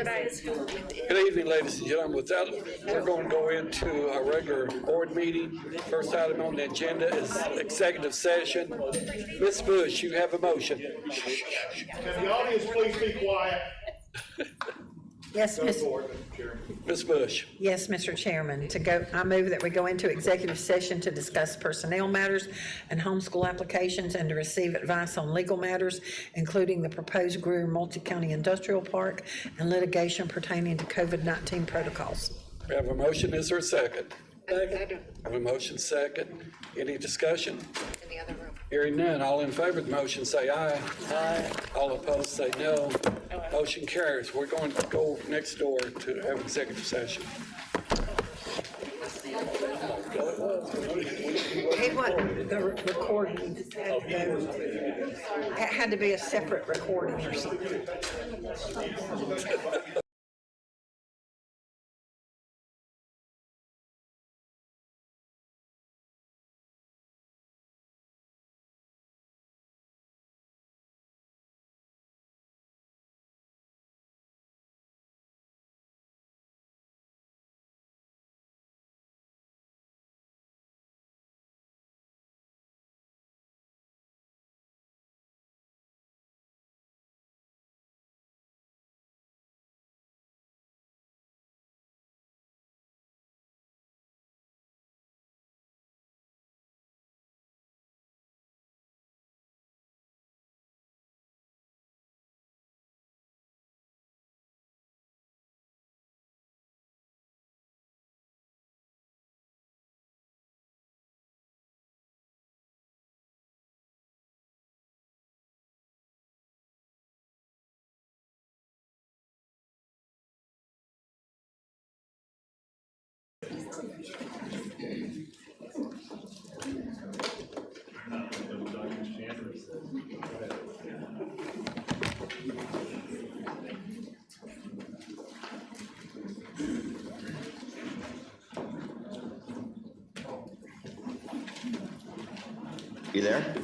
Good evening, ladies and gentlemen. With that, we're going to go into a regular board meeting. First item on the agenda is executive session. Ms. Bush, you have a motion. Can the audience please be quiet? Yes, Ms. Bush. Yes, Mr. Chairman. I move that we go into executive session to discuss personnel matters and homeschool applications and to receive advice on legal matters, including the proposed Greer Multi-County Industrial Park and litigation pertaining to COVID-19 protocols. We have a motion. Is there a second? Second. I have a motion second. Any discussion? In the other room. Hearing none. All in favor of the motion say aye. Aye. All opposed say no. Motion carries. We're going to go next door to have executive session. The recording had to be a separate recording or something. You there?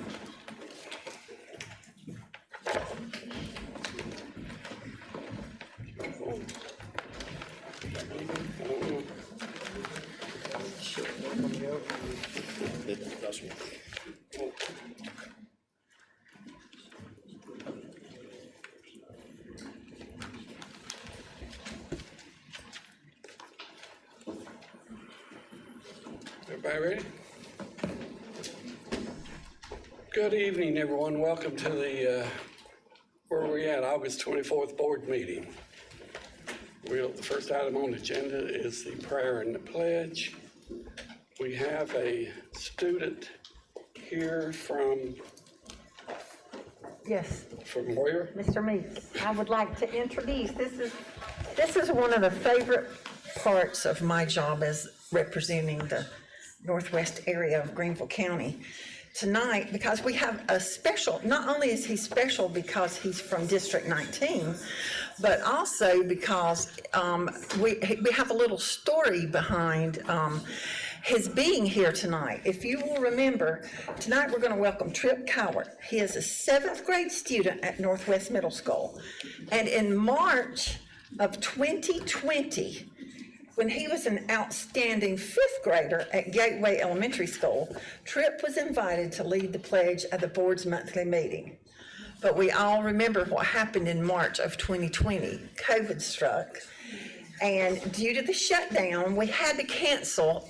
Everybody ready? Good evening, everyone. Welcome to the, where are we at, August 24th board meeting. The first item on the agenda is the prayer and the pledge. We have a student here from... Yes. From where? Mr. Meeks, I would like to introduce, this is one of the favorite parts of my job as representing the northwest area of Greenville County. Tonight, because we have a special, not only is he special because he's from District 19, but also because we have a little story behind his being here tonight. If you will remember, tonight we're going to welcome Trip Cowart. He is a 7th grade student at Northwest Middle School. And in March of 2020, when he was an outstanding 5th grader at Gateway Elementary School, Trip was invited to lead the pledge at the board's monthly meeting. But we all remember what happened in March of 2020. COVID struck, and due to the shutdown, we had to cancel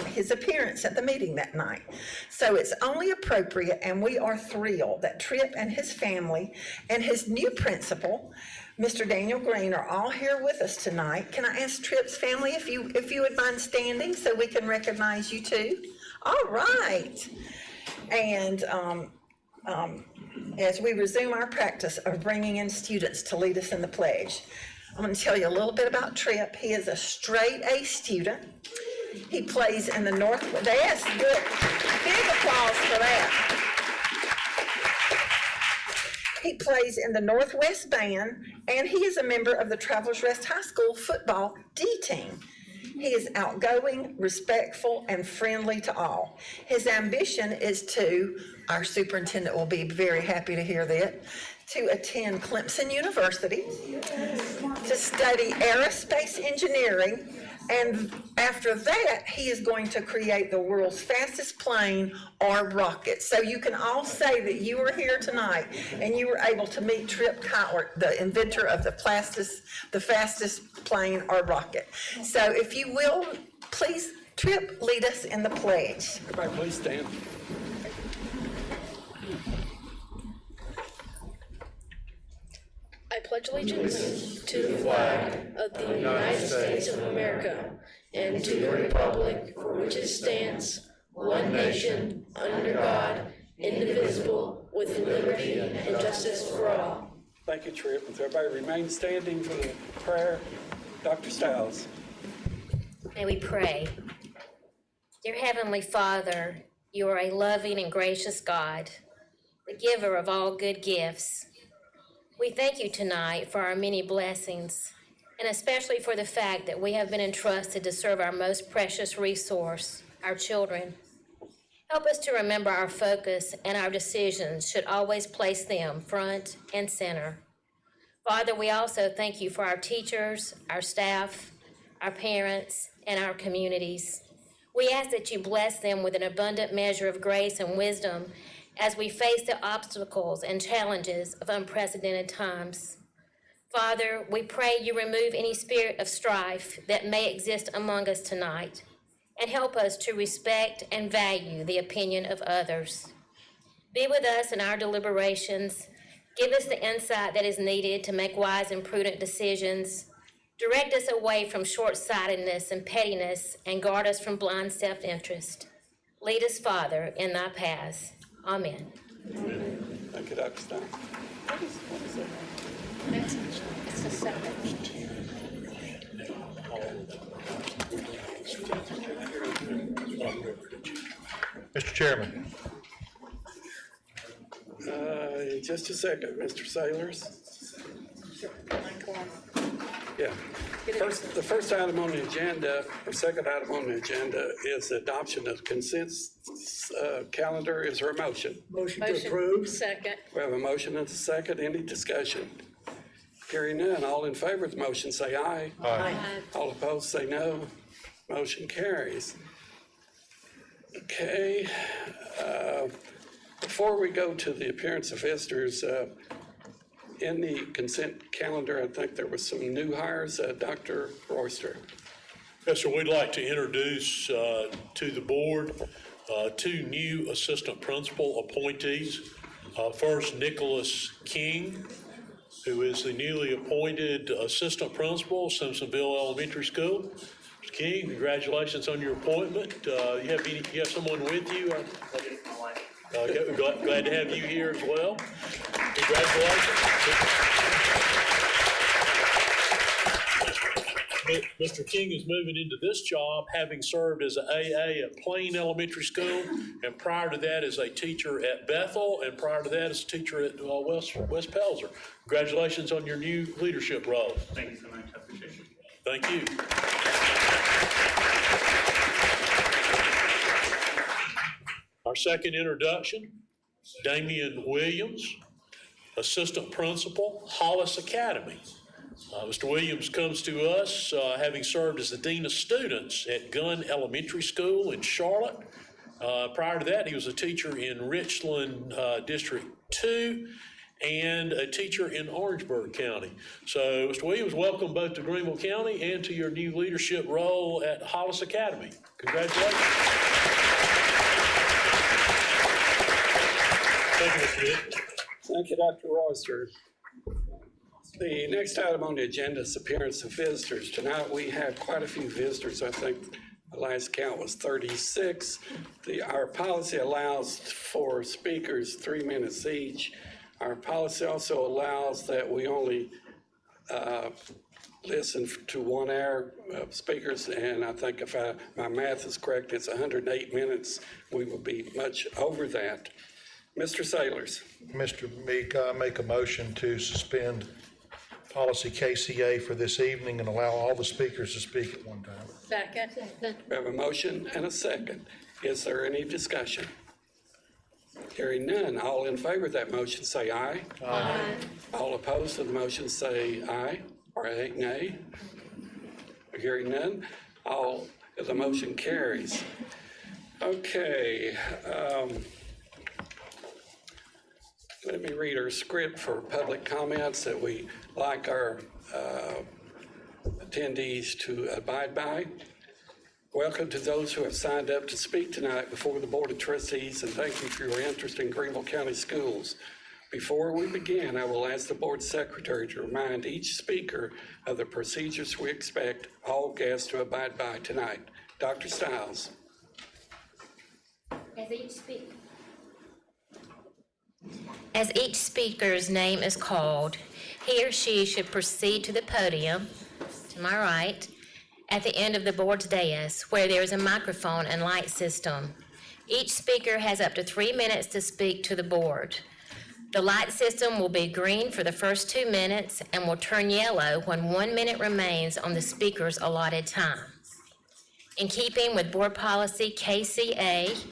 his appearance at the meeting that night. So it's only appropriate, and we are thrilled that Trip and his family and his new principal, Mr. Daniel Green, are all here with us tonight. Can I ask Trip's family if you would mind standing so we can recognize you too? All right. And as we resume our practice of bringing in students to lead us in the pledge, I'm going to tell you a little bit about Trip. He is a straight A student. He plays in the Northwest. Yes, good. Big applause for that. He plays in the Northwest Band, and he is a member of the Travelers Rest High School football D team. He is outgoing, respectful, and friendly to all. His ambition is to, our superintendent will be very happy to hear that, to attend Clemson University to study aerospace engineering, and after that, he is going to create the world's fastest plane or rocket. So you can all say that you were here tonight and you were able to meet Trip Cowart, the inventor of the fastest plane or rocket. So if you will, please, Trip, lead us in the pledge. Everybody please stand. I pledge allegiance to the flag of the United States of America and to the republic for which it stands, one nation, under God, indivisible, with liberty and justice for all. Thank you, Trip. If everybody remain standing for the prayer, Dr. Stiles. May we pray. Dear Heavenly Father, you are a loving and gracious God, the giver of all good gifts. We thank you tonight for our many blessings, and especially for the fact that we have been entrusted to serve our most precious resource, our children. Help us to remember our focus and our decisions should always place them front and center. Father, we also thank you for our teachers, our staff, our parents, and our communities. We ask that you bless them with an abundant measure of grace and wisdom as we face the obstacles and challenges of unprecedented times. Father, we pray you remove any spirit of strife that may exist among us tonight, and help us to respect and value the opinion of others. Be with us in our deliberations. Give us the insight that is needed to make wise and prudent decisions. Direct us away from short-sightedness and pettiness, and guard us from blind self-interest. Lead us, Father, in thy paths. Amen. Thank you, Dr. Stein. What is that? It's the second. Mr. Chairman. Just a second, Mr. Sailors. Yeah. The first item on the agenda, or second item on the agenda, is adoption of consent calendar. Is there a motion? Motion to approve. Second. We have a motion and a second. Any discussion? Hearing none. All in favor of the motion say aye. Aye. All opposed say no. Motion carries. Okay. Before we go to the appearance of visitors, in the consent calendar, I think there was some new hires. Dr. Royster. Yes, sir. We'd like to introduce to the board two new assistant principal appointees. First, Nicholas King, who is the newly appointed assistant principal, Simpsonville Elementary School. Mr. King, congratulations on your appointment. You have someone with you? Glad to have you here as well. Congratulations. Mr. King is moving into this job having served as an AA at Plain Elementary School, and prior to that as a teacher at Bethel, and prior to that as a teacher at West Pelzer. Congratulations on your new leadership role. Thank you so much. I appreciate it. Thank you. Our second introduction, Damian Williams, Assistant Principal, Hollis Academy. Mr. Williams comes to us having served as the Dean of Students at Gunn Elementary School in Charlotte. Prior to that, he was a teacher in Richland District 2 and a teacher in Orangeburg County. So, Mr. Williams, welcome both to Greenville County and to your new leadership role at Hollis Academy. Congratulations. Thank you, Mr. Nick. Thank you, Dr. Royster. The next item on the agenda is appearance of visitors. Tonight we have quite a few visitors. I think the last count was 36. Our policy allows for speakers 3 minutes each. Our policy also allows that we only listen to 1 hour of speakers, and I think if my math is correct, it's 108 minutes. We will be much over that. Mr. Sailors. Mr. Meek, I make a motion to suspend policy KCA for this evening and allow all the speakers to speak at one time. Second. We have a motion and a second. Is there any discussion? Hearing none, all in favor of that motion say aye. Aye. All opposed to the motion say aye or nay. Hearing none, the motion carries. Okay. Let me read our script for public comments that we like our attendees to abide by. Welcome to those who have signed up to speak tonight before the Board of Trustees, and thank you for your interest in Greenville County Schools. Before we begin, I will ask the Board Secretary to remind each speaker of the procedures we expect all guests to abide by tonight. Dr. Stiles. As each speaker's name is called, he or she should proceed to the podium, to my right, at the end of the board's dais, where there is a microphone and light system. Each speaker has up to 3 minutes to speak to the board. The light system will be green for the first 2 minutes and will turn yellow when 1 minute remains on the speaker's allotted time. In keeping with board policy KCA,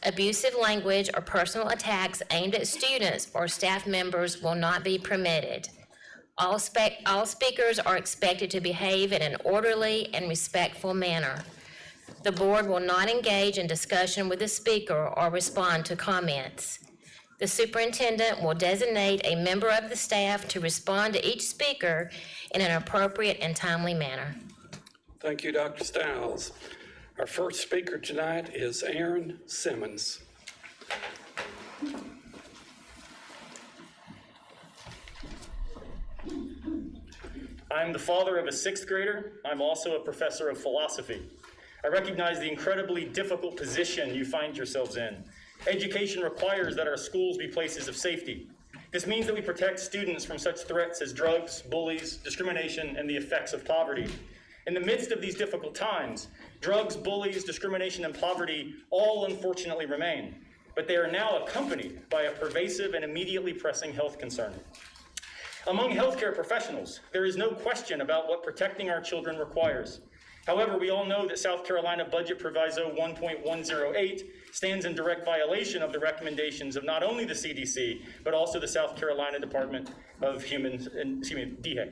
abusive language or personal attacks aimed at students or staff members will not be permitted. All speakers are expected to behave in an orderly and respectful manner. The board will not engage in discussion with the speaker or respond to comments. The superintendent will designate a member of the staff to respond to each speaker in an appropriate and timely manner. Thank you, Dr. Stiles. Our first speaker tonight is Aaron Simmons. I'm the father of a 6th grader. I'm also a professor of philosophy. I recognize the incredibly difficult position you find yourselves in. Education requires that our schools be places of safety. This means that we protect students from such threats as drugs, bullies, discrimination, and the effects of poverty. In the midst of these difficult times, drugs, bullies, discrimination, and poverty all unfortunately remain, but they are now accompanied by a pervasive and immediately pressing health concern. Among healthcare professionals, there is no question about what protecting our children requires. However, we all know that South Carolina Budget Proviso 1.108 stands in direct violation of the recommendations of not only the CDC, but also the South Carolina Department of DHEC.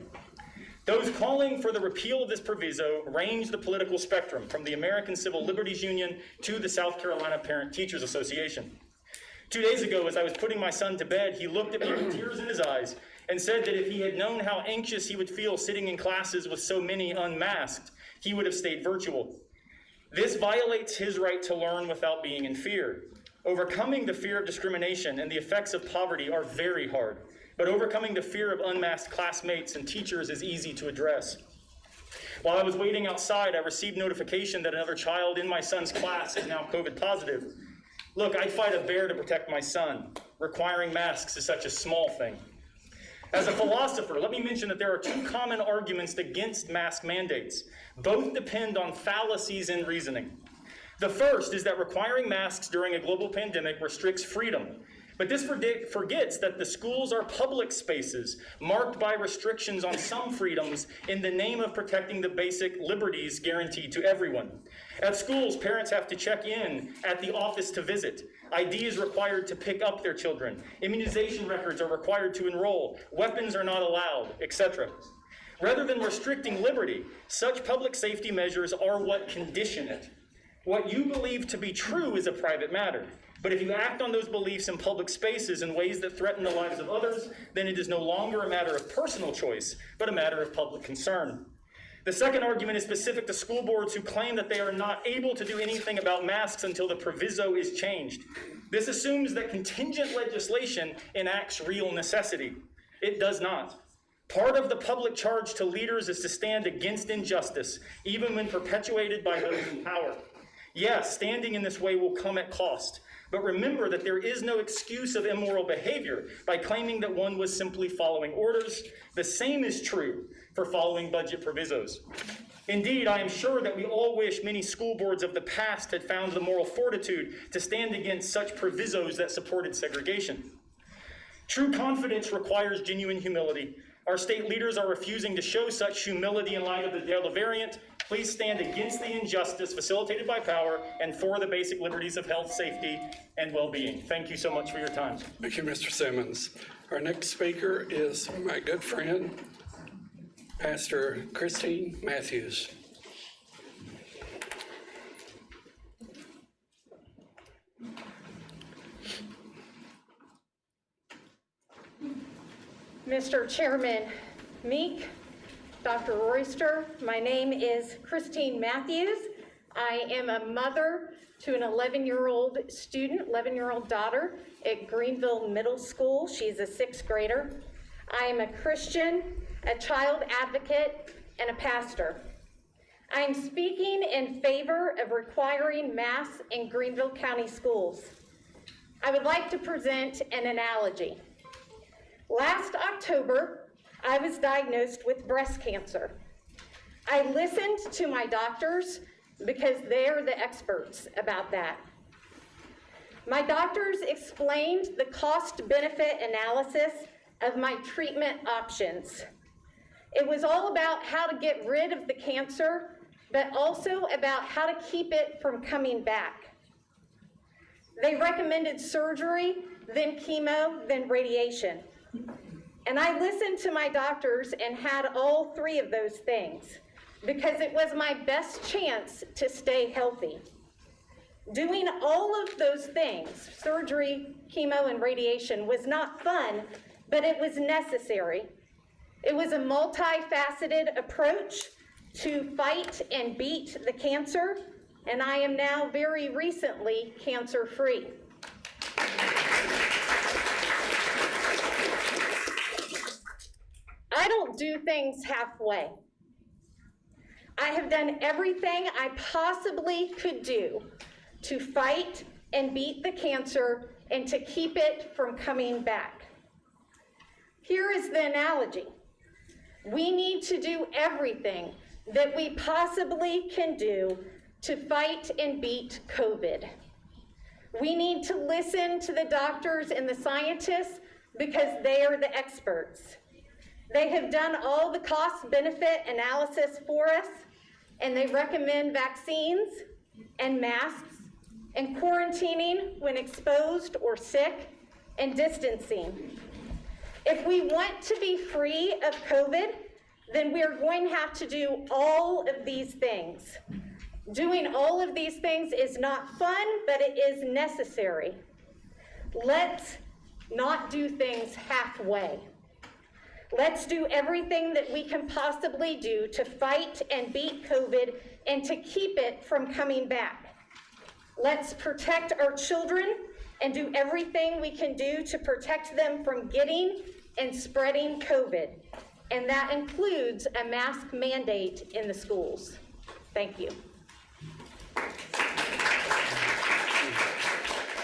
Those calling for the repeal of this proviso range the political spectrum, from the American Civil Liberties Union to the South Carolina Parent Teachers Association. 2 days ago, as I was putting my son to bed, he looked at me with tears in his eyes and said that if he had known how anxious he would feel sitting in classes with so many unmasked, he would have stayed virtual. This violates his right to learn without being in fear. Overcoming the fear of discrimination and the effects of poverty are very hard, but overcoming the fear of unmasked classmates and teachers is easy to address. While I was waiting outside, I received notification that another child in my son's class is now COVID positive. Look, I fight a bear to protect my son. Requiring masks is such a small thing. As a philosopher, let me mention that there are 2 common arguments against mask mandates. Both depend on fallacies in reasoning. The first is that requiring masks during a global pandemic restricts freedom. But this forgets that the schools are public spaces marked by restrictions on some freedoms in the name of protecting the basic liberties guaranteed to everyone. At schools, parents have to check in at the office to visit. ID is required to pick up their children. Immunization records are required to enroll. Weapons are not allowed, etc. Rather than restricting liberty, such public safety measures are what condition it. What you believe to be true is a private matter. But if you act on those beliefs in public spaces in ways that threaten the lives of others, then it is no longer a matter of personal choice, but a matter of public concern. The second argument is specific to school boards who claim that they are not able to do anything about masks until the proviso is changed. This assumes that contingent legislation enacts real necessity. It does not. Part of the public charge to leaders is to stand against injustice, even when perpetuated by those in power. Yes, standing in this way will come at cost. But remember that there is no excuse of immoral behavior by claiming that one was simply following orders. The same is true for following budget provisos. Indeed, I am sure that we all wish many school boards of the past had found the moral fortitude to stand against such provisos that supported segregation. True confidence requires genuine humility. Our state leaders are refusing to show such humility in light of the Delta variant Please stand against the injustice facilitated by power and for the basic liberties of health, safety, and well-being. Thank you so much for your time. Thank you, Mr. Simmons. Our next speaker is my good friend, Pastor Christine Matthews. Mr. Chairman Meek, Dr. Royster, my name is Christine Matthews. I am a mother to an 11-year-old student, 11-year-old daughter at Greenville Middle School. She's a 6th grader. I am a Christian, a child advocate, and a pastor. I am speaking in favor of requiring masks in Greenville County schools. I would like to present an analogy. Last October, I was diagnosed with breast cancer. I listened to my doctors because they're the experts about that. My doctors explained the cost-benefit analysis of my treatment options. It was all about how to get rid of the cancer, but also about how to keep it from coming back. They recommended surgery, then chemo, then radiation. And I listened to my doctors and had all 3 of those things because it was my best chance to stay healthy. Doing all of those things, surgery, chemo, and radiation, was not fun, but it was necessary. It was a multifaceted approach to fight and beat the cancer, and I am now very recently cancer-free. I don't do things halfway. I have done everything I possibly could do to fight and beat the cancer and to keep it from coming back. Here is the analogy. We need to do everything that we possibly can do to fight and beat COVID. We need to listen to the doctors and the scientists because they are the experts. They have done all the cost-benefit analysis for us, and they recommend vaccines and masks and quarantining when exposed or sick and distancing. If we want to be free of COVID, then we are going to have to do all of these things. Doing all of these things is not fun, but it is necessary. Let's not do things halfway. Let's do everything that we can possibly do to fight and beat COVID and to keep it from coming back. Let's protect our children and do everything we can do to protect them from getting and spreading COVID. And that includes a mask mandate in the schools. Thank you.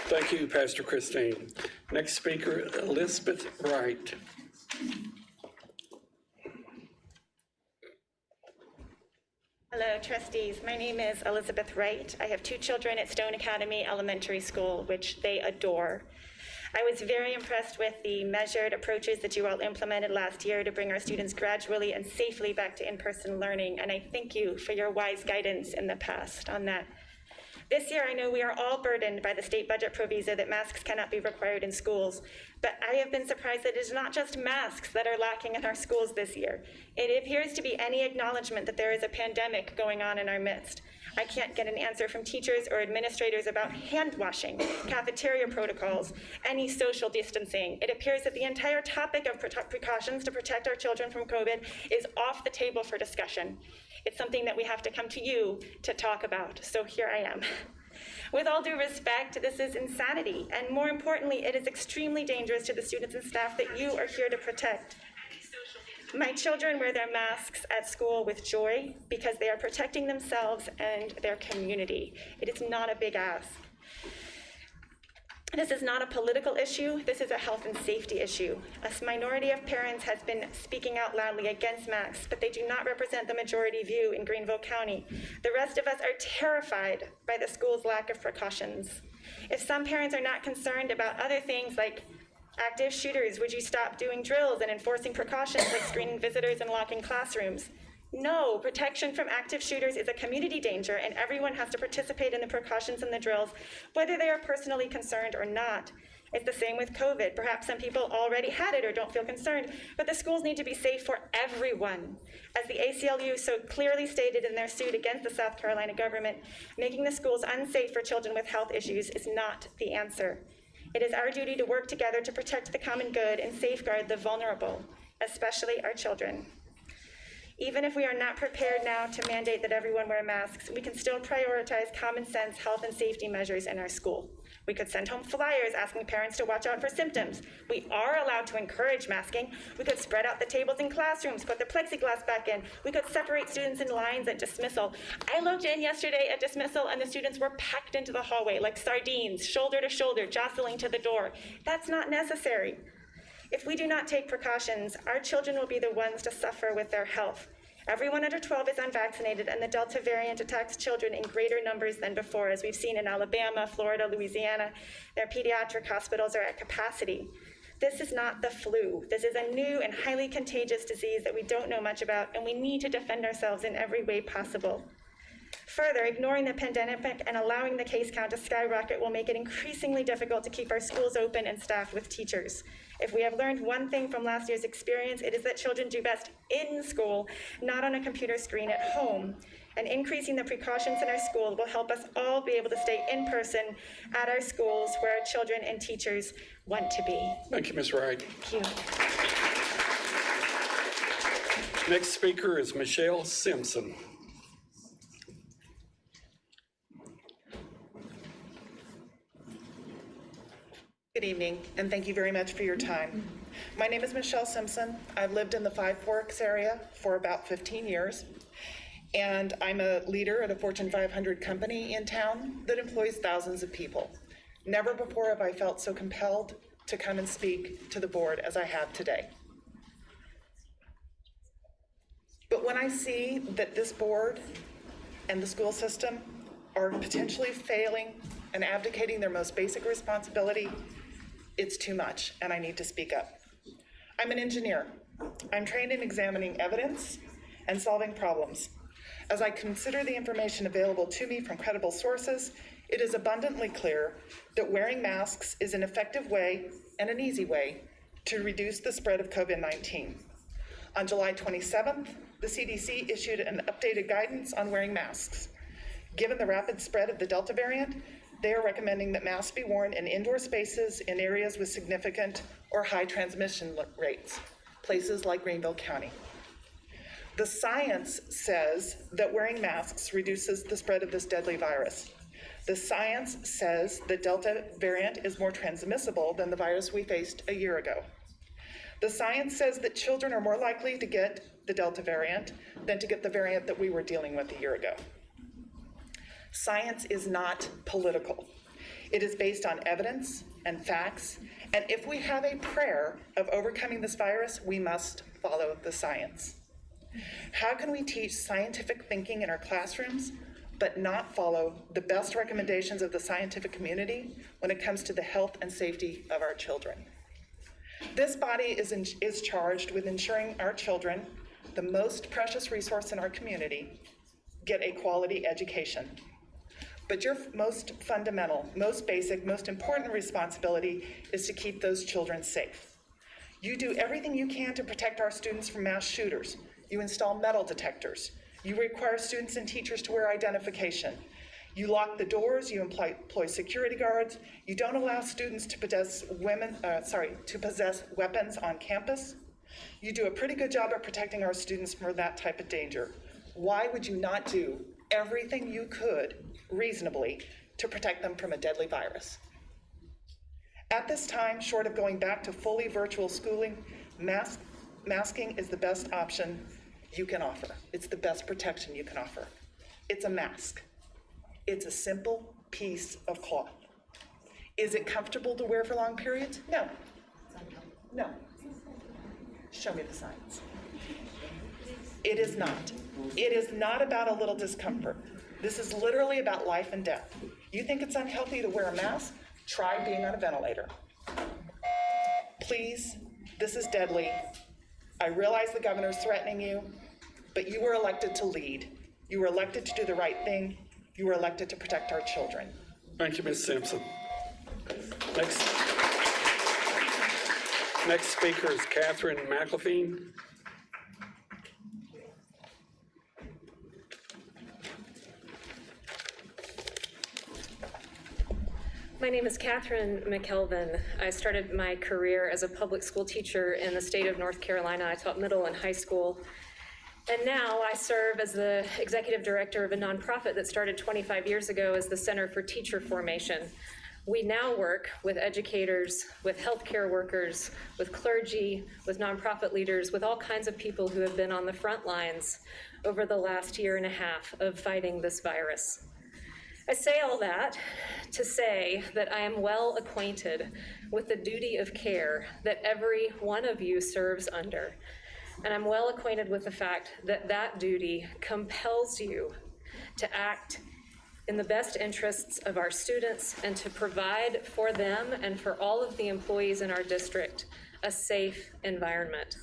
Thank you, Pastor Christine. Next speaker, Elizabeth Wright. Hello, trustees. My name is Elizabeth Wright. I have 2 children at Stone Academy Elementary School, which they adore. I was very impressed with the measured approaches that you all implemented last year to bring our students gradually and safely back to in-person learning, and I thank you for your wise guidance in the past on that. This year, I know we are all burdened by the state budget proviso that masks cannot be required in schools, but I have been surprised that it is not just masks that are lacking in our schools this year. It appears to be any acknowledgement that there is a pandemic going on in our midst. I can't get an answer from teachers or administrators about hand washing, cafeteria protocols, any social distancing. It appears that the entire topic of precautions to protect our children from COVID is off the table for discussion. It's something that we have to come to you to talk about, so here I am. With all due respect, this is insanity, and more importantly, it is extremely dangerous to the students and staff that you are here to protect. My children wear their masks at school with joy because they are protecting themselves and their community. It is not a big ask. This is not a political issue, this is a health and safety issue. A minority of parents has been speaking out loudly against masks, but they do not represent the majority view in Greenville County. The rest of us are terrified by the school's lack of precautions. If some parents are not concerned about other things like active shooters, would you stop doing drills and enforcing precautions like screening visitors and locking classrooms? No, protection from active shooters is a community danger, and everyone has to participate in the precautions and the drills, whether they are personally concerned or not. It's the same with COVID. Perhaps some people already had it or don't feel concerned, but the schools need to be safe for everyone. As the ACLU so clearly stated in their suit against the South Carolina government, making the schools unsafe for children with health issues is not the answer. It is our duty to work together to protect the common good and safeguard the vulnerable, especially our children. Even if we are not prepared now to mandate that everyone wear masks, we can still prioritize common sense health and safety measures in our school. We could send home flyers asking parents to watch out for symptoms. We are allowed to encourage masking. We could spread out the tables in classrooms, put the plexiglass back in. We could separate students in lines at dismissal. I looked in yesterday at dismissal and the students were packed into the hallway like sardines, shoulder to shoulder, jostling to the door. That's not necessary. If we do not take precautions, our children will be the ones to suffer with their health. Everyone under 12 is unvaccinated, and the Delta variant attacks children in greater numbers than before, as we've seen in Alabama, Florida, Louisiana. Their pediatric hospitals are at capacity. This is not the flu. This is a new and highly contagious disease that we don't know much about, and we need to defend ourselves in every way possible. Further, ignoring the pandemic and allowing the case count to skyrocket will make it increasingly difficult to keep our schools open and staffed with teachers. If we have learned one thing from last year's experience, it is that children do best in school, not on a computer screen at home. And increasing the precautions in our school will help us all be able to stay in person at our schools where our children and teachers want to be. Thank you, Ms. Wright. Thank you. Next speaker is Michelle Simpson. Good evening, and thank you very much for your time. My name is Michelle Simpson. I've lived in the Five Forks area for about 15 years, and I'm a leader at a Fortune 500 company in town that employs thousands of people. Never before have I felt so compelled to come and speak to the board as I have today. But when I see that this board and the school system are potentially failing and abdicating their most basic responsibility, it's too much, and I need to speak up. I'm an engineer. I'm trained in examining evidence and solving problems. As I consider the information available to me from credible sources, it is abundantly clear that wearing masks is an effective way and an easy way to reduce the spread of COVID-19. On July 27th, the CDC issued an updated guidance on wearing masks. Given the rapid spread of the Delta variant, they are recommending that masks be worn in indoor spaces in areas with significant or high transmission rates, places like Greenville County. The science says that wearing masks reduces the spread of this deadly virus. The science says that Delta variant is more transmissible than the virus we faced a year ago. The science says that children are more likely to get the Delta variant than to get the variant that we were dealing with a year ago. Science is not political. It is based on evidence and facts, and if we have a prayer of overcoming this virus, we must follow the science. How can we teach scientific thinking in our classrooms, but not follow the best recommendations of the scientific community when it comes to the health and safety of our children? This body is charged with ensuring our children, the most precious resource in our community, get a quality education. But your most fundamental, most basic, most important responsibility is to keep those children safe. You do everything you can to protect our students from mass shooters. You install metal detectors. You require students and teachers to wear identification. You lock the doors, you employ security guards. You don't allow students to possess weapons on campus. You do a pretty good job at protecting our students from that type of danger. Why would you not do everything you could reasonably to protect them from a deadly virus? At this time, short of going back to fully virtual schooling, masking is the best option you can offer. It's the best protection you can offer. It's a mask. It's a simple piece of cloth. Is it comfortable to wear for long periods? No. No. Show me the science. It is not. It is not about a little discomfort. This is literally about life and death. You think it's unhealthy to wear a mask? Try being on a ventilator. Please, this is deadly. I realize the governor's threatening you. but you were elected to lead. You were elected to do the right thing. You were elected to protect our children. Thank you, Ms. Simpson. Next speaker is Catherine McElveen. My name is Catherine McElveen. I started my career as a public school teacher in the state of North Carolina. I taught middle and high school. And now I serve as the executive director of a nonprofit that started 25 years ago as the Center for Teacher Formation. We now work with educators, with healthcare workers, with clergy, with nonprofit leaders, with all kinds of people who have been on the front lines over the last year and a half of fighting this virus. I say all that to say that I am well acquainted with the duty of care that every one of you serves under. And I'm well acquainted with the fact that that duty compels you to act in the best interests of our students and to provide for them and for all of the employees in our district a safe environment.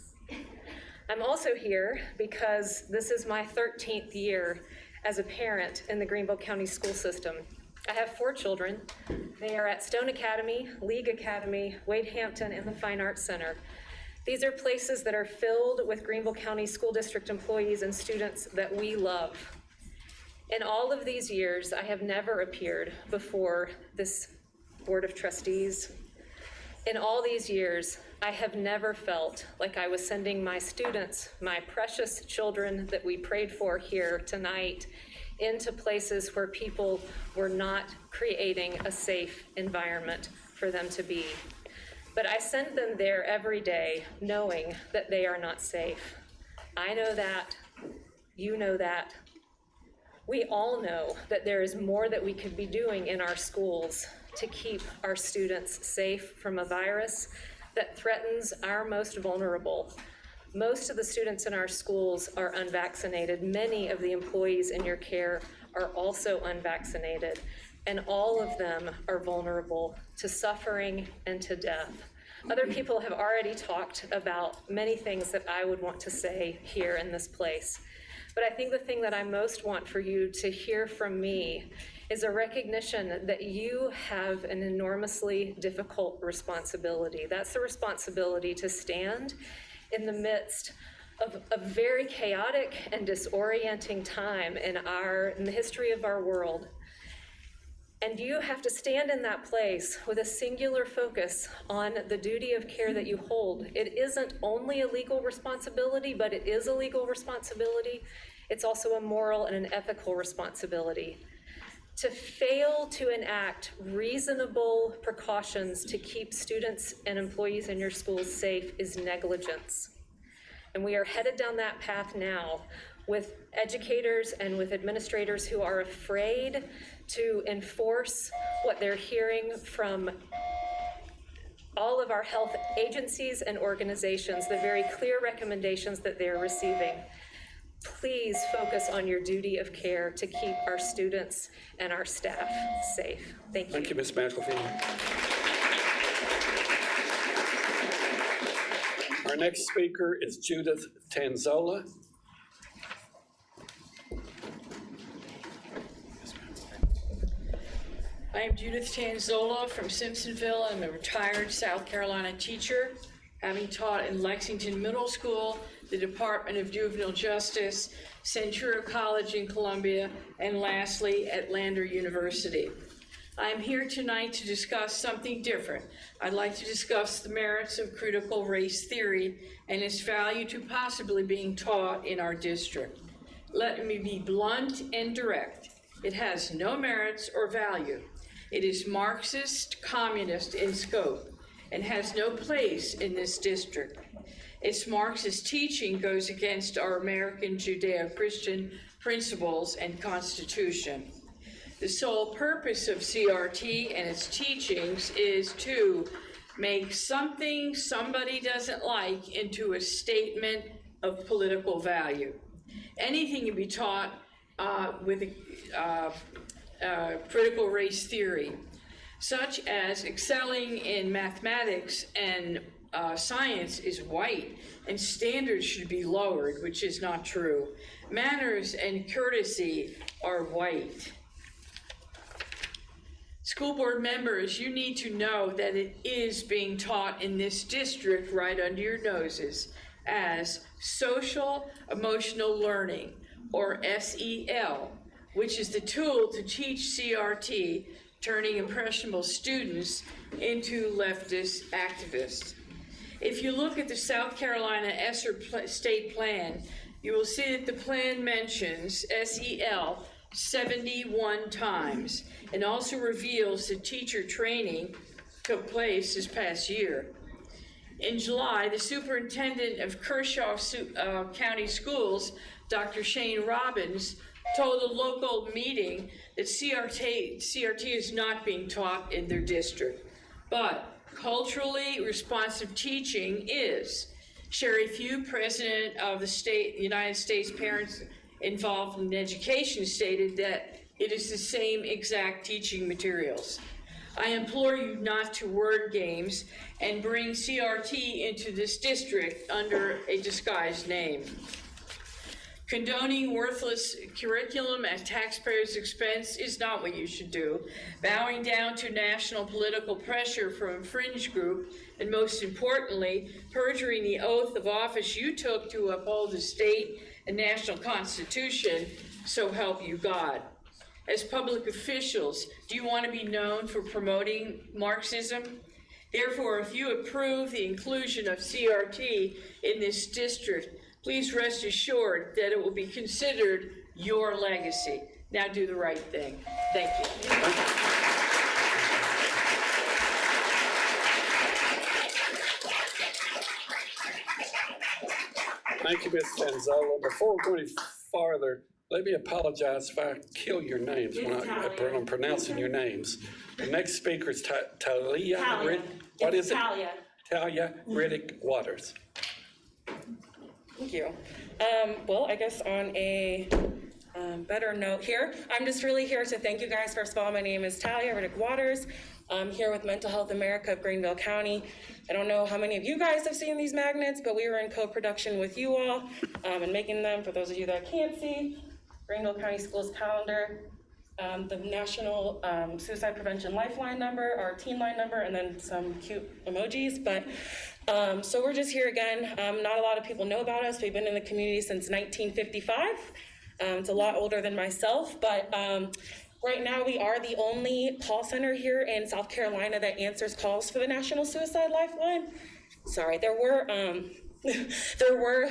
I'm also here because this is my 13th year as a parent in the Greenville County school system. I have 4 children. They are at Stone Academy, League Academy, Wade Hampton, and the Fine Arts Center. These are places that are filled with Greenville County School District employees and students that we love. In all of these years, I have never appeared before this Board of Trustees. In all these years, I have never felt like I was sending my students, my precious children that we prayed for here tonight, into places where people were not creating a safe environment for them to be. But I send them there every day knowing that they are not safe. I know that, you know that. We all know that there is more that we could be doing in our schools to keep our students safe from a virus that threatens our most vulnerable. Most of the students in our schools are unvaccinated. Many of the employees in your care are also unvaccinated, and all of them are vulnerable to suffering and to death. Other people have already talked about many things that I would want to say here in this place. But I think the thing that I most want for you to hear from me is a recognition that you have an enormously difficult responsibility. That's the responsibility to stand in the midst of a very chaotic and disorienting time in the history of our world. And you have to stand in that place with a singular focus on the duty of care that you hold. It isn't only a legal responsibility, but it is a legal responsibility. It's also a moral and an ethical responsibility. To fail to enact reasonable precautions to keep students and employees in your schools safe is negligence. And we are headed down that path now with educators and with administrators who are afraid to enforce what they're hearing from all of our health agencies and organizations, the very clear recommendations that they're receiving. Please focus on your duty of care to keep our students and our staff safe. Thank you. Thank you, Ms. McElveen. Our next speaker is Judith Tanzola. I am Judith Tanzola from Simpsonville. I'm a retired South Carolina teacher, having taught in Lexington Middle School, the Department of Juvenile Justice, Centura College in Columbia, and lastly, at Lander University. I'm here tonight to discuss something different. I'd like to discuss the merits of critical race theory and its value to possibly being taught in our district. Let me be blunt and direct. It has no merits or value. It is Marxist, communist in scope, and has no place in this district. Its Marxist teaching goes against our American Judeo-Christian principles and Constitution. The sole purpose of CRT and its teachings is to make something somebody doesn't like into a statement of political value. Anything can be taught with critical race theory, such as excelling in mathematics and science is white, and standards should be lowered, which is not true. Manners and courtesy are white. School board members, you need to know that it is being taught in this district right under your noses as social emotional learning, or SEL, which is the tool to teach CRT, turning impressionable students into leftist activists. If you look at the South Carolina ESSER state plan, you will see that the plan mentions SEL 71 times and also reveals that teacher training took place this past year. In July, the superintendent of Kershaw County Schools, Dr. Shane Robbins, told a local meeting that CRT is not being taught in their district, but culturally responsive teaching is. Sherry Few, president of the United States Parents Involved in Education, stated that it is the same exact teaching materials. I implore you not to word games and bring CRT into this district under a disguised name. Condoning worthless curriculum at taxpayers' expense is not what you should do. Bowing down to national political pressure from a fringe group, and most importantly, perjuring the oath of office you took to uphold the state and national constitution, so help you God. As public officials, do you want to be known for promoting Marxism? Therefore, if you approve the inclusion of CRT in this district, please rest assured that it will be considered your legacy. Now do the right thing. Thank you. Thank you, Ms. Tanzola. Before we go any farther, let me apologize if I kill your names when I'm pronouncing your names. The next speaker is Talia. What is it? Talia. Talia Riddick Waters. Thank you. Well, I guess on a better note here, I'm just really here to thank you guys. First of all, my name is Talia Riddick Waters. I'm here with Mental Health America of Greenville County. I don't know how many of you guys have seen these magnets, but we were in co-production with you all and making them. For those of you that can't see, Greenville County Schools calendar, the National Suicide Prevention Lifeline number, our teen line number, and then some cute emojis. But so we're just here again. Not a lot of people know about us. We've been in the community since 1955. It's a lot older than myself, but right now we are the only call center here in South Carolina that answers calls for the National Suicide Lifeline. Sorry, there were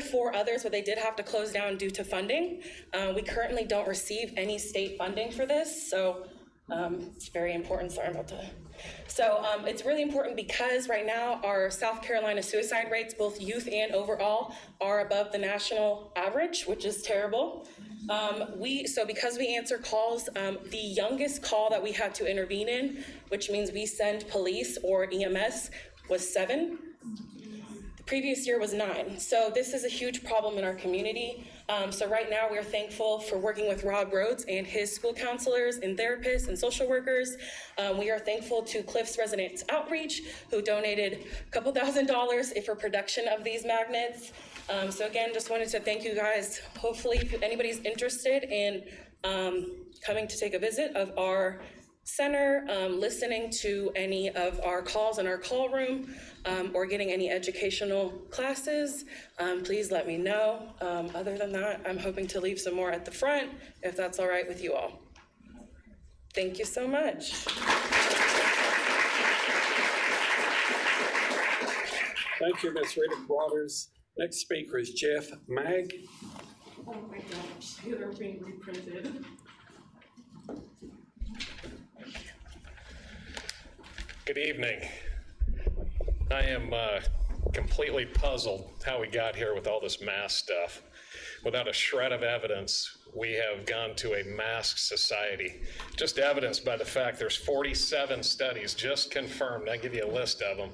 4 others, but they did have to close down due to funding. We currently don't receive any state funding for this, so it's very important. Sorry about that. So it's really important because right now our South Carolina suicide rates, both youth and overall, are above the national average, which is terrible. So because we answer calls, the youngest call that we had to intervene in, which means we send police or EMS, was 7. The previous year was 9. So this is a huge problem in our community. So right now we're thankful for working with Rob Rhodes and his school counselors and therapists and social workers. We are thankful to Cliff's Residents Outreach, who donated a couple $1,000 for production of these magnets. So again, just wanted to thank you guys. Hopefully, if anybody's interested in coming to take a visit of our center, listening to any of our calls in our call room, or getting any educational classes, please let me know. Other than that, I'm hoping to leave some more at the front, if that's all right with you all. Thank you so much. Thank you, Ms. Riddick Waters. Next speaker is Jeff Mag. Oh my gosh, they're being reprinted. Good evening. I am completely puzzled how we got here with all this mask stuff. Without a shred of evidence, we have gone to a mask society. Just evidenced by the fact there's 47 studies just confirmed, I'll give you a list of them,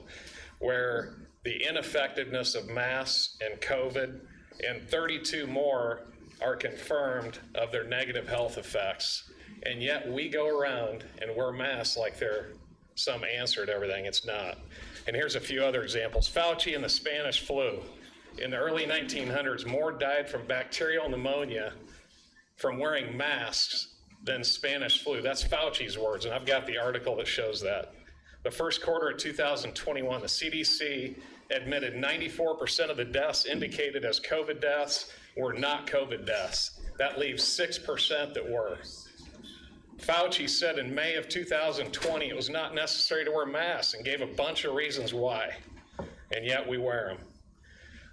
where the ineffectiveness of masks and COVID, and 32 more are confirmed of their negative health effects. And yet we go around and wear masks like they're some answer to everything. It's not. And here's a few other examples. Fauci and the Spanish flu. In the early 1900s, more died from bacterial pneumonia from wearing masks than Spanish flu. That's Fauci's words, and I've got the article that shows that. The first quarter of 2021, the CDC admitted 94% of the deaths indicated as COVID deaths were not COVID deaths. That leaves 6% that were. Fauci said in May of 2020 it was not necessary to wear masks and gave a bunch of reasons why, and yet we wear them.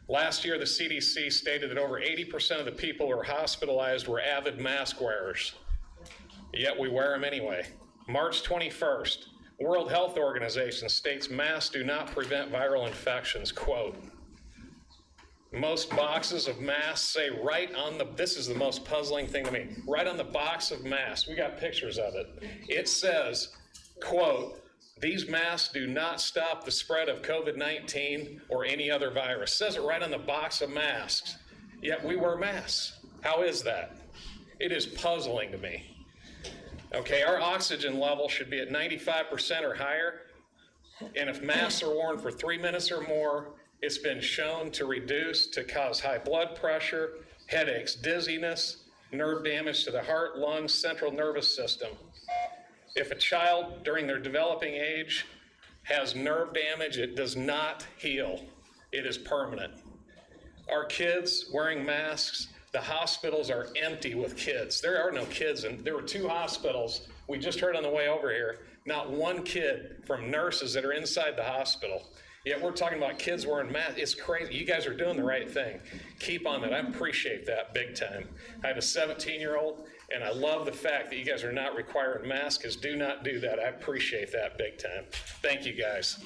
Last year, the CDC stated that over 80% of the people who were hospitalized were avid mask wearers, yet we wear them anyway. March 21st, World Health Organization states masks do not prevent viral infections, quote. Most boxes of masks say right on the, this is the most puzzling thing to me, right on the box of masks, we got pictures of it. It says, quote, these masks do not stop the spread of COVID-19 or any other virus. It says it right on the box of masks, yet we wear masks. How is that? It is puzzling to me. Okay, our oxygen level should be at 95% or higher, and if masks are worn for 3 minutes or more, it's been shown to cause high blood pressure, headaches, dizziness, nerve damage to the heart, lungs, central nervous system. If a child during their developing age has nerve damage, it does not heal. It is permanent. Our kids wearing masks, the hospitals are empty with kids. There are no kids, and there were 2 hospitals. We just heard on the way over here, not one kid from nurses that are inside the hospital. Yet we're talking about kids wearing masks. It's crazy. You guys are doing the right thing. Keep on that. I appreciate that big time. I have a 17-year-old, and I love the fact that you guys are not requiring masks. Do not do that. I appreciate that big time. Thank you, guys.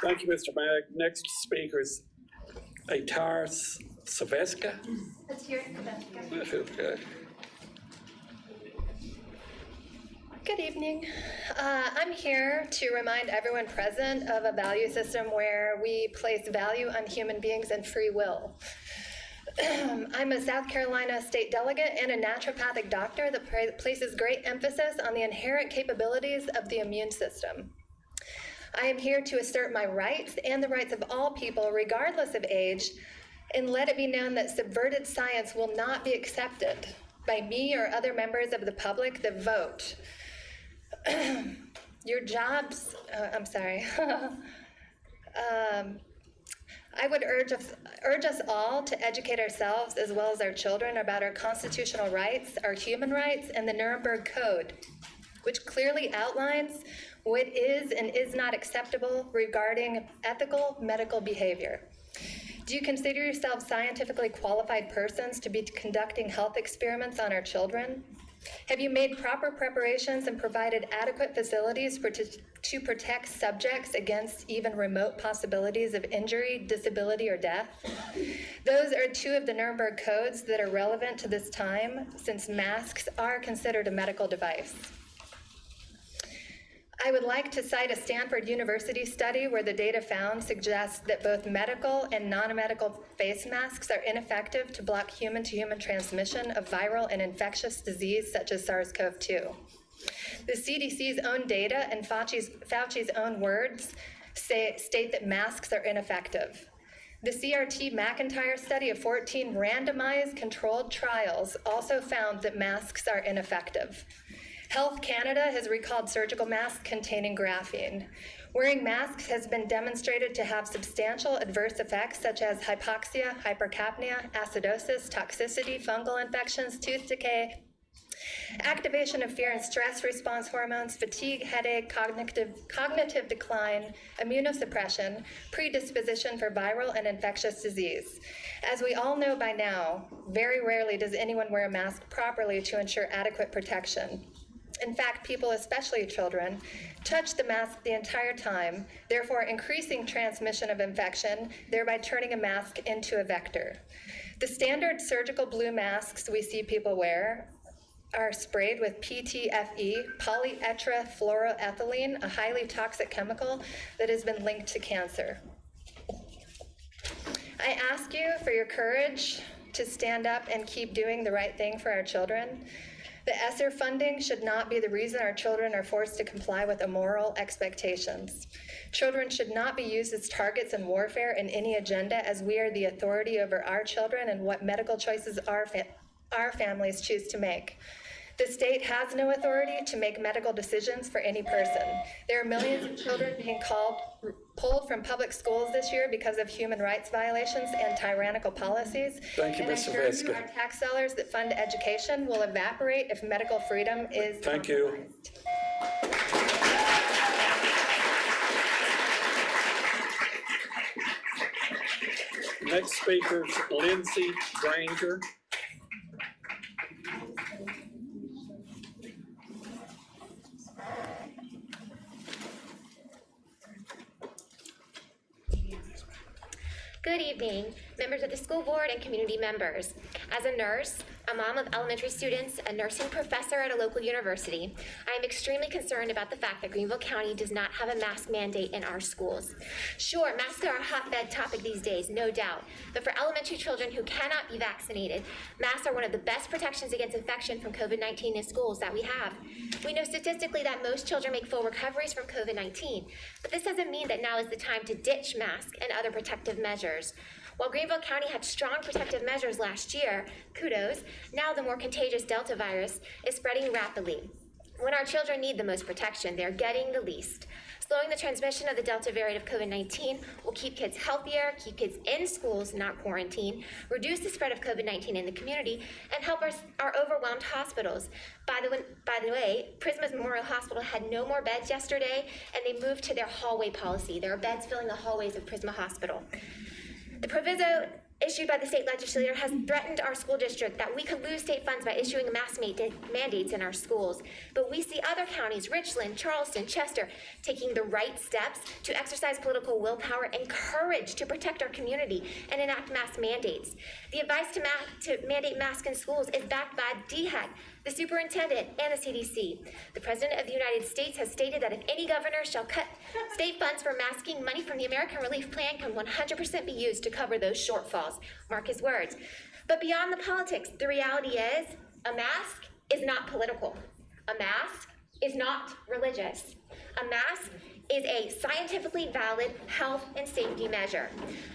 Thank you, Mr. Mag. Next speaker is Itarus Zavosca. Okay. Good evening. I'm here to remind everyone present of a value system where we place value on human beings and free will. I'm a South Carolina state delegate and a naturopathic doctor that places great emphasis on the inherent capabilities of the immune system. I am here to assert my rights and the rights of all people, regardless of age, and let it be known that subverted science will not be accepted by me or other members of the public that vote. Your jobs, I'm sorry. I would urge us all to educate ourselves as well as our children about our constitutional rights, our human rights, and the Nuremberg Code, which clearly outlines what is and is not acceptable regarding ethical medical behavior. Do you consider yourselves scientifically qualified persons to be conducting health experiments on our children? Have you made proper preparations and provided adequate facilities to protect subjects against even remote possibilities of injury, disability, or death? Those are 2 of the Nuremberg codes that are relevant to this time, since masks are considered a medical device. I would like to cite a Stanford University study where the data found suggests that both medical and non-medical face masks are ineffective to block human-to-human transmission of viral and infectious disease such as SARS-CoV-2. The CDC's own data and Fauci's own words state that masks are ineffective. The CRT McIntyre study of 14 randomized controlled trials also found that masks are ineffective. Health Canada has recalled surgical masks containing graphene. Wearing masks has been demonstrated to have substantial adverse effects such as hypoxia, hypercapnia, acidosis, toxicity, fungal infections, tooth decay, activation of fear and stress response hormones, fatigue, headache, cognitive decline, immunosuppression, predisposition for viral and infectious disease. As we all know by now, very rarely does anyone wear a mask properly to ensure adequate protection. In fact, people, especially children, touch the mask the entire time, therefore increasing transmission of infection, thereby turning a mask into a vector. The standard surgical blue masks we see people wear are sprayed with PTFE, polytetrafluoroethylene, a highly toxic chemical that has been linked to cancer. I ask you for your courage to stand up and keep doing the right thing for our children. The ESSER funding should not be the reason our children are forced to comply with immoral expectations. Children should not be used as targets in warfare in any agenda, as we are the authority over our children and what medical choices our families choose to make. The state has no authority to make medical decisions for any person. There are millions of children being pulled from public schools this year because of human rights violations and tyrannical policies. Thank you, Ms. Zavosca. And our tax dollars that fund education will evaporate if medical freedom is Thank you. Next speaker is Lindsey Granger. Good evening, members of the school board and community members. As a nurse, a mom of elementary students, a nursing professor at a local university, I am extremely concerned about the fact that Greenville County does not have a mask mandate in our schools. Sure, masks are a hotbed topic these days, no doubt, but for elementary children who cannot be vaccinated, masks are one of the best protections against infection from COVID-19 in schools that we have. We know statistically that most children make full recoveries from COVID-19, but this doesn't mean that now is the time to ditch masks and other protective measures. While Greenville County had strong protective measures last year, kudos, now the more contagious Delta virus is spreading rapidly. When our children need the most protection, they're getting the least. Slowing the transmission of the Delta variant of COVID-19 will keep kids healthier, keep kids in schools, not quarantined, reduce the spread of COVID-19 in the community, and help our overwhelmed hospitals. By the way, Prisma's Memorial Hospital had no more beds yesterday, and they moved to their hallway policy. There are beds filling the hallways of Prisma Hospital. The proviso issued by the state legislature has threatened our school district that we could lose state funds by issuing mask mandates in our schools. But we see other counties, Richland, Charleston, Chester, taking the right steps to exercise political willpower and courage to protect our community and enact mask mandates. The advice to mandate masks in schools is backed by DHEC, the superintendent, and the CDC. The President of the United States has stated that if any governor shall cut state funds for masking, money from the American Relief Plan can 100% be used to cover those shortfalls. Mark his words. But beyond the politics, the reality is a mask is not political. A mask is not religious. A mask is a scientifically valid health and safety measure.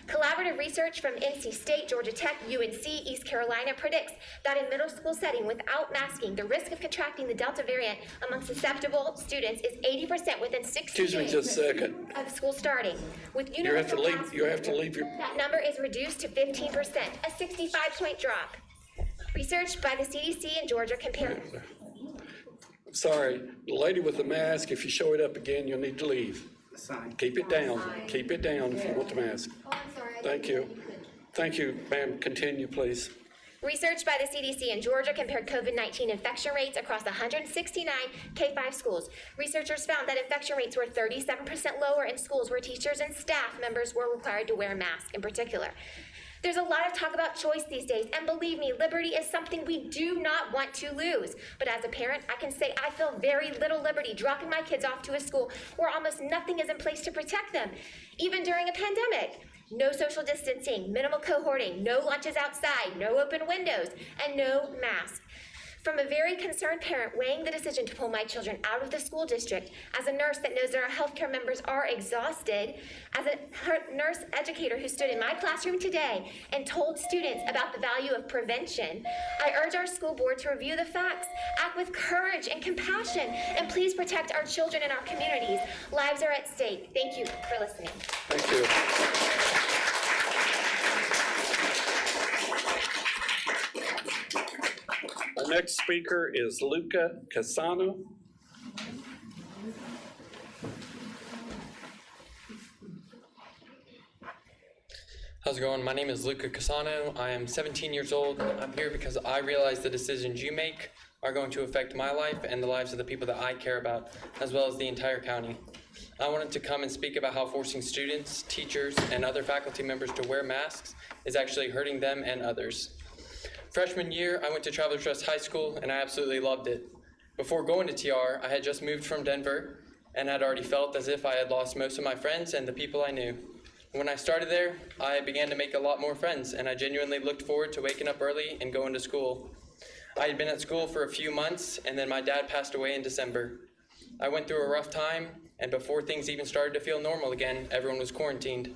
Collaborative research from NC State, Georgia Tech, UNC, East Carolina predicts that in middle school setting without masking, the risk of contracting the Delta variant among susceptible students is 80% within 60 Excuse me days just a second. of school starting. With You have to universal leave. You have to leave your. that number is reduced to 15%, a 65-point drop. Research by the CDC in Georgia compared. Sorry, the lady with the mask, if you show it up again, you'll need to leave. Keep it down. Keep it down if you want the mask. Thank you. Thank you, ma'am. Continue, please. Research by the CDC in Georgia compared COVID-19 infection rates across 169 K-5 schools. Researchers found that infection rates were 37% lower in schools where teachers and staff members were required to wear masks in particular. There's a lot of talk about choice these days, and believe me, liberty is something we do not want to lose. But as a parent, I can say I feel very little liberty dropping my kids off to a school where almost nothing is in place to protect them, even during a pandemic. No social distancing, minimal cohorting, no lunches outside, no open windows, and no mask. From a very concerned parent weighing the decision to pull my children out of the school district, as a nurse that knows that our healthcare members are exhausted, as a nurse educator who stood in my classroom today and told students about the value of prevention, I urge our school board to review the facts, act with courage and compassion, and please protect our children and our communities. Lives are at stake. Thank you for listening. Thank you. Our next speaker is Casano. How's it going? My name is Luca Casano. I am 17 years old. I'm here because I realize the decisions you make are going to affect my life and the lives of the people that I care about, as well as the entire county. I wanted to come and speak about how forcing students, teachers, and other faculty members to wear masks is actually hurting them and others. Freshman year, I went to Travelers Rest High School, and I absolutely loved it. Before going to TR, I had just moved from Denver and had already felt as if I had lost most of my friends and the people I knew. When I started there, I began to make a lot more friends, and I genuinely looked forward to waking up early and going to school. I had been at school for a few months, and then my dad passed away in December. I went through a rough time, and before things even started to feel normal again, everyone was quarantined.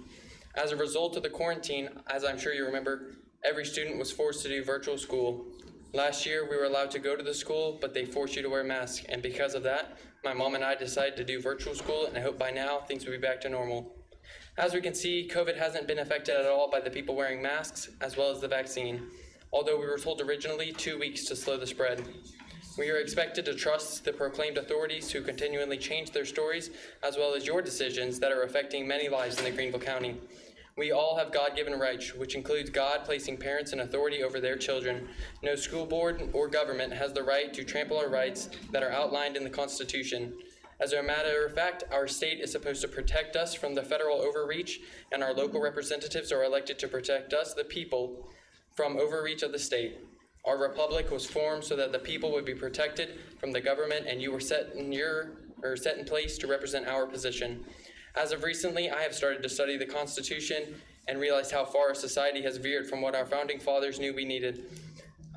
As a result of the quarantine, as I'm sure you remember, every student was forced to do virtual school. Last year, we were allowed to go to the school, but they forced you to wear masks, and because of that, my mom and I decided to do virtual school, and I hope by now things will be back to normal. As we can see, COVID hasn't been affected at all by the people wearing masks, as well as the vaccine, although we were told originally 2 weeks to slow the spread. We are expected to trust the proclaimed authorities who continually change their stories, as well as your decisions that are affecting many lives in the Greenville County. We all have God-given rights, which includes God placing parents in authority over their children. No school board or government has the right to trample our rights that are outlined in the Constitution. As a matter of fact, our state is supposed to protect us from the federal overreach, and our local representatives are elected to protect us, the people, from overreach of the state. Our republic was formed so that the people would be protected from the government, and you were set in place to represent our position. As of recently, I have started to study the Constitution and realized how far our society has veered from what our founding fathers knew we needed.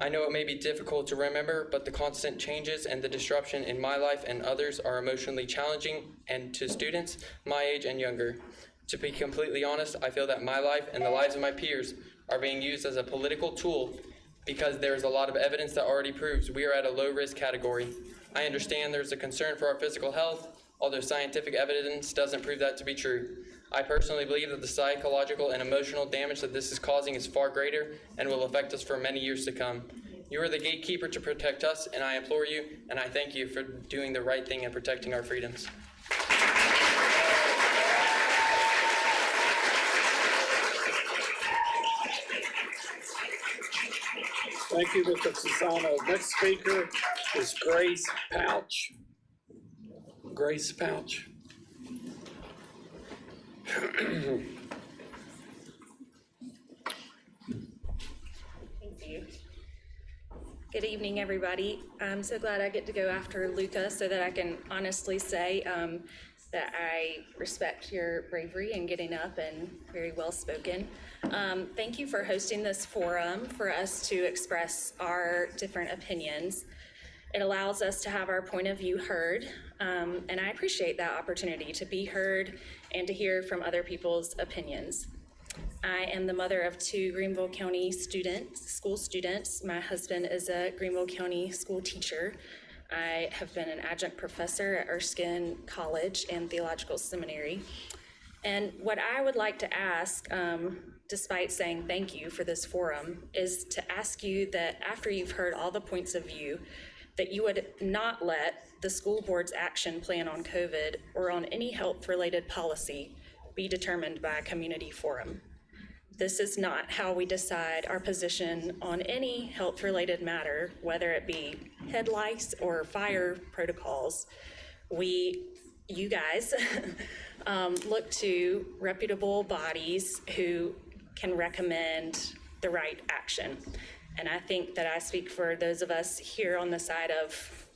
I know it may be difficult to remember, but the constant changes and the disruption in my life and others are emotionally challenging, and to students my age and younger. To be completely honest, I feel that my life and the lives of my peers are being used as a political tool because there is a lot of evidence that already proves we are at a low-risk category. I understand there's a concern for our physical health, although scientific evidence doesn't prove that to be true. I personally believe that the psychological and emotional damage that this is causing is far greater and will affect us for many years to come. You are the gatekeeper to protect us, and I implore you, and I thank you for doing the right thing and protecting our freedoms. Thank you, Mr. Casano. Next speaker is Grace Pouch. Grace Pouch. Thank you. Good evening, everybody. I'm so glad I get to go after Luca so that I can honestly say that I respect your bravery in getting up and very well spoken. Thank you for hosting this forum for us to express our different opinions. It allows us to have our point of view heard, and I appreciate that opportunity to be heard and to hear from other people's opinions. I am the mother of 2 Greenville County school students. My husband is a Greenville County school teacher. I have been an adjunct professor at Erskine College and Theological Seminary. And what I would like to ask, despite saying thank you for this forum, is to ask you that after you've heard all the points of view, that you would not let the school board's action plan on COVID or on any health-related policy be determined by a community forum. This is not how we decide our position on any health-related matter, whether it be head lice or fire protocols. You guys, look to reputable bodies who can recommend the right action. And I think that I speak for those of us here on the side of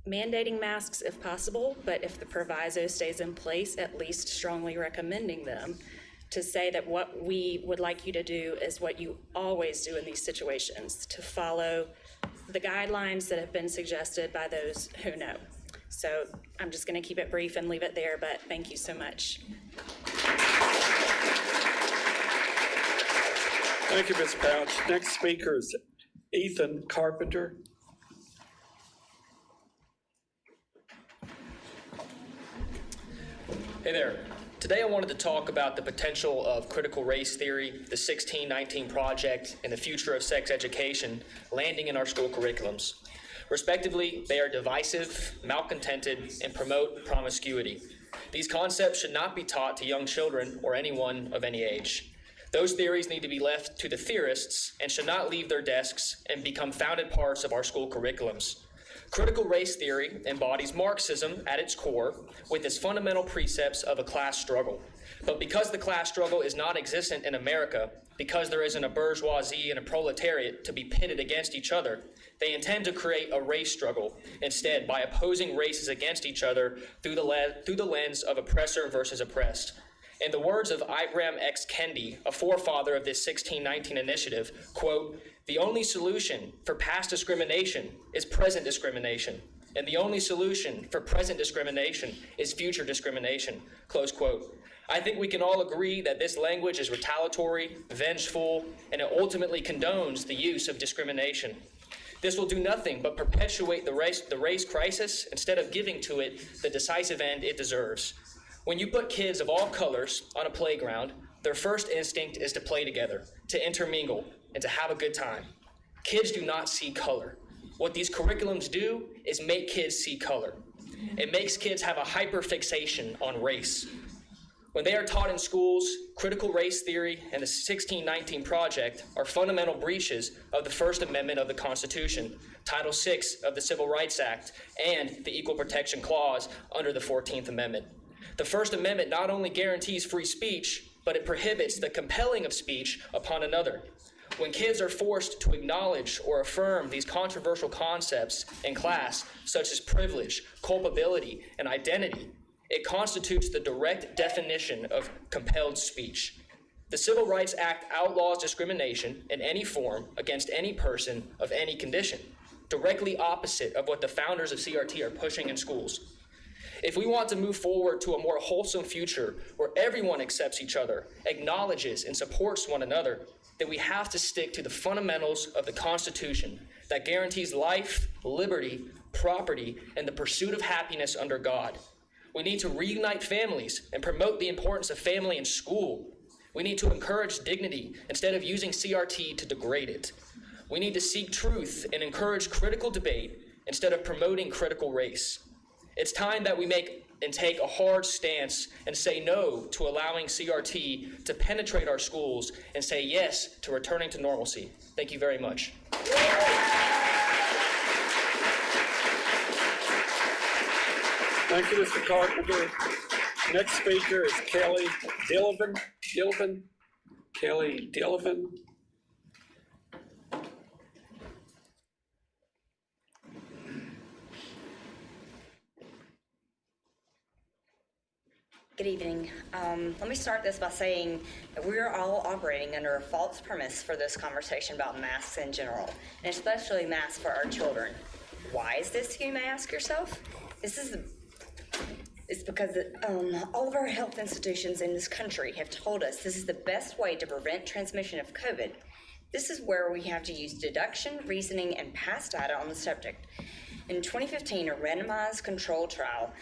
mandating masks if possible, but if the proviso stays in place, at least strongly recommending them, to say that what we would like you to do is what you always do in these situations, to follow the guidelines that have been suggested by those who know. So I'm just going to keep it brief and leave it there, but thank you so much. Thank you, Ms. Pouch. Next speaker is Ethan Carpenter. Hey there. Today I wanted to talk about the potential of critical race theory, the 1619 Project, and the future of sex education landing in our school curriculums. Respectively, they are divisive, malcontented, and promote promiscuity. These concepts should not be taught to young children or anyone of any age. Those theories need to be left to the theorists and should not leave their desks and become founded parts of our school curriculums. Critical race theory embodies Marxism at its core with its fundamental precepts of a class struggle. But because the class struggle is not existent in America, because there isn't a bourgeoisie and a proletariat to be pitted against each other, they intend to create a race struggle instead by opposing races against each other through the lens of oppressor versus oppressed. In the words of Ibram X. Kendi, a forefather of this 1619 initiative, quote, "The only solution for past discrimination is present discrimination, and the only solution for present discrimination is future discrimination," close quote. I think we can all agree that this language is retaliatory, vengeful, and it ultimately condones the use of discrimination. This will do nothing but perpetuate the race crisis instead of giving to it the decisive end it deserves. When you put kids of all colors on a playground, their first instinct is to play together, to intermingle, and to have a good time. Kids do not see color. What these curriculums do is make kids see color. It makes kids have a hyperfixation on race. When they are taught in schools, critical race theory and the 1619 Project are fundamental breaches of the First Amendment of the Constitution, Title VI of the Civil Rights Act, and the Equal Protection Clause under the 14th Amendment. The First Amendment not only guarantees free speech, but it prohibits the compelling of speech upon another. When kids are forced to acknowledge or affirm these controversial concepts in class, such as privilege, culpability, and identity, it constitutes the direct definition of compelled speech. The Civil Rights Act outlaws discrimination in any form against any person of any condition, directly opposite of what the founders of CRT are pushing in schools. If we want to move forward to a more wholesome future where everyone accepts each other, acknowledges and supports one another, then we have to stick to the fundamentals of the Constitution that guarantees life, liberty, property, and the pursuit of happiness under God. We need to reunite families and promote the importance of family in school. We need to encourage dignity instead of using CRT to degrade it. We need to seek truth and encourage critical debate instead of promoting critical race. It's time that we make and take a hard stance and say no to allowing CRT to penetrate our schools and say yes to returning to normalcy. Thank you very much. Thank you, Mr. Carpenter. Next speaker is Kelly Dillvan. Kelly Dillvan. Good evening. Let me start this by saying that we're all operating under a false premise for this conversation about masks in general, and especially masks for our children. Why is this, you may ask yourself? It's because all of our health institutions in this country have told us this is the best way to prevent transmission of COVID. This is where we have to use deduction, reasoning, and past data on the subject. In 2015, a randomized control trial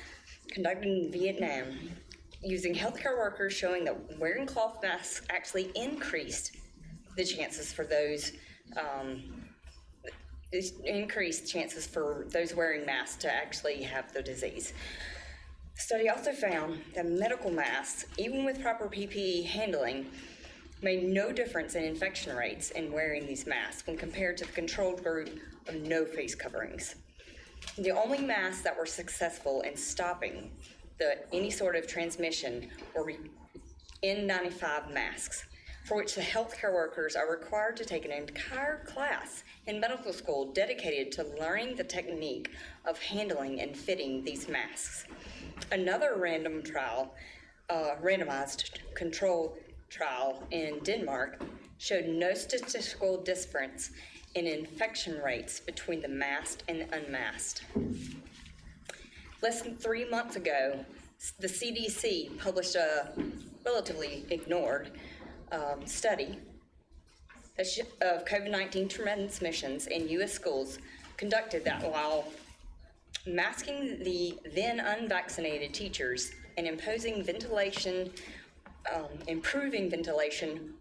conducted in Vietnam using healthcare workers showing that wearing cloth masks actually increased the chances for those wearing masks to actually have the disease. The study also found that medical masks, even with proper PPE handling, made no difference in infection rates in wearing these masks when compared to the controlled group of no face coverings. The only masks that were successful in stopping any sort of transmission were N95 masks, for which the healthcare workers are required to take an entire class in medical school dedicated to learning the technique of handling and fitting these masks. Another randomized control trial in Denmark showed no statistical difference in infection rates between the masked and unmasked. Less than 3 months ago, the CDC published a relatively ignored study of COVID-19 transmissions in U.S. schools conducted that while masking the then unvaccinated teachers and improving ventilation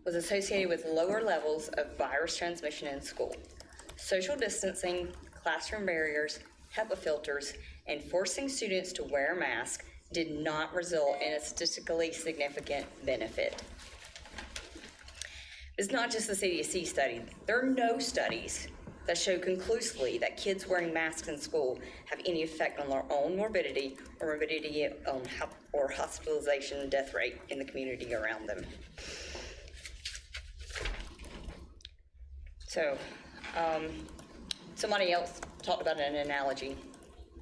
was associated with lower levels of virus transmission in school. Social distancing, classroom barriers, HEPA filters, and forcing students to wear a mask did not result in a statistically significant benefit. It's not just the CDC study. There are no studies that show conclusively that kids wearing masks in school have any effect on their own morbidity or hospitalization and death rate in the community around them. So, somebody else talked about an analogy.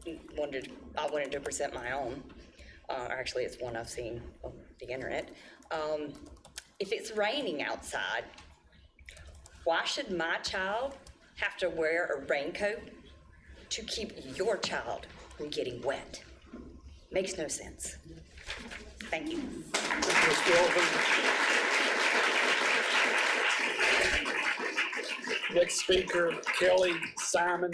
I wanted to present my own. Actually, it's one I've seen the internet. If it's raining outside, why should my child have to wear a raincoat to keep your child from getting wet? Makes no sense. Thank you. Next speaker, Kelly Simon.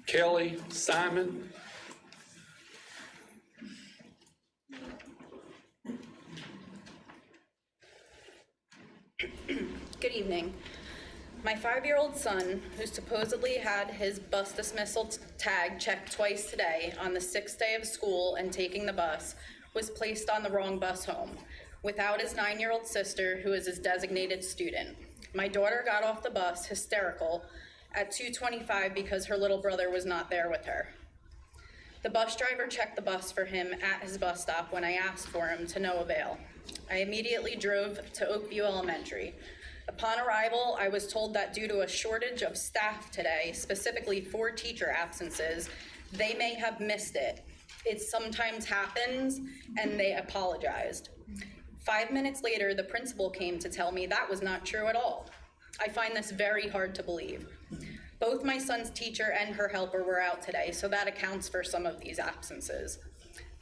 Kelly Simon. Good evening. My 5-year-old son, who supposedly had his bus dismissal tag checked twice today on the 6th day of school and taking the bus, was placed on the wrong bus home, without his 9-year-old sister, who is his designated student. My daughter got off the bus, hysterical, at 2:25 because her little brother was not there with her. The bus driver checked the bus for him at his bus stop when I asked for him, to no avail. I immediately drove to Oakview Elementary. Upon arrival, I was told that due to a shortage of staff today, specifically 4 teacher absences, they may have missed it. It sometimes happens, and they apologized. 5 minutes later, the principal came to tell me that was not true at all. I find this very hard to believe. Both my son's teacher and her helper were out today, so that accounts for some of these absences.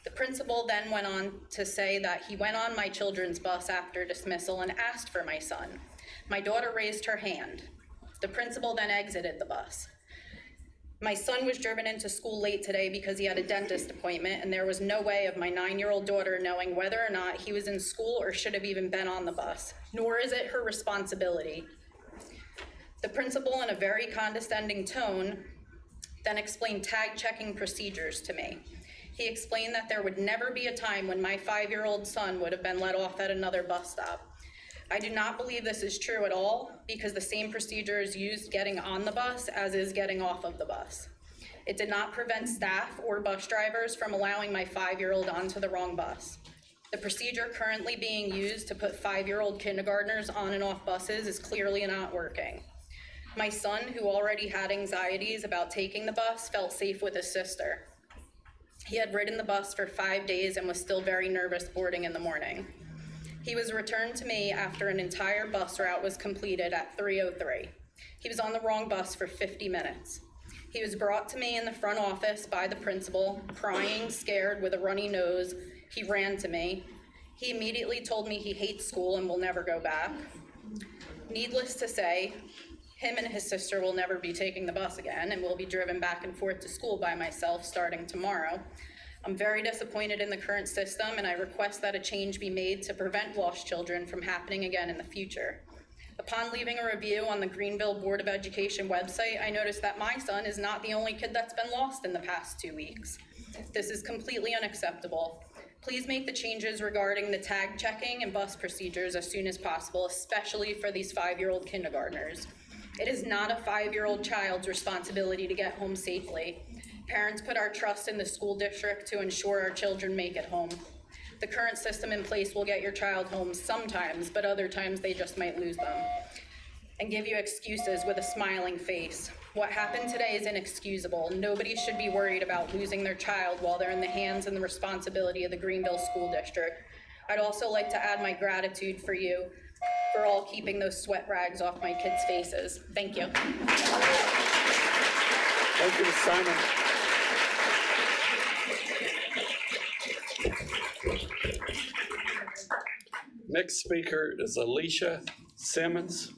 The principal then went on to say that he went on my children's bus after dismissal and asked for my son. My daughter raised her hand. The principal then exited the bus. My son was driven into school late today because he had a dentist appointment, and there was no way of my 9-year-old daughter knowing whether or not he was in school or should have even been on the bus, nor is it her responsibility. The principal, in a very condescending tone, then explained tag checking procedures to me. He explained that there would never be a time when my 5-year-old son would have been let off at another bus stop. I do not believe this is true at all, because the same procedure is used getting on the bus as is getting off of the bus. It did not prevent staff or bus drivers from allowing my 5-year-old onto the wrong bus. The procedure currently being used to put 5-year-old kindergartners on and off buses is clearly not working. My son, who already had anxieties about taking the bus, felt safe with his sister. He had ridden the bus for 5 days and was still very nervous boarding in the morning. He was returned to me after an entire bus route was completed at 3:03. He was on the wrong bus for 50 minutes. He was brought to me in the front office by the principal, crying, scared, with a runny nose. He ran to me. He immediately told me he hates school and will never go back. Needless to say, him and his sister will never be taking the bus again and will be driven back and forth to school by myself starting tomorrow. I'm very disappointed in the current system, and I request that a change be made to prevent lost children from happening again in the future. Upon leaving a review on the Greenville Board of Education website, I noticed that my son is not the only kid that's been lost in the past 2 weeks. This is completely unacceptable. Please make the changes regarding the tag checking and bus procedures as soon as possible, especially for these 5-year-old kindergartners. It is not a 5-year-old child's responsibility to get home safely. Parents put our trust in the school district to ensure our children make it home. The current system in place will get your child home sometimes, but other times they just might lose them and give you excuses with a smiling face. What happened today is inexcusable. Nobody should be worried about losing their child while they're in the hands and the responsibility of the Greenville School District. I'd also like to add my gratitude for you for all keeping those sweat rags off my kids' faces. Thank you. Thank you, Ms. Simon. Next speaker is Alicia Simmons.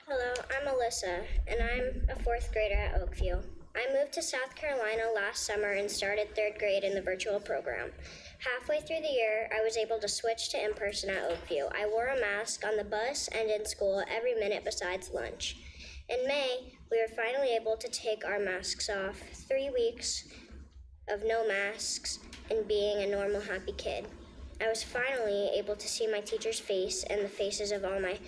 Hello, I'm Alyssa, and I'm a 4th grader at Oakview. I moved to South Carolina last summer and started 3rd grade in the virtual program. Halfway through the year, I was able to switch to in-person at Oakview. I wore a mask on the bus and in school every minute besides lunch. In May, we were finally able to take our masks off. 3 weeks of no masks and being a normal, happy kid. I was finally able to see my teacher's face and the faces of all my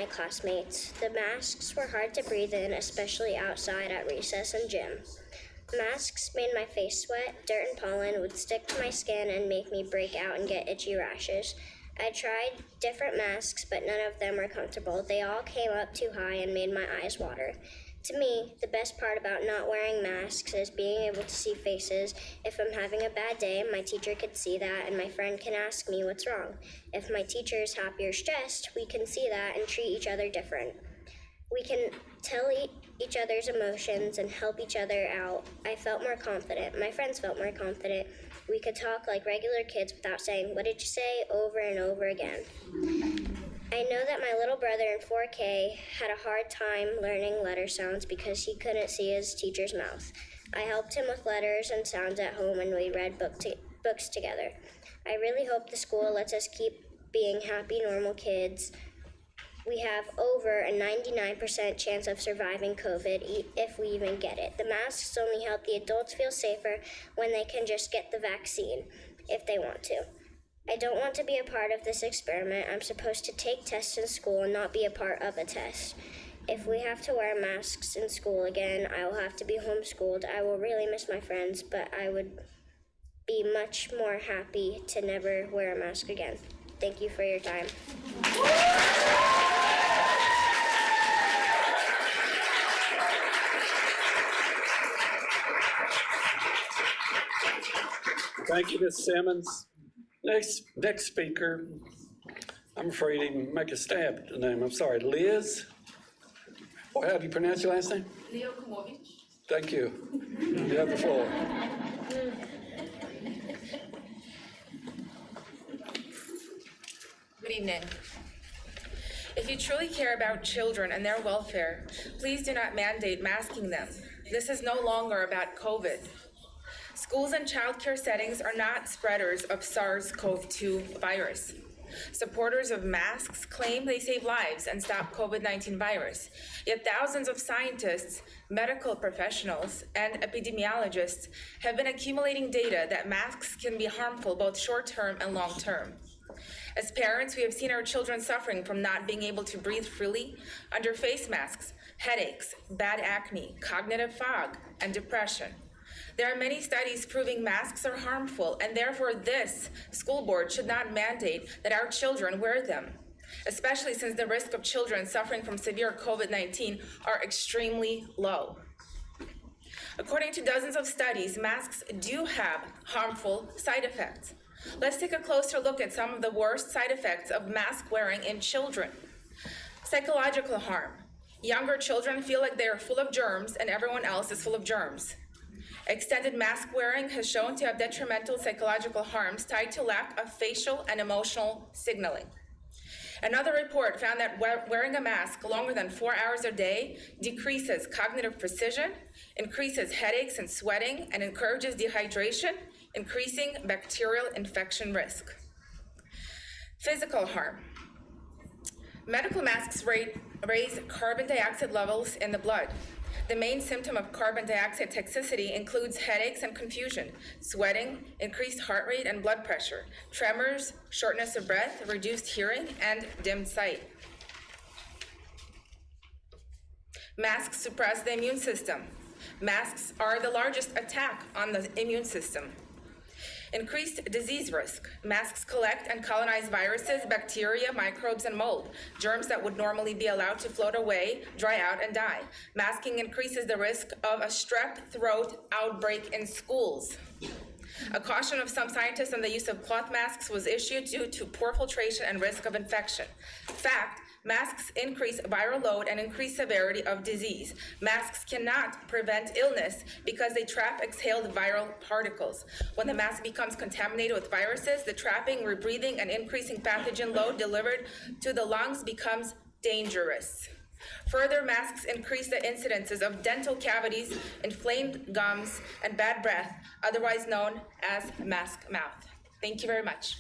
classmates. The masks were hard to breathe in, especially outside at recess and gym. Masks made my face sweat, dirt and pollen would stick to my skin and make me break out and get itchy rashes. I tried different masks, but none of them were comfortable. They all came up too high and made my eyes water. To me, the best part about not wearing masks is being able to see faces. If I'm having a bad day, my teacher could see that and my friend can ask me what's wrong. If my teacher is happy or stressed, we can see that and treat each other different. We can tell each other's emotions and help each other out. I felt more confident. My friends felt more confident. We could talk like regular kids without saying, "What did you say?" over and over again. I know that my little brother in 4K had a hard time learning letter sounds because he couldn't see his teacher's mouth. I helped him with letters and sounds at home and we read books together. I really hope the school lets us keep being happy, normal kids. We have over a 99% chance of surviving COVID if we even get it. The masks only help the adults feel safer when they can just get the vaccine if they want to. I don't want to be a part of this experiment. I'm supposed to take tests in school and not be a part of a test. If we have to wear masks in school again, I will have to be homeschooled. I will really miss my friends, but I would be much more happy to never wear a mask again. Thank you for your time. Thank you, Ms. Simmons. Next speaker, I'm afraid he can make a stab at the name. I'm sorry, Liz? Well, how do you pronounce your last name? Leo Kumovic. Thank you. You have the floor. Good evening. If you truly care about children and their welfare, please do not mandate masking them. This is no longer about COVID. Schools and childcare settings are not spreaders of SARS-CoV-2 virus. Supporters of masks claim they save lives and stop COVID-19 virus. Yet thousands of scientists, medical professionals, and epidemiologists have been accumulating data that masks can be harmful both short-term and long-term. As parents, we have seen our children suffering from not being able to breathe freely under face masks, headaches, bad acne, cognitive fog, and depression. There are many studies proving masks are harmful, and therefore this school board should not mandate that our children wear them, especially since the risk of children suffering from severe COVID-19 are extremely low. According to dozens of studies, masks do have harmful side effects. Let's take a closer look at some of the worst side effects of mask wearing in children. Psychological harm. Younger children feel like they are full of germs and everyone else is full of germs. Extended mask wearing has shown to have detrimental psychological harms tied to lack of facial and emotional signaling. Another report found that wearing a mask longer than 4 hours a day decreases cognitive precision, increases headaches and sweating, and encourages dehydration, increasing bacterial infection risk. Physical harm. Medical masks raise carbon dioxide levels in the blood. The main symptom of carbon dioxide toxicity includes headaches and confusion, sweating, increased heart rate and blood pressure, tremors, shortness of breath, reduced hearing, and dimmed sight. Masks suppress the immune system. Masks are the largest attack on the immune system. Increased disease risk. Masks collect and colonize viruses, bacteria, microbes, and mold, germs that would normally be allowed to float away, dry out, and die. Masking increases the risk of a strep throat outbreak in schools. A caution of some scientists on the use of cloth masks was issued due to poor filtration and risk of infection. Fact, masks increase viral load and increase severity of disease. Masks cannot prevent illness because they trap exhaled viral particles. When the mask becomes contaminated with viruses, the trapping, rebreathing, and increasing pathogen load delivered to the lungs becomes dangerous. Further, masks increase the incidences of dental cavities, inflamed gums, and bad breath, otherwise known as mask mouth. Thank you very much.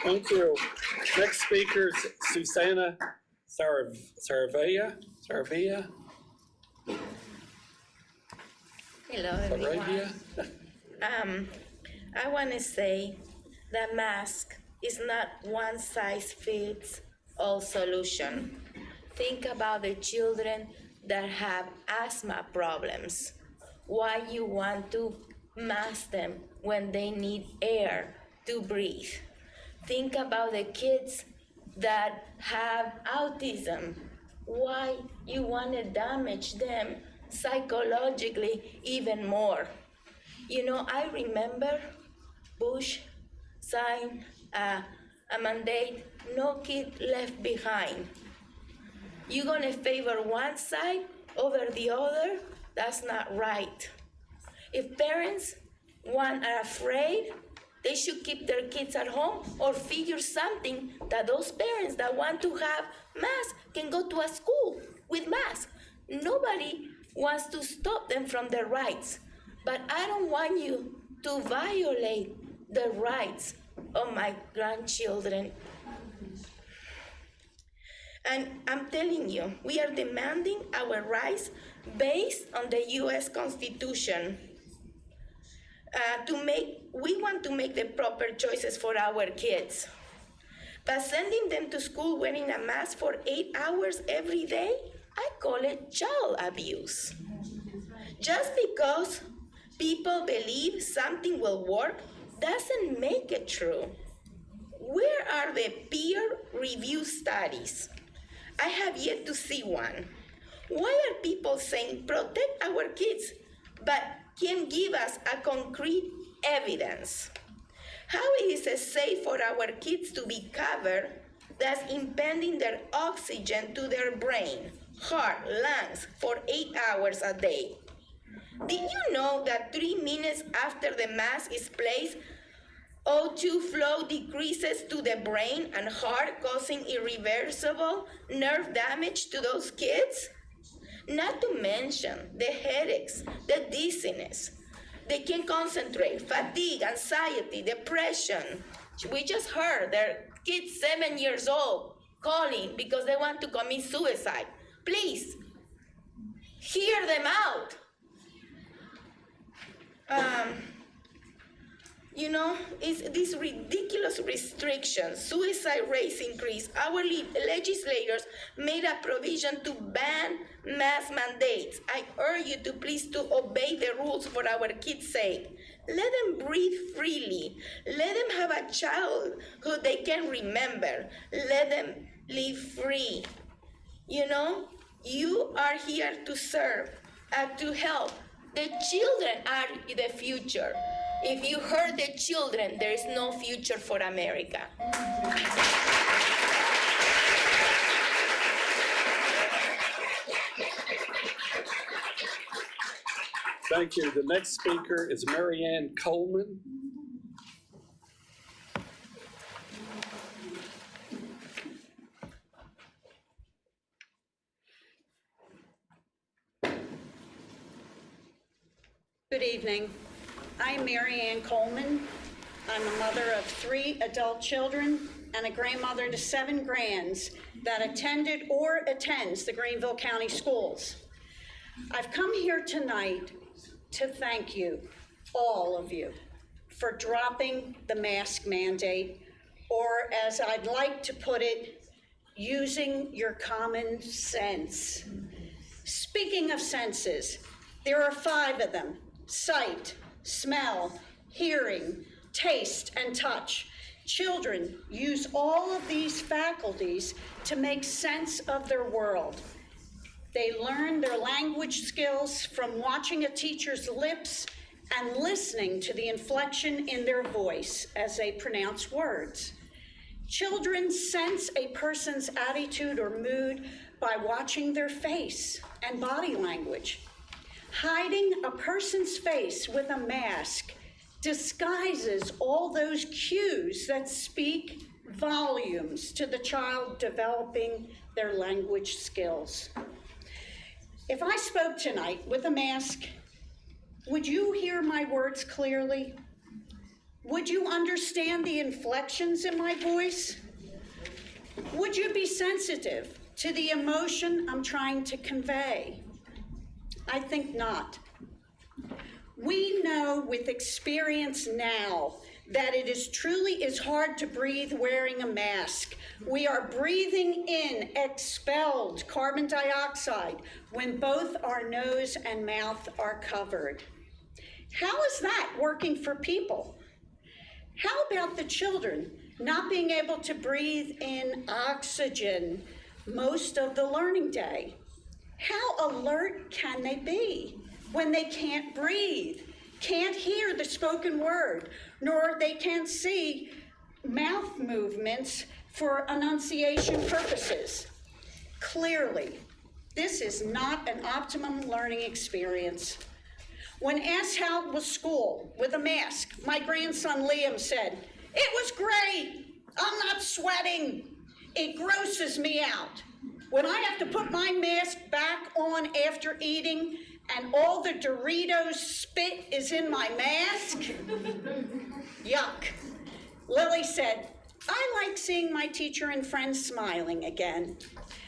Thank you. Next speaker is Susanna Saravia. Hello, everyone. I want to say that mask is not one size fits all solution. think about the children that have asthma problems. Why you want to mask them when they need air to breathe. Think about the kids that have autism. Why you want to damage them psychologically even more. You know, I remember Bush signed a mandate, no kid left behind. You're gonna favor one side over the other? That's not right. If parents are afraid, they should keep their kids at home or figure something that those parents that want to have masks can go to a school with masks. Nobody wants to stop them from their rights, but I don't want you to violate the rights of my grandchildren. And I'm telling you, we are demanding our rights based on the U.S. Constitution. We want to make the proper choices for our kids. But sending them to school wearing a mask for 8 hours every day, I call it child abuse. Just because people believe something will work doesn't make it true. Where are the peer review studies? I have yet to see one. Why are people saying protect our kids, but can't give us a concrete evidence? How is it safe for our kids to be covered that's impeding their oxygen to their brain, heart, lungs for 8 hours a day? Did you know that 3 minutes after the mask is placed, O2 flow decreases to the brain and heart, causing irreversible nerve damage to those kids? Not to mention the headaches, the dizziness. They can't concentrate, fatigue, anxiety, depression. We just heard their kids 7 years old calling because they want to commit suicide. Please, hear them out. You know, it's these ridiculous restrictions, suicide rates increase. Our legislators made a provision to ban mask mandates. I urge you to please to obey the rules for our kids' sake. Let them breathe freely. Let them have a childhood they can remember. Let them live free. You know, you are here to serve and to help. The children are the future. If you hurt the children, there is no future for America. Thank you. The next speaker is Marianne Coleman. Good evening. I'm Marianne Coleman. I'm a mother of 3 adult children and a grandmother to 7 grands that attended or attends the Greenville County Schools. I've come here tonight to thank you, all of you, for dropping the mask mandate, or as I'd like to put it, using your common sense. Speaking of senses, there are 5 of them: sight, smell, hearing, taste, and touch. Children use all of these faculties to make sense of their world. They learn their language skills from watching a teacher's lips and listening to the inflection in their voice as they pronounce words. Children sense a person's attitude or mood by watching their face and body language. Hiding a person's face with a mask disguises all those cues that speak volumes to the child developing their language skills. If I spoke tonight with a mask, would you hear my words clearly? Would you understand the inflections in my voice? Would you be sensitive to the emotion I'm trying to convey? I think not. We know with experience now that it is truly hard to breathe wearing a mask. We are breathing in expelled carbon dioxide when both our nose and mouth are covered. How is that working for people? How about the children not being able to breathe in oxygen most of the learning day? How alert can they be when they can't breathe, can't hear the spoken word, nor they can't see mouth movements for enunciation purposes? Clearly, this is not an optimum learning experience. When asked how was school with a mask, my grandson Liam said, "It was great. I'm not sweating. It grosses me out. When I have to put my mask back on after eating and all the Doritos spit is in my mask, yuck." Lily said, "I like seeing my teacher and friends smiling again."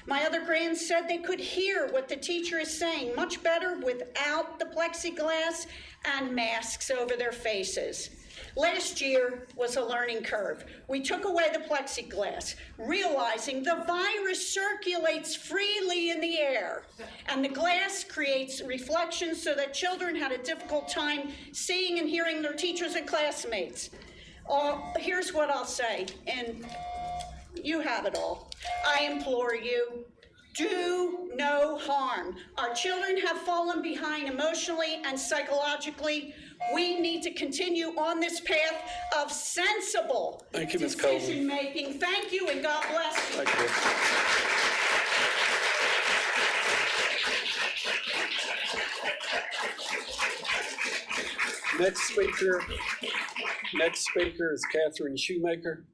My other grands said they could hear what the teacher is saying much better without the plexiglass and masks over their faces. Last year was a learning curve. We took away the plexiglass, realizing the virus circulates freely in the air, and the glass creates reflections so that children had a difficult time seeing and hearing their teachers and classmates. Here's what I'll say, and you have it all. I implore you, do no harm. Our children have fallen behind emotionally and psychologically. We need to continue on this path of sensible decision-making. Thank you, and God bless you. Thank you. Next speaker is Catherine Shoemaker.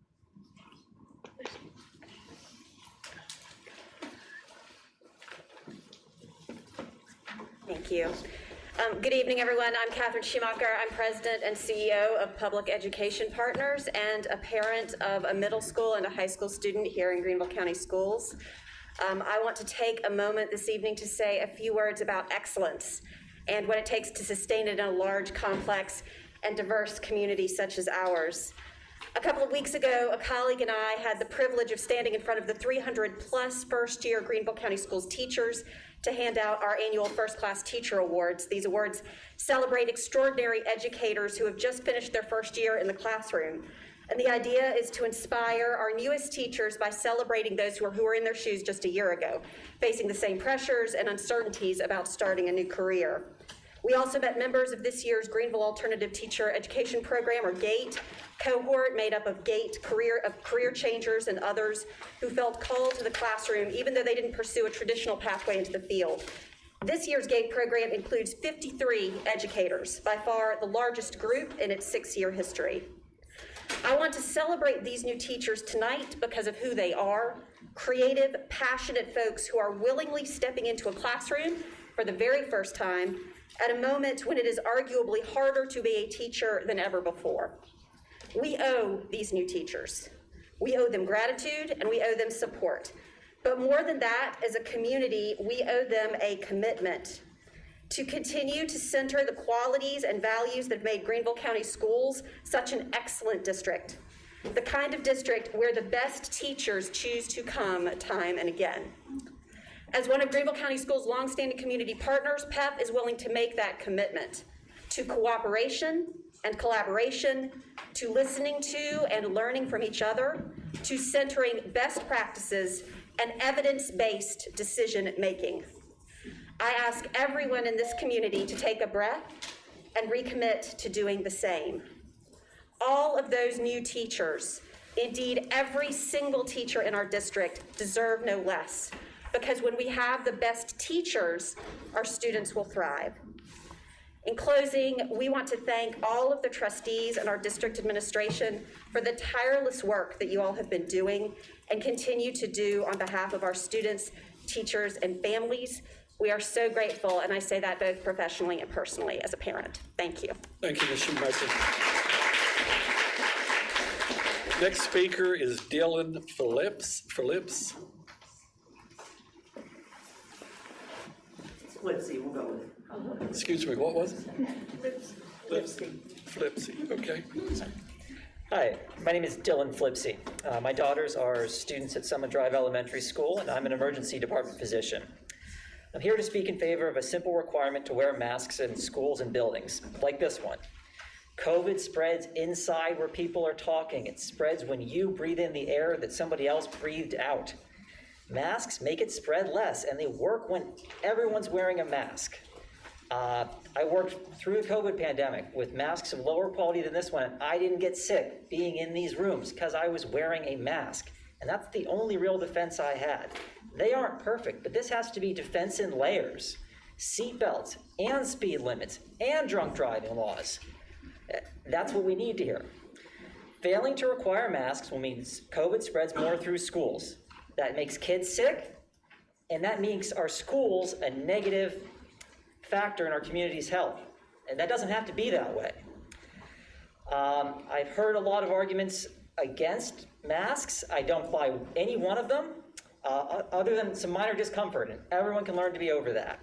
Thank you. Good evening, everyone. I'm Catherine Schumacher. I'm President and CEO of Public Education Partners and a parent of a middle school and a high school student here in Greenville County Schools. I want to take a moment this evening to say a few words about excellence and what it takes to sustain it in a large, complex, and diverse community such as ours. A couple of weeks ago, a colleague and I had the privilege of standing in front of the 300-plus first-year Greenville County Schools teachers to hand out our annual First Class Teacher Awards. These awards celebrate extraordinary educators who have just finished their first year in the classroom. And the idea is to inspire our newest teachers by celebrating those who were in their shoes just a year ago, facing the same pressures and uncertainties about starting a new career. We also met members of this year's Greenville Alternative Teacher Education Program, or GATE, cohort made up of GATE career changers and others who felt called to the classroom even though they didn't pursue a traditional pathway into the field. This year's GATE program includes 53 educators, by far the largest group in its 6-year history. I want to celebrate these new teachers tonight because of who they are, creative, passionate folks who are willingly stepping into a classroom for the very first time at a moment when it is arguably harder to be a teacher than ever before. We owe these new teachers. We owe them gratitude and we owe them support. But more than that, as a community, we owe them a commitment to continue to center the qualities and values that have made Greenville County Schools such an excellent district, the kind of district where the best teachers choose to come time and again. As one of Greenville County Schools' longstanding community partners, PEP is willing to make that commitment to cooperation and collaboration, to listening to and learning from each other, to centering best practices and evidence-based decision-making. I ask everyone in this community to take a breath and recommit to doing the same. All of those new teachers, indeed every single teacher in our district, deserve no less, because when we have the best teachers, our students will thrive. In closing, we want to thank all of the trustees and our district administration for the tireless work that you all have been doing and continue to do on behalf of our students, teachers, and families. We are so grateful, and I say that both professionally and personally as a parent. Thank you. Thank you, Ms. Schumacher. Next speaker is Dylan Phillips. Flipsy, we'll go with it. Excuse me, what was it? Flipsy. Okay. Hi, my name is Dylan Flipsy. My daughters are students at Summit Drive Elementary School, and I'm an emergency department physician. I'm here to speak in favor of a simple requirement to wear masks in schools and buildings, like this one. COVID spreads inside where people are talking. It spreads when you breathe in the air that somebody else breathed out. Masks make it spread less, and they work when everyone's wearing a mask. I worked through the COVID pandemic with masks of lower quality than this one, and I didn't get sick being in these rooms because I was wearing a mask. And that's the only real defense I had. They aren't perfect, but this has to be defense in layers. Seatbelts and speed limits and drunk driving laws. That's what we need to hear. Failing to require masks will mean COVID spreads more through schools. That makes kids sick, and that makes our schools a negative factor in our community's health. And that doesn't have to be that way. I've heard a lot of arguments against masks. I don't buy any one of them, other than some minor discomfort, and everyone can learn to be over that.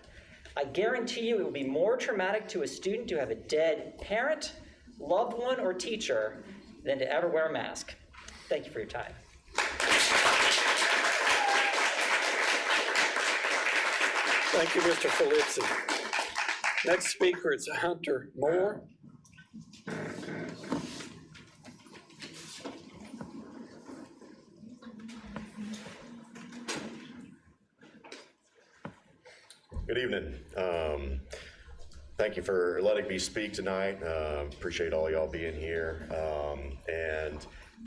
I guarantee you it will be more traumatic to a student to have a dead parent, loved one, or teacher than to ever wear a mask. Thank you for your time. Thank you, Mr. Filipsi. Next speaker is Hunter Moore. Good evening. Thank you for letting me speak tonight. Appreciate all y'all being here.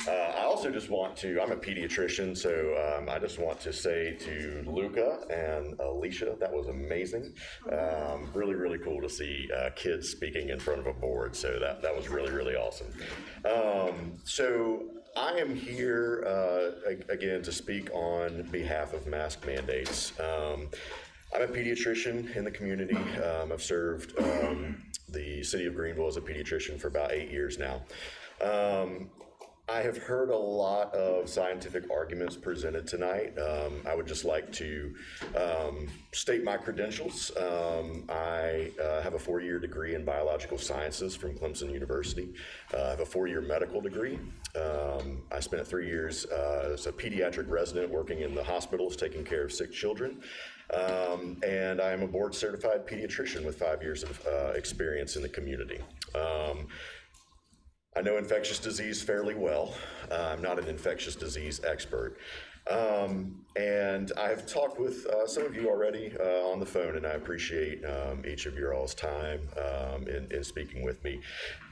I also just want to, I'm a pediatrician, so I just want to say to Luca and Alicia, that was amazing. Really, really cool to see kids speaking in front of a board, so that was really, really awesome. So I am here again to speak on behalf of mask mandates. I'm a pediatrician in the community. I've served the city of Greenville as a pediatrician for about 8 years now. I have heard a lot of scientific arguments presented tonight. I would just like to state my credentials. I have a 4-year degree in biological sciences from Clemson University. I have a 4-year medical degree. I spent 3 years as a pediatric resident working in the hospitals taking care of sick children. And I am a board certified pediatrician with 5 years of experience in the community. I know infectious disease fairly well. I'm not an infectious disease expert. And I've talked with some of you already on the phone, and I appreciate each of your all's time in speaking with me.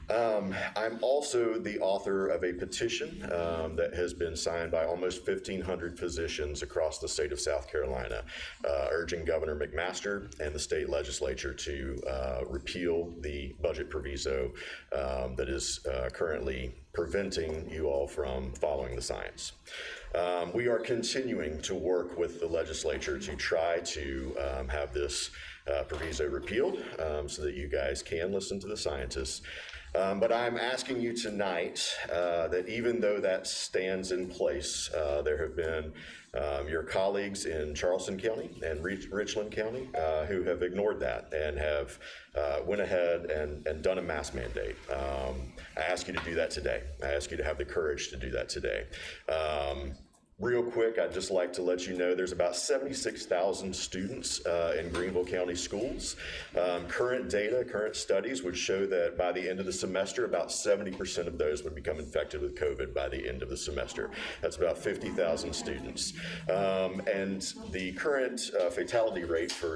I'm also the author of a petition that has been signed by almost 1,500 physicians across the state of South Carolina, urging Governor McMaster and the state legislature to repeal the budget proviso that is currently preventing you all from following the science. We are continuing to work with the legislature to try to have this proviso repealed so that you guys can listen to the scientists. But I'm asking you tonight that even though that stands in place, there have been your colleagues in Charleston County and Richland County who have ignored that and have went ahead and done a mask mandate. I ask you to do that today. I ask you to have the courage to do that today. Real quick, I'd just like to let you know there's about 76,000 students in Greenville County schools. Current data, current studies would show that by the end of the semester, about 70% of those would become infected with COVID by the end of the semester. That's about 50,000 students. And the current fatality rate for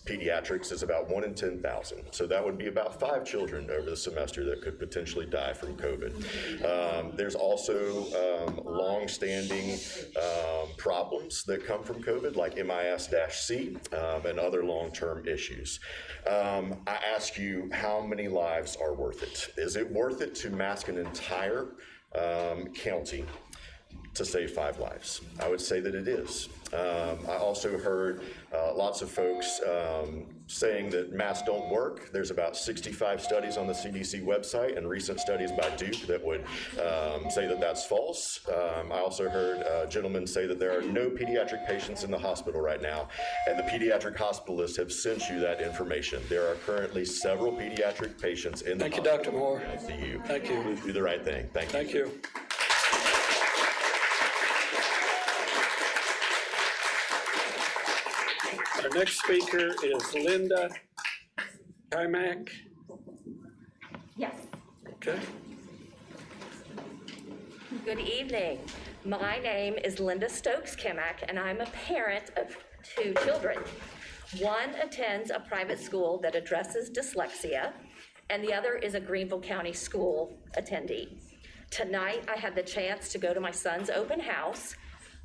pediatrics is about 1 in 10,000. So that would be about 5 children over the semester that could potentially die from COVID. There's also long-standing problems that come from COVID, like MIS-C and other long-term issues. I ask you, how many lives are worth it? Is it worth it to mask an entire county to save 5 lives? I would say that it is. I also heard lots of folks saying that masks don't work. There's about 65 studies on the CDC website and recent studies by Duke that would say that that's false. I also heard gentlemen say that there are no pediatric patients in the hospital right now, and the pediatric hospitalists have sent you that information. There are currently several pediatric patients in the Thank you, Dr. hospital Moore. ICU. Thank you. Do the right thing. Thank you. Thank you. Our next speaker is Linda Kimak. Yes. Okay. Good evening. My name is Linda Stokes Kimak, and I'm a parent of 2 children. One attends a private school that addresses dyslexia, and the other is a Greenville County school attendee. Tonight, I had the chance to go to my son's open house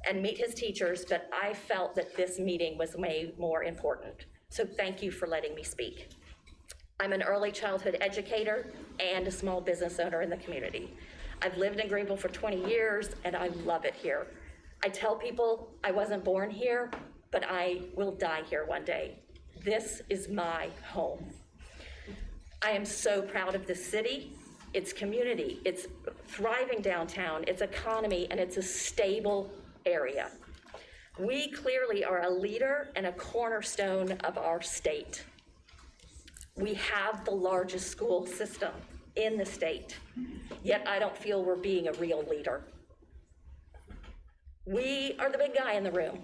and meet his teachers, but I felt that this meeting was way more important. So thank you for letting me speak. I'm an early childhood educator and a small business owner in the community. I've lived in Greenville for 20 years and I love it here. I tell people I wasn't born here, but I will die here one day. This is my home. I am so proud of this city, its community, its thriving downtown, its economy, and it's a stable area. We clearly are a leader and a cornerstone of our state. We have the largest school system in the state, yet I don't feel we're being a real leader. We are the big guy in the room.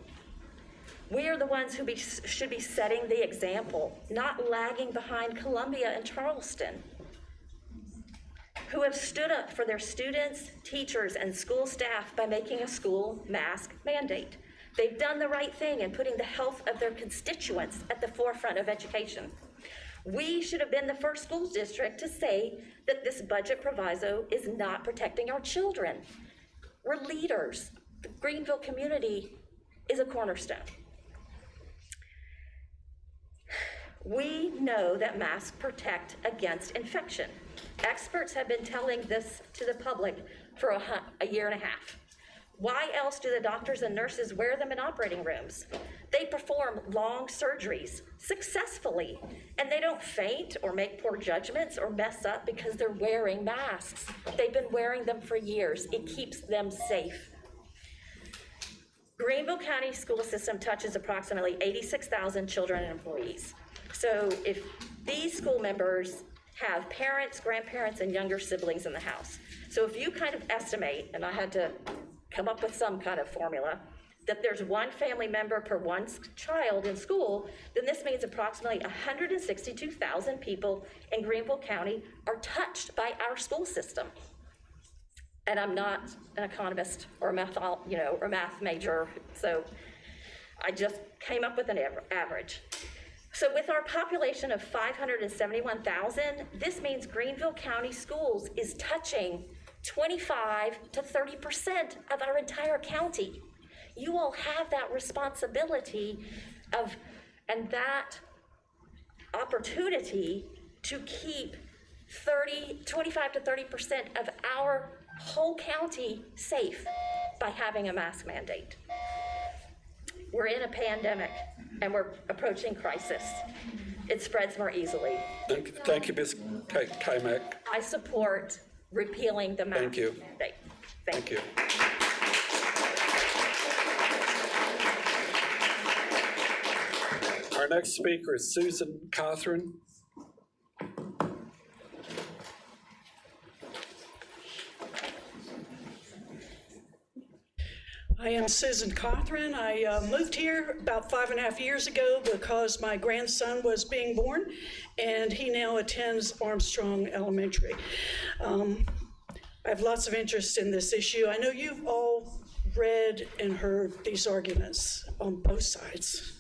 We are the ones who should be setting the example, not lagging behind Columbia and Charleston, who have stood up for their students, teachers, and school staff by making a school mask mandate. They've done the right thing in putting the health of their constituents at the forefront of education. We should have been the first school district to say that this budget proviso is not protecting our children. We're leaders. The Greenville community is a cornerstone. We know that masks protect against infection. Experts have been telling this to the public for a year and a half. Why else do the doctors and nurses wear them in operating rooms? They perform long surgeries successfully, and they don't faint or make poor judgments or mess up because they're wearing masks. They've been wearing them for years. It keeps them safe. Greenville County school system touches approximately 86,000 children and employees. So if these school members have parents, grandparents, and younger siblings in the house. So if you kind of estimate, and I had to come up with some kind of formula, that there's one family member per one child in school, then this means approximately 162,000 people in Greenville County are touched by our school system. And I'm not an economist or a math major, so I just came up with an average. So with our population of 571,000, this means Greenville County Schools is touching 25 to 30% of our entire county. You all have that responsibility and that opportunity to keep 25 to 30% of our whole county safe by having a mask mandate. We're in a pandemic and we're approaching crisis. It spreads more easily. Thank you, Ms. Kimak. I support repealing the mask mandate. Thank you. Our next speaker is Susan Cothran. I am Susan Cothran. I moved here about 5.5 years ago because my grandson was being born, and he now attends Armstrong Elementary. I have lots of interest in this issue. I know you've all read and heard these arguments on both sides.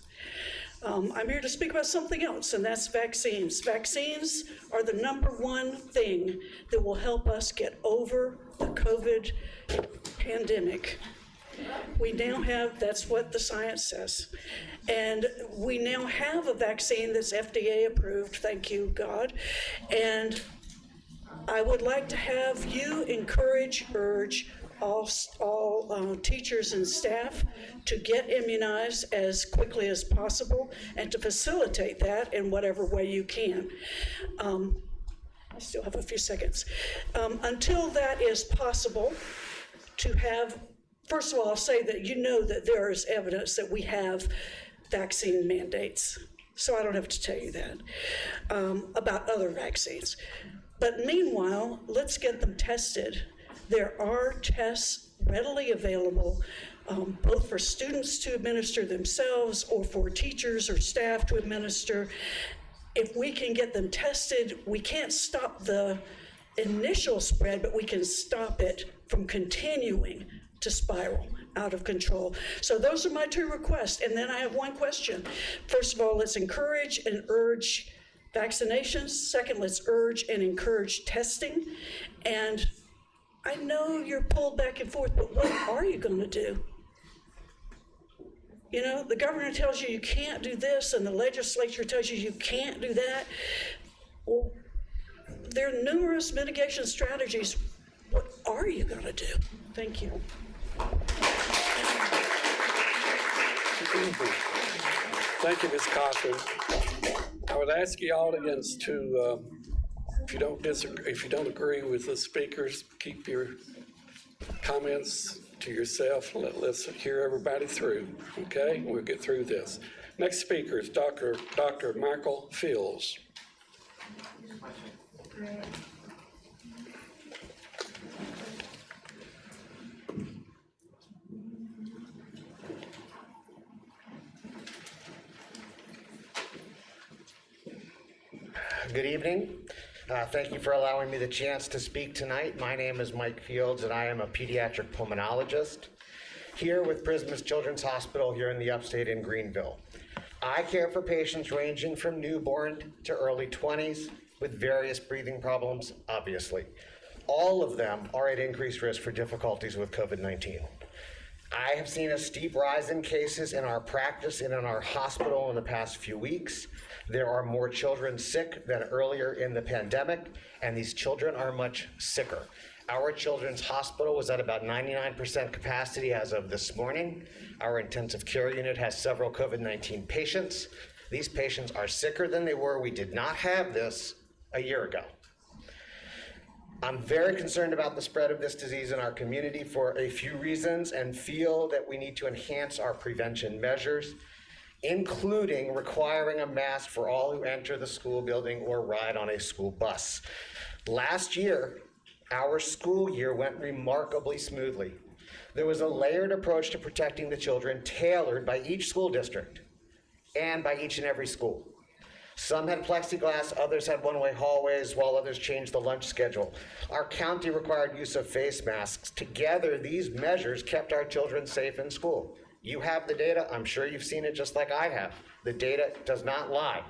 I'm here to speak about something else, and that's vaccines. Vaccines are the #1 thing that will help us get over the COVID pandemic. We now have, that's what the science says. And we now have a vaccine that's FDA approved, thank you, God. And I would like to have you encourage, urge all teachers and staff to get immunized as quickly as possible and to facilitate that in whatever way you can. I still have a few seconds. Until that is possible, to have, first of all, I'll say that you know that there is evidence that we have vaccine mandates, so I don't have to tell you that, about other vaccines. But meanwhile, let's get them tested. There are tests readily available, both for students to administer themselves or for teachers or staff to administer. If we can get them tested, we can't stop the initial spread, but we can stop it from continuing to spiral out of control. So those are my two requests. And then I have one question. First of all, let's encourage and urge vaccinations. Second, let's urge and encourage testing. And I know you're pulled back and forth, but what are you going to do? You know, the governor tells you can't do this, and the legislature tells you can't do that. Well, there are numerous mitigation strategies. What are you going to do? Thank you. Thank you, Ms. Cochran. I would ask you audience to, if you don't agree with the speakers, keep your comments to yourself. Let's hear everybody through. Okay, we'll get through this. Next speaker is Dr. Michael Fields. Good evening. Thank you for allowing me the chance to speak tonight. My name is Mike Fields, and I am a pediatric pulmonologist here with Prismus Children's Hospital here in the upstate in Greenville. I care for patients ranging from newborn to early 20s with various breathing problems, obviously. All of them are at increased risk for difficulties with COVID-19. I have seen a steep rise in cases in our practice and in our hospital in the past few weeks. There are more children sick than earlier in the pandemic, and these children are much sicker. Our children's hospital was at about 99% capacity as of this morning. Our intensive care unit has several COVID-19 patients. These patients are sicker than they were. We did not have this a year ago. I'm very concerned about the spread of this disease in our community for a few reasons and feel that we need to enhance our prevention measures, including requiring a mask for all who enter the school building or ride on a school bus. Last year, our school year went remarkably smoothly. There was a layered approach to protecting the children tailored by each school district and by each and every school. Some had plexiglass, others had one-way hallways, while others changed the lunch schedule. Our county required use of face masks. Together, these measures kept our children safe in school. You have the data. I'm sure you've seen it just like I have. The data does not lie.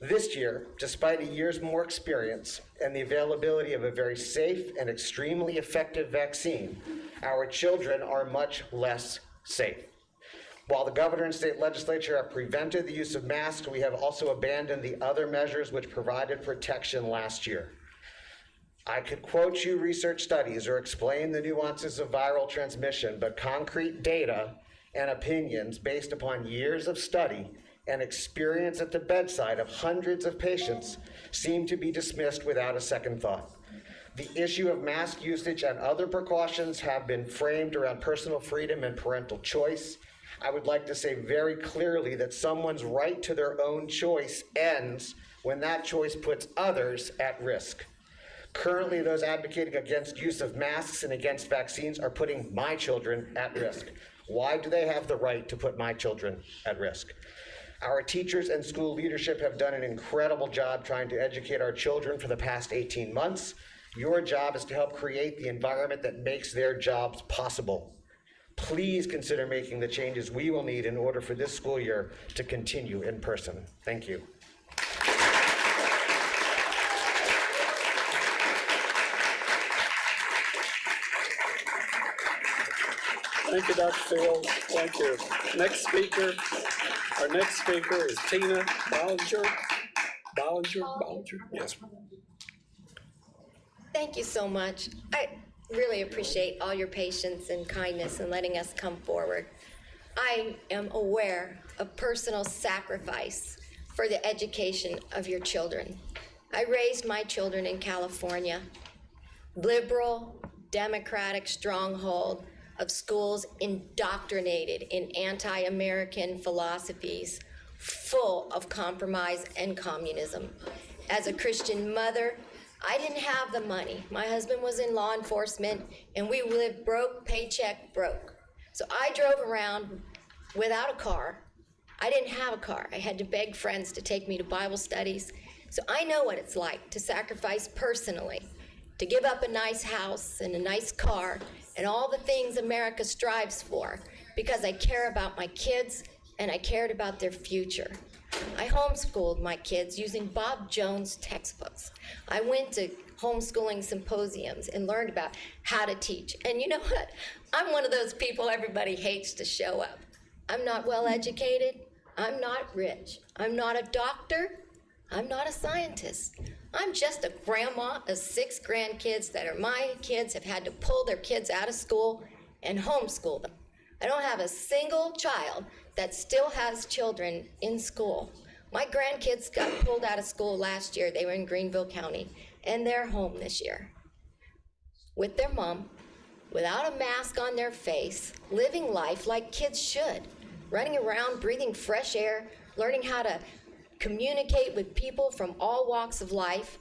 This year, despite a year's more experience and the availability of a very safe and extremely effective vaccine, our children are much less safe. While the governor and state legislature have prevented the use of masks, we have also abandoned the other measures which provided protection last year. I could quote you research studies or explain the nuances of viral transmission, but concrete data and opinions based upon years of study and experience at the bedside of hundreds of patients seem to be dismissed without a second thought. The issue of mask usage and other precautions have been framed around personal freedom and parental choice. I would like to say very clearly that someone's right to their own choice ends when that choice puts others at risk. Currently, those advocating against use of masks and against vaccines are putting my children at risk. Why do they have the right to put my children at risk? Our teachers and school leadership have done an incredible job trying to educate our children for the past 18 months. Your job is to help create the environment that makes their jobs possible. Please consider making the changes we will need in order for this school year to continue in person. Thank you. Thank you, Dr. Fields. Thank you. Our next speaker is Tina Bollinger. Bollinger? Yes. Thank you so much. really appreciate all your patience and kindness in letting us come forward. I am aware of personal sacrifice for the education of your children. I raised my children in California, liberal, democratic stronghold of schools indoctrinated in anti-American philosophies, full of compromise and communism. As a Christian mother, I didn't have the money. My husband was in law enforcement, and we lived broke, paycheck broke. So I drove around without a car. I didn't have a car. I had to beg friends to take me to Bible studies. So I know what it's like to sacrifice personally, to give up a nice house and a nice car and all the things America strives for, because I care about my kids and I cared about their future. I homeschooled my kids using Bob Jones textbooks. I went to homeschooling symposiums and learned about how to teach. And you know what? I'm one of those people everybody hates to show up. I'm not well educated. I'm not rich. I'm not a doctor. I'm not a scientist. I'm just a grandma of 6 grandkids that are my kids, have had to pull their kids out of school and homeschool them. I don't have a single child that still has children in school. My grandkids got pulled out of school last year. They were in Greenville County, and they're home this year with their mom, without a mask on their face, living life like kids should, running around, breathing fresh air, learning how to communicate with people from all walks of life.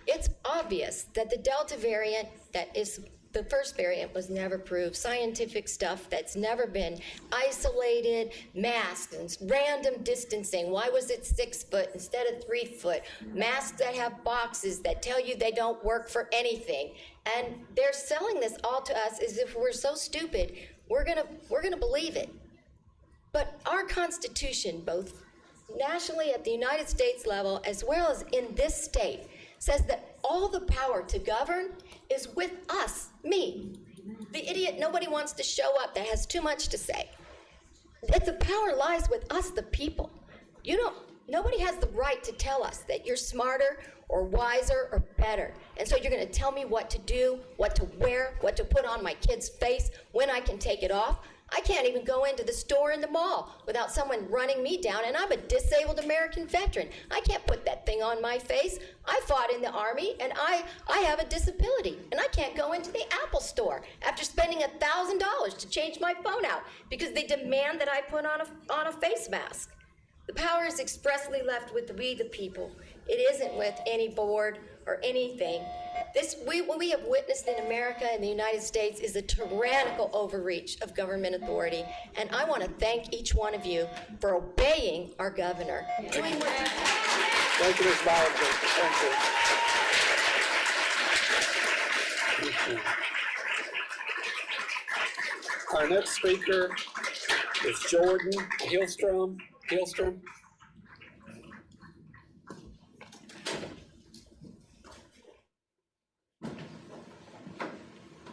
It's obvious that the Delta variant, that is the first variant, was never proved. Scientific stuff that's never been isolated, masks, and random distancing. Why was it 6 foot instead of 3 foot? Masks that have boxes that tell you they don't work for anything. And they're selling this all to us as if we're so stupid, we're gonna believe it. But our Constitution, both nationally at the United States level as well as in this state, says that all the power to govern is with us, me, the idiot nobody wants to show up that has too much to say. That the power lies with us, the people. Nobody has the right to tell us that you're smarter or wiser or better. And so you're gonna tell me what to do, what to wear, what to put on my kid's face, when I can take it off. I can't even go into the store in the mall without someone running me down, and I'm a disabled American veteran. I can't put that thing on my face. I fought in the Army, and I have a disability, and I can't go into the Apple store after spending $1,000 to change my phone out because they demand that I put on a face mask. The power is expressly left with we, the people. It isn't with any board or anything. What we have witnessed in America and the United States is a tyrannical overreach of government authority, and I want to thank each one of you for obeying our governor. Thank you, Ms. Bollinger. Thank you. Our next speaker is Jordan Hillstrom.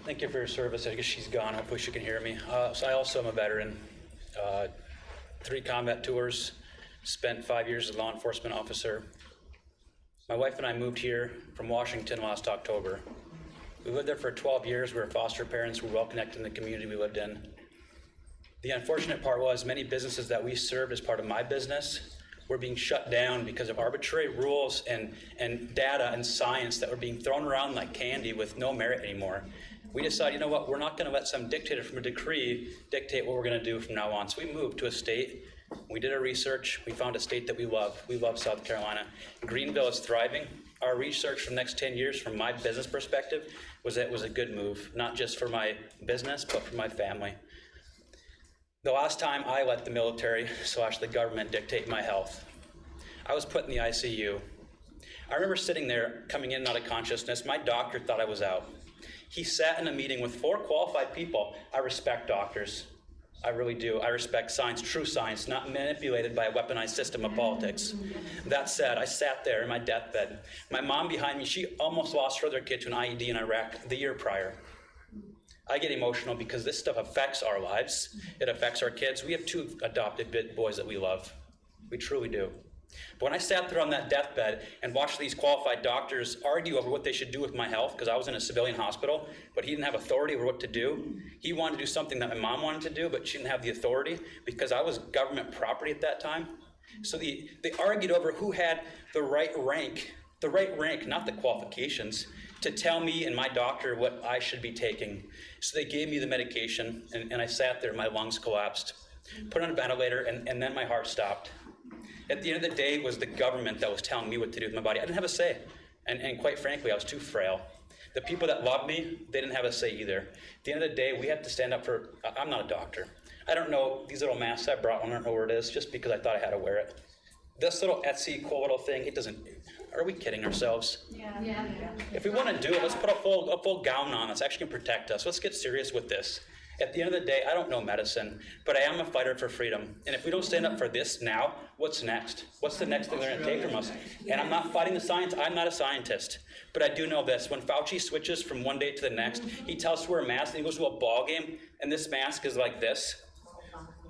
Thank you for your service. I guess she's gone. Hopefully she can hear me. So I also am a veteran. 3 combat tours, spent 5 years as a law enforcement officer. My wife and I moved here from Washington last October. We lived there for 12 years. We were foster parents. We were well connected in the community we lived in. The unfortunate part was many businesses that we served as part of my business were being shut down because of arbitrary rules and data and science that were being thrown around like candy with no merit anymore. We decided, you know what, we're not going to let some dictator from a decree dictate what we're going to do from now on. So we moved to a state. We did our research. We found a state that we love. We love South Carolina. Greenville is thriving. Our research for the next 10 years, from my business perspective, was that it was a good move, not just for my business, but for my family. The last time I let the military / the government dictate my health, I was put in the ICU. I remember sitting there, coming in and out of consciousness. My doctor thought I was out. He sat in a meeting with 4 qualified people. I respect doctors. I really do. I respect science, true science, not manipulated by a weaponized system of politics. That said, I sat there in my deathbed. My mom behind me, she almost lost her other kid to an IED in Iraq the year prior. I get emotional because this stuff affects our lives. It affects our kids. We have 2 adopted boys that we love. We truly do. But when I sat there on that deathbed and watched these qualified doctors argue over what they should do with my health, because I was in a civilian hospital, but he didn't have authority over what to do. He wanted to do something that my mom wanted to do, but she didn't have the authority because I was government property at that time. So they argued over who had the right rank, not the qualifications, to tell me and my doctor what I should be taking. So they gave me the medication, and I sat there, my lungs collapsed, put on a ventilator, and then my heart stopped. At the end of the day, it was the government that was telling me what to do with my body. I didn't have a say, and quite frankly, I was too frail. The people that loved me, they didn't have a say either. At the end of the day, we have to stand up for, I'm not a doctor. I don't know, these little masks I brought, I don't know where it is, just because I thought I had to wear it. This little Etsy cool little thing, it doesn't, are we kidding ourselves? Yeah. If we want to do it, let's put a full gown on that's actually going to protect us. Let's get serious with this. At the end of the day, I don't know medicine, but I am a fighter for freedom. And if we don't stand up for this now, what's next? What's the next thing they're going to take from us? And I'm not fighting the science. I'm not a scientist. But I do know this. When Fauci switches from one day to the next, he tells us to wear a mask, and he goes to a ball game, and this mask is like this.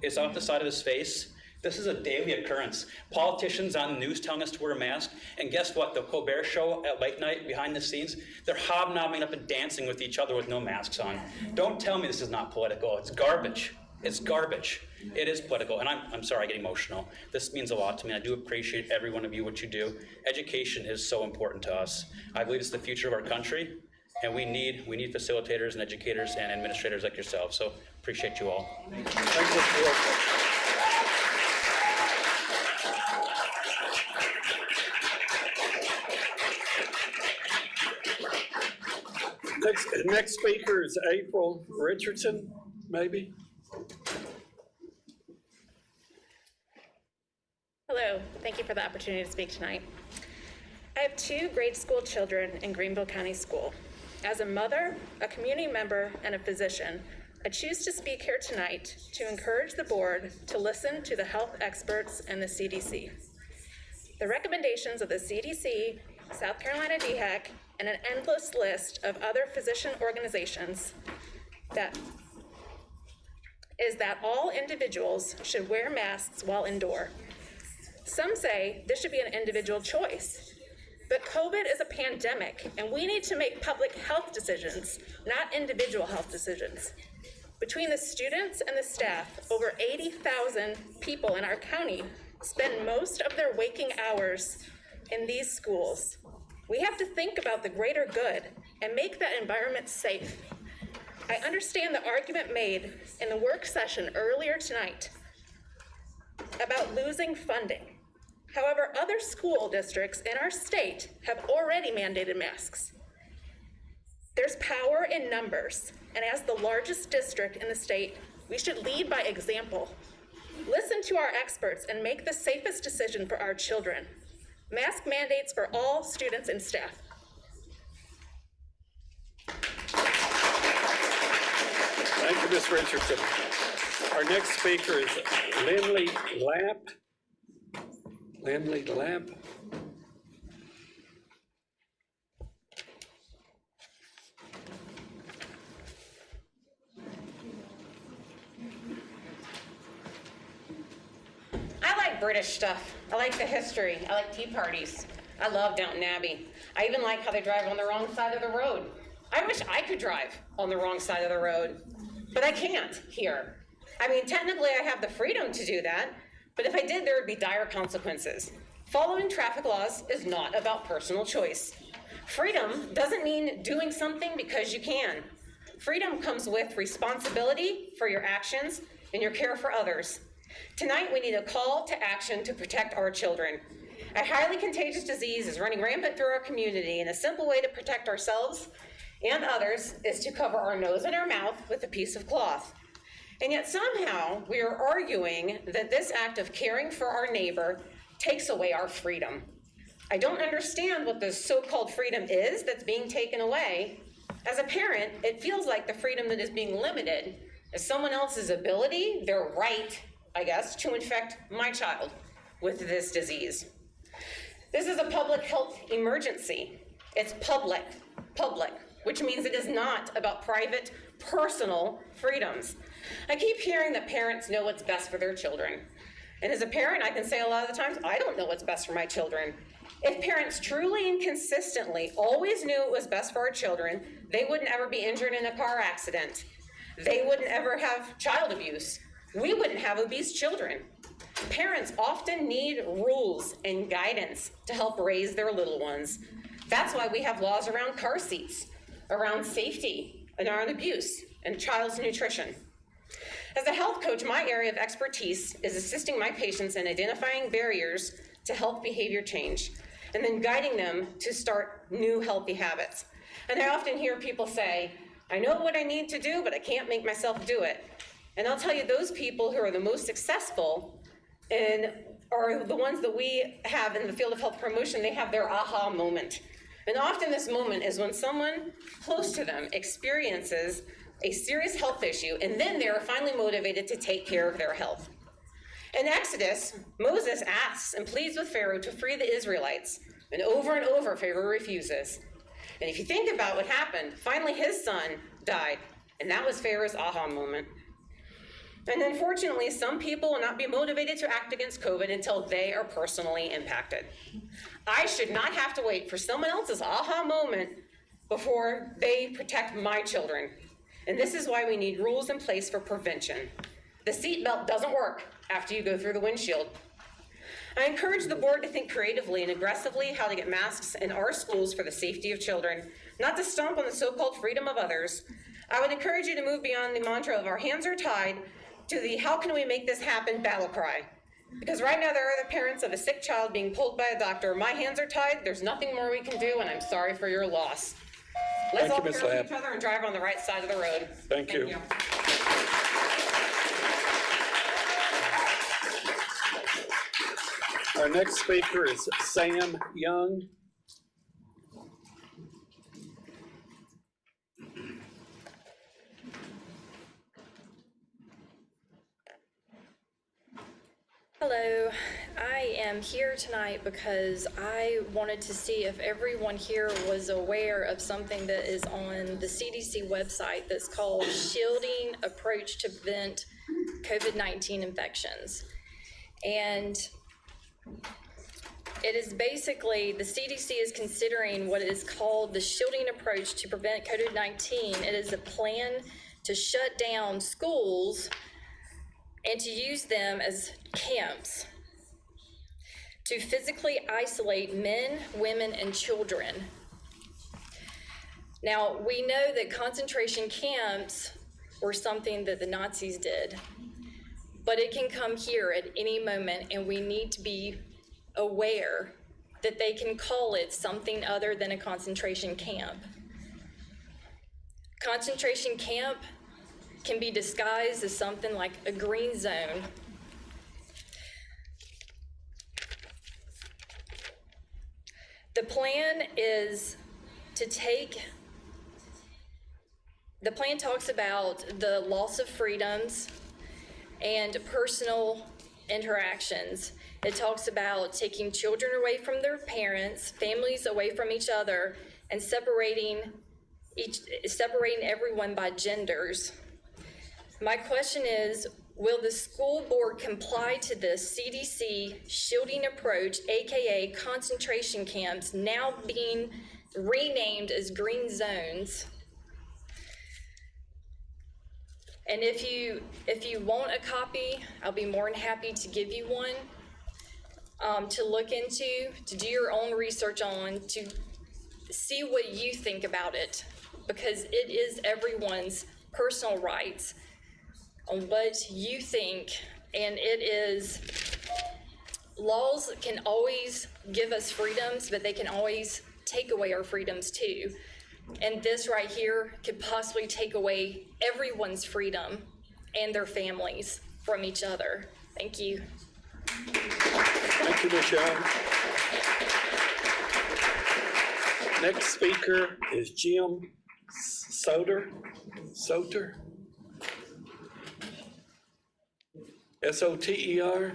It's off the side of his face. This is a daily occurrence. Politicians on the news telling us to wear a mask, and guess what? The Colbert Show at late night, behind the scenes, they're hobnobbing up and dancing with each other with no masks on. Don't tell me this is not political. It's garbage. It's garbage. It is political, and I'm sorry I get emotional. This means a lot to me. I do appreciate every one of you, what you do. Education is so important to us. I believe it's the future of our country, and we need facilitators and educators and administrators like yourselves. So appreciate you all. Thank you. Next speaker is April Richardson, maybe? Hello, thank you for the opportunity to speak tonight. I have 2 grade school children in Greenville County School. As a mother, a community member, and a physician, I choose to speak here tonight to encourage the board to listen to the health experts and the CDC. The recommendations of the CDC, South Carolina DHEC, and an endless list of other physician organizations is that all individuals should wear masks while indoor. Some say this should be an individual choice, but COVID is a pandemic, and we need to make public health decisions, not individual health decisions. Between the students and the staff, over 80,000 people in our county spend most of their waking hours in these schools. We have to think about the greater good and make that environment safe. I understand the argument made in the work session earlier tonight about losing funding. However, other school districts in our state have already mandated masks. There's power in numbers, and as the largest district in the state, we should lead by example. Listen to our experts and make the safest decision for our children. Mask mandates for all students and staff. Thank you, Ms. Richardson. Our next speaker is Lindley Lapp. Lindley Lapp. I like British stuff. I like the history. I like tea parties. I love Downton Abbey. I even like how they drive on the wrong side of the road. I wish I could drive on the wrong side of the road, but I can't here. I mean, technically I have the freedom to do that, but if I did, there would be dire consequences. Following traffic laws is not about personal choice. Freedom doesn't mean doing something because you can. Freedom comes with responsibility for your actions and your care for others. Tonight, we need a call to action to protect our children. A highly contagious disease is running rampant through our community, and a simple way to protect ourselves and others is to cover our nose and our mouth with a piece of cloth. And yet somehow we are arguing that this act of caring for our neighbor takes away our freedom. I don't understand what this so-called freedom is that's being taken away. As a parent, it feels like the freedom that is being limited is someone else's ability, their right, I guess, to infect my child with this disease. This is a public health emergency. It's public, which means it is not about private, personal freedoms. I keep hearing that parents know what's best for their children. And as a parent, I can say a lot of the times, I don't know what's best for my children. If parents truly and consistently always knew it was best for our children, they wouldn't ever be injured in a car accident. They wouldn't ever have child abuse. We wouldn't have obese children. Parents often need rules and guidance to help raise their little ones. That's why we have laws around car seats, around safety, and around abuse, and child's nutrition. As a health coach, my area of expertise is assisting my patients in identifying barriers to health behavior change, and then guiding them to start new healthy habits. And I often hear people say, I know what I need to do, but I can't make myself do it. And I'll tell you, those people who are the most successful and are the ones that we have in the field of health promotion, they have their aha moment. And often this moment is when someone close to them experiences a serious health issue, and then they're finally motivated to take care of their health. In Exodus, Moses asks and pleads with Pharaoh to free the Israelites, and over Pharaoh refuses. And if you think about what happened, finally his son died, and that was Pharaoh's aha moment. And unfortunately, some people will not be motivated to act against COVID until they are personally impacted. I should not have to wait for someone else's aha moment before they protect my children. And this is why we need rules in place for prevention. The seatbelt doesn't work after you go through the windshield. I encourage the board to think creatively and aggressively how to get masks in our schools for the safety of children, not to stomp on the so-called freedom of others. I would encourage you to move beyond the mantra of our hands are tied to the how can we make this happen battle cry. Because right now there are the parents of a sick child being pulled by a doctor. My hands are tied, there's nothing more we can do, and I'm sorry for your loss. Let's all care for each other and drive on the right side of the road. Thank you. Our next speaker is Sam Young. Hello, I am here tonight because I wanted to see if everyone here was aware of something that is on the CDC website that's called Shielding Approach to Prevent COVID-19 Infections. And it is basically, the CDC is considering what is called the Shielding Approach to Prevent COVID-19. It is a plan to shut down schools and to use them as camps to physically isolate men, women, and children. Now, we know that concentration camps were something that the Nazis did, but it can come here at any moment, and we need to be aware that they can call it something other than a concentration camp. Concentration camp can be disguised as something like a green zone. The plan is to the plan talks about the loss of freedoms and personal interactions. It talks about taking children away from their parents, families away from each other, and separating everyone by genders. My question is, will the school board comply to this CDC shielding approach, AKA concentration camps, now being renamed as green zones? And if you want a copy, I'll be more than happy to give you one to look into, to do your own research on, to see what you think about it, because it is everyone's personal rights on what you think, and it is, laws can always give us freedoms, but they can always take away our freedoms too. And this right here could possibly take away everyone's freedom and their families from each other. Thank you. Thank you, Michelle. Next speaker is Jim Soter. S-O-T-E-R.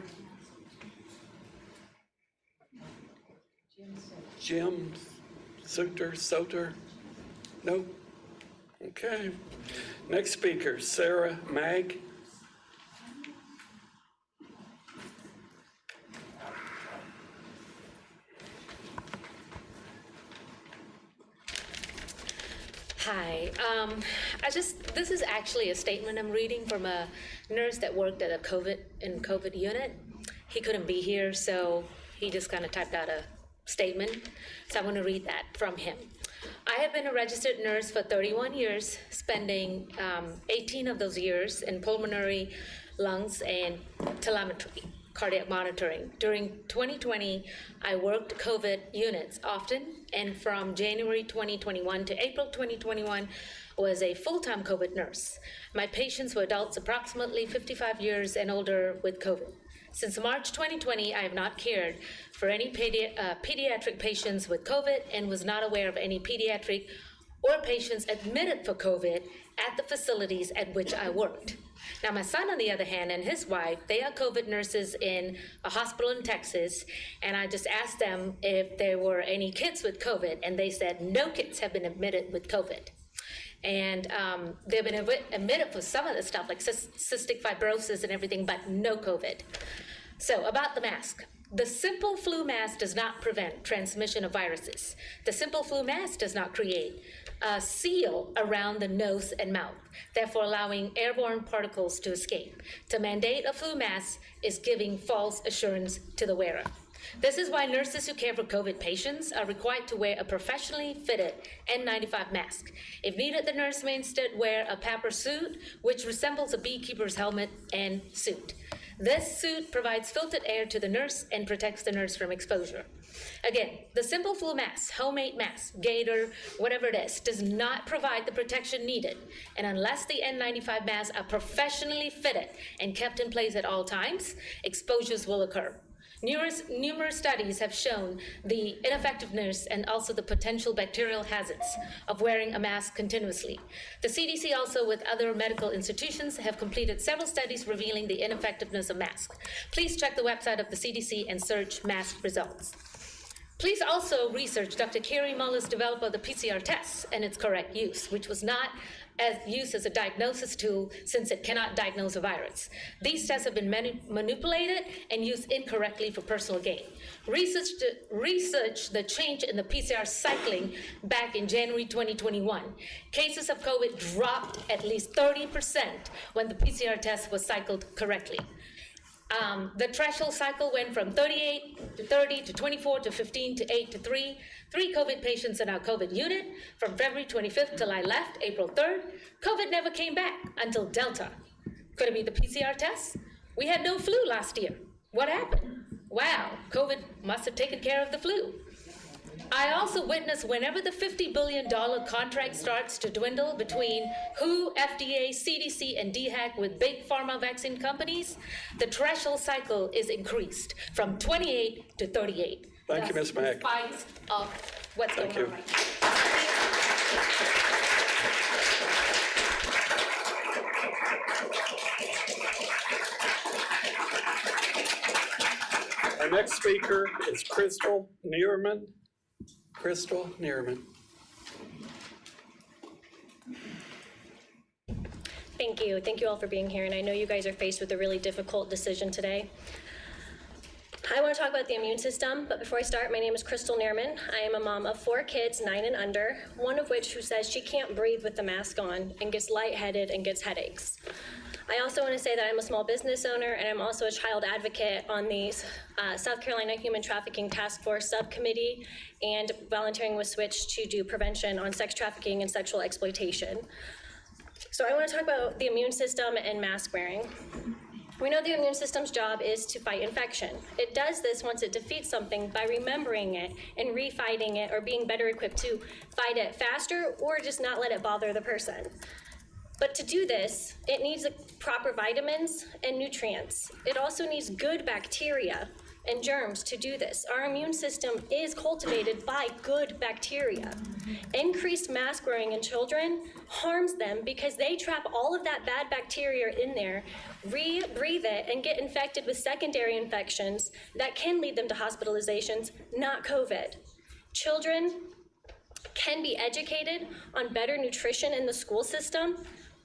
Jim Soter. No? Okay. Next speaker, Sarah Mag. Hi. This is actually a statement I'm reading from a nurse that worked at a COVID unit. He couldn't be here, so he just kind of typed out a statement. So I want to read that from him. I have been a registered nurse for 31 years, spending 18 of those years in pulmonary, lungs, and telemetry, cardiac monitoring. During 2020, I worked COVID units often, and from January 2021 to April 2021, was a full-time COVID nurse. My patients were adults approximately 55 years and older with COVID. Since March 2020, I have not cared for any pediatric patients with COVID and was not aware of any pediatric or patients admitted for COVID at the facilities at which I worked. Now, my son, on the other hand, and his wife, they are COVID nurses in a hospital in Texas, and I just asked them if there were any kids with COVID, and they said no kids have been admitted with COVID. And they've been admitted for some of the stuff, like cystic fibrosis and everything, but no COVID. So, about the mask. The simple flu mask does not prevent transmission of viruses. The simple flu mask does not create a seal around the nose and mouth, therefore allowing airborne particles to escape. To mandate a flu mask is giving false assurance to the wearer. This is why nurses who care for COVID patients are required to wear a professionally fitted N95 mask. If needed, the nurse may instead wear a PAPR suit, which resembles a beekeeper's helmet and suit. This suit provides filtered air to the nurse and protects the nurse from exposure. Again, the simple flu mask, homemade mask, gator, whatever it is, does not provide the protection needed. And unless the N95 masks are professionally fitted and kept in place at all times, exposures will occur. Numerous studies have shown the ineffectiveness and also the potential bacterial hazards of wearing a mask continuously. The CDC also, with other medical institutions, have completed several studies revealing the ineffectiveness of masks. Please check the website of the CDC and search mask results. Please also research Dr. Kerry Muller's development of the PCR test and its correct use, which was not used as a diagnosis tool since it cannot diagnose a virus. These tests have been manipulated and used incorrectly for personal gain. Research the change in the PCR cycling back in January 2021. Cases of COVID dropped at least 30% when the PCR test was cycled correctly. The threshold cycle went from 38 to 30 to 24 to 15 to 8 to 3. 3 COVID patients in our COVID unit from February 25th till I left, April 3rd. COVID never came back until Delta. Could it be the PCR test? We had no flu last year. What happened? Wow, COVID must have taken care of the flu. I also witnessed whenever the $50 billion contract starts to dwindle between WHO, FDA, CDC, and DHAC with big pharma vaccine companies, the threshold cycle is increased from 28 to 38. Thank you, Ms. Mack. In spite of what's going on right now. Our next speaker is Crystal Neerman. Crystal Neerman. Thank you. Thank you all for being here. And I know you guys are faced with a really difficult decision today. I want to talk about the immune system, but before I start, my name is Crystal Neerman. I am a mom of 4 kids, 9 and under, one of which who says she can't breathe with the mask on and gets lightheaded and gets headaches. I also want to say that I'm a small business owner and I'm also a child advocate on the South Carolina Human Trafficking Task Force Subcommittee, and volunteering with Switch to do prevention on sex trafficking and sexual exploitation. So I want to talk about the immune system and mask wearing. We know the immune system's job is to fight infection. It does this once it defeats something by remembering it and refighting it, or being better equipped to fight it faster or just not let it bother the person. But to do this, it needs proper vitamins and nutrients. It also needs good bacteria and germs to do this. Our immune system is cultivated by good bacteria. Increased mask wearing in children harms them because they trap all of that bad bacteria in there, breathe it, and get infected with secondary infections that can lead them to hospitalizations, not COVID. Children can be educated on better nutrition in the school system.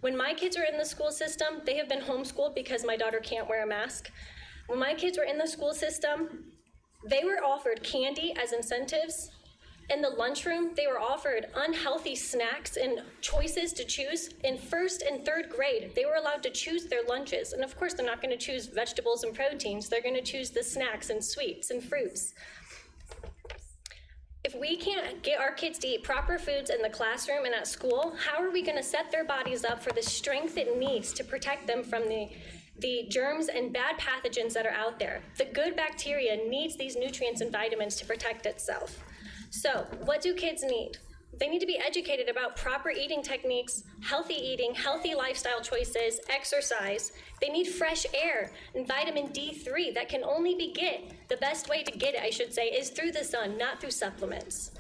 When my kids are in the school system, they have been homeschooled because my daughter can't wear a mask. When my kids were in the school system, they were offered candy as incentives In the lunchroom, they were offered unhealthy snacks and choices to choose. In 1st and 3rd grade, they were allowed to choose their lunches. And of course, they're not going to choose vegetables and proteins. They're going to choose the snacks and sweets and fruits. If we can't get our kids to eat proper foods in the classroom and at school, how are we going to set their bodies up for the strength it needs to protect them from the germs and bad pathogens that are out there? The good bacteria needs these nutrients and vitamins to protect itself. So what do kids need? They need to be educated about proper eating techniques, healthy lifestyle choices, exercise. They need fresh air and vitamin D3 that can only be the best way to get it, I should say, is through the sun, not through supplements.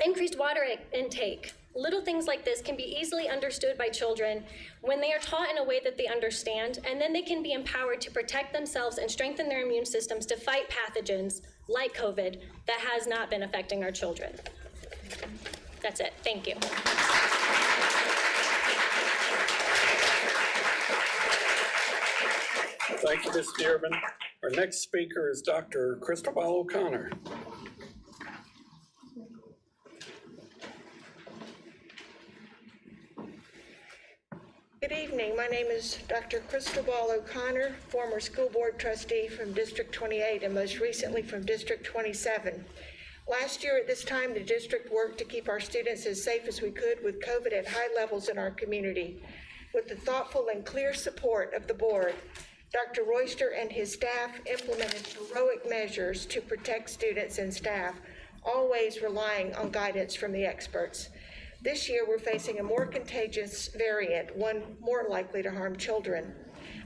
Increased water intake. Little things like this can be easily understood by children when they are taught in a way that they understand, and then they can be empowered to protect themselves and strengthen their immune systems to fight pathogens like COVID that has not been affecting our children. That's it. Thank you. Thank you, Ms. Dearman. Our next speaker is Dr. Cristobal O'Connor. Good evening. My name is Dr. Cristobal O'Connor, former school board trustee from District 28 and most recently from District 27. Last year at this time, the district worked to keep our students as safe as we could with COVID at high levels in our community. With the thoughtful and clear support of the board, Dr. Royster and his staff implemented heroic measures to protect students and staff, always relying on guidance from the experts. This year, we're facing a more contagious variant, one more likely to harm children.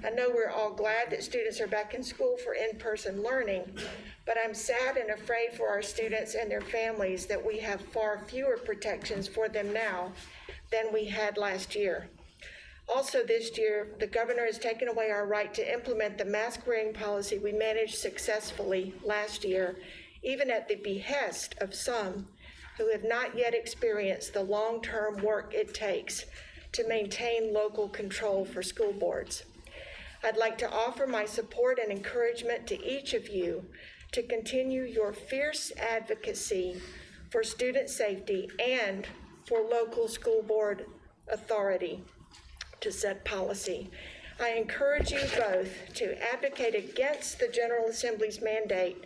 I know we're all glad that students are back in school for in-person learning, but I'm sad and afraid for our students and their families that we have far fewer protections for them now than we had last year. Also this year, the governor has taken away our right to implement the mask-wearing policy we managed successfully last year, even at the behest of some who have not yet experienced the long-term work it takes to maintain local control for school boards. I'd like to offer my support and encouragement to each of you to continue your fierce advocacy for student safety and for local school board authority to set policy. I encourage you both to advocate against the General Assembly's mandate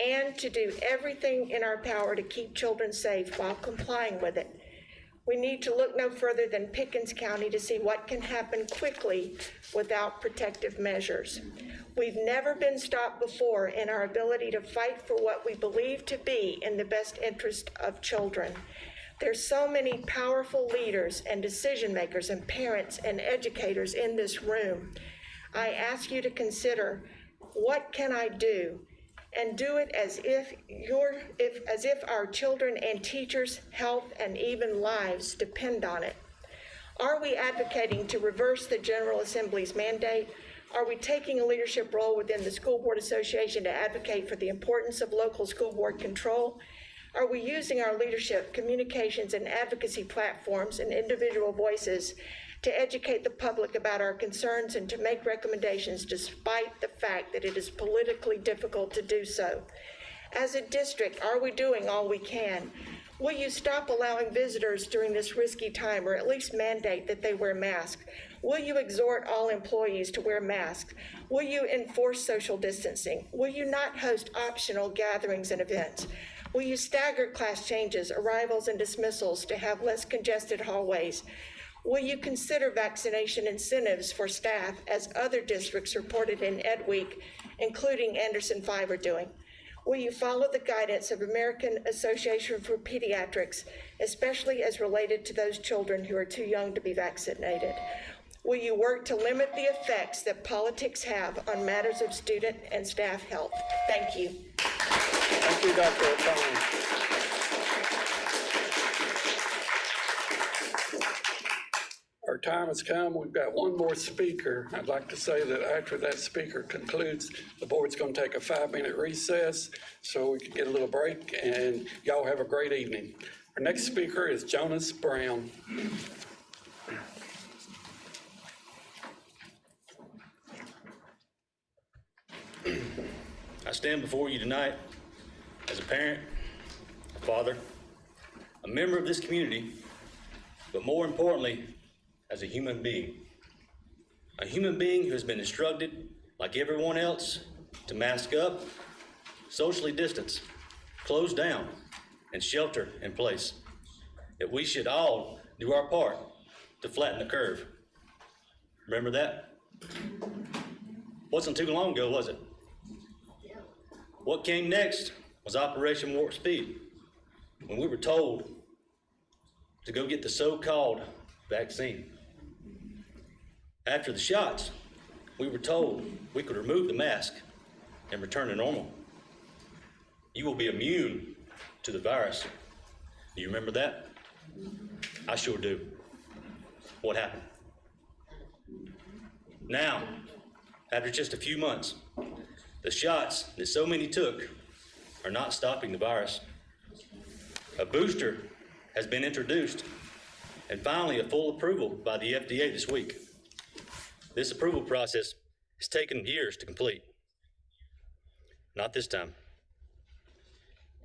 and to do everything in our power to keep children safe while complying with it. We need to look no further than Pickens County to see what can happen quickly without protective measures. We've never been stopped before in our ability to fight for what we believe to be in the best interest of children. There's so many powerful leaders and decision makers and parents and educators in this room. I ask you to consider, what can I do? And do it as if our children and teachers' health and even lives depend on it. Are we advocating to reverse the General Assembly's mandate? Are we taking a leadership role within the School Board Association to advocate for the importance of local school board control? Are we using our leadership, communications, and advocacy platforms and individual voices to educate the public about our concerns and to make recommendations despite the fact that it is politically difficult to do so? As a district, are we doing all we can? Will you stop allowing visitors during this risky time, or at least mandate that they wear masks? Will you exhort all employees to wear masks? Will you enforce social distancing? Will you not host optional gatherings and events? Will you stagger class changes, arrivals, and dismissals to have less congested hallways? Will you consider vaccination incentives for staff, as other districts reported in Ed Week, including Anderson 5, are doing? Will you follow the guidance of American Association for Pediatrics, especially as related to those children who are too young to be vaccinated? Will you work to limit the effects that politics have on matters of student and staff health? Thank you. Thank you, Dr. O'Connor. Our time has come. We've got one more speaker. I'd like to say that after that speaker concludes, the board's going to take a 5-minute recess so we can get a little break, and y'all have a great evening. Our next speaker is Jonas Brown. I stand before you tonight as a parent, a father, a member of this community, but more importantly, as a human being. A human being who has been instructed, like everyone else, to mask up, socially distance, close down, and shelter in place. That we should all do our part to flatten the curve. Remember that? Wasn't too long ago, was it? What came next was Operation Warp Speed, when we were told to go get the so-called vaccine. After the shots, we were told we could remove the mask and return to normal. You will be immune to the virus. Do you remember that? I sure do. What happened? Now, after just a few months, the shots that so many took are not stopping the virus. A booster has been introduced, and finally a full approval by the FDA this week. This approval process has taken years to complete. Not this time.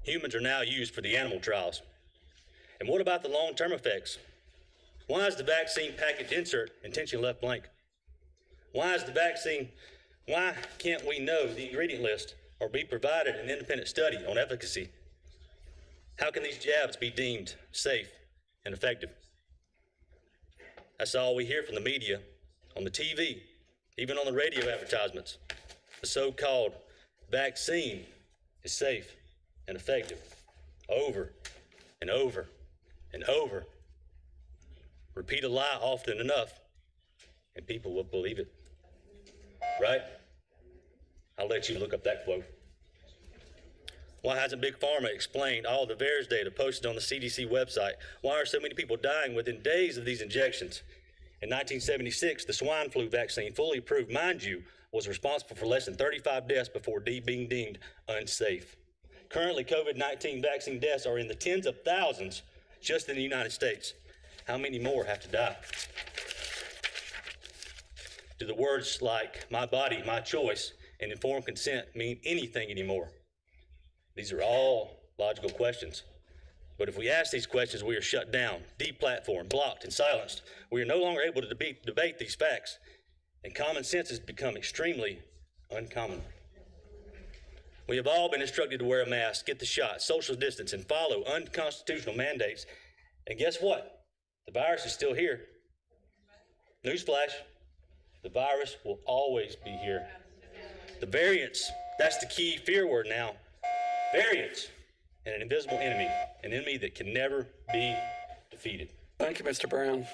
Humans are now used for the animal trials. And what about the long-term effects? Why is the vaccine package insert intentionally left blank? Why can't we know the ingredient list or be provided an independent study on efficacy? How can these jabs be deemed safe and effective? That's all we hear from the media, on the TV, even on the radio advertisements. The so-called vaccine is safe and effective, over and over and over. Repeat a lie often enough, and people will believe it. Right? I'll let you look up that quote. Why hasn't Big Pharma explained all the VAERS data posted on the CDC website? Why are so many people dying within days of these injections? In 1976, the swine flu vaccine, fully approved, mind you, was responsible for less than 35 deaths before being deemed unsafe. Currently, COVID-19 vaccine deaths are in the tens of thousands just in the United States. How many more have to die? Do the words like my body, my choice, and informed consent mean anything anymore? These are all logical questions. But if we ask these questions, we are shut down, deplatformed, blocked, and silenced. We are no longer able to debate these facts, and common sense has become extremely uncommon. We have all been instructed to wear a mask, get the shot, social distance, and follow unconstitutional mandates. And guess what? The virus is still here. Newsflash, the virus will always be here. The variants, that's the key fear word now. Variants, and an invisible enemy, an enemy that can never be defeated. Thank you, Mr. Brown.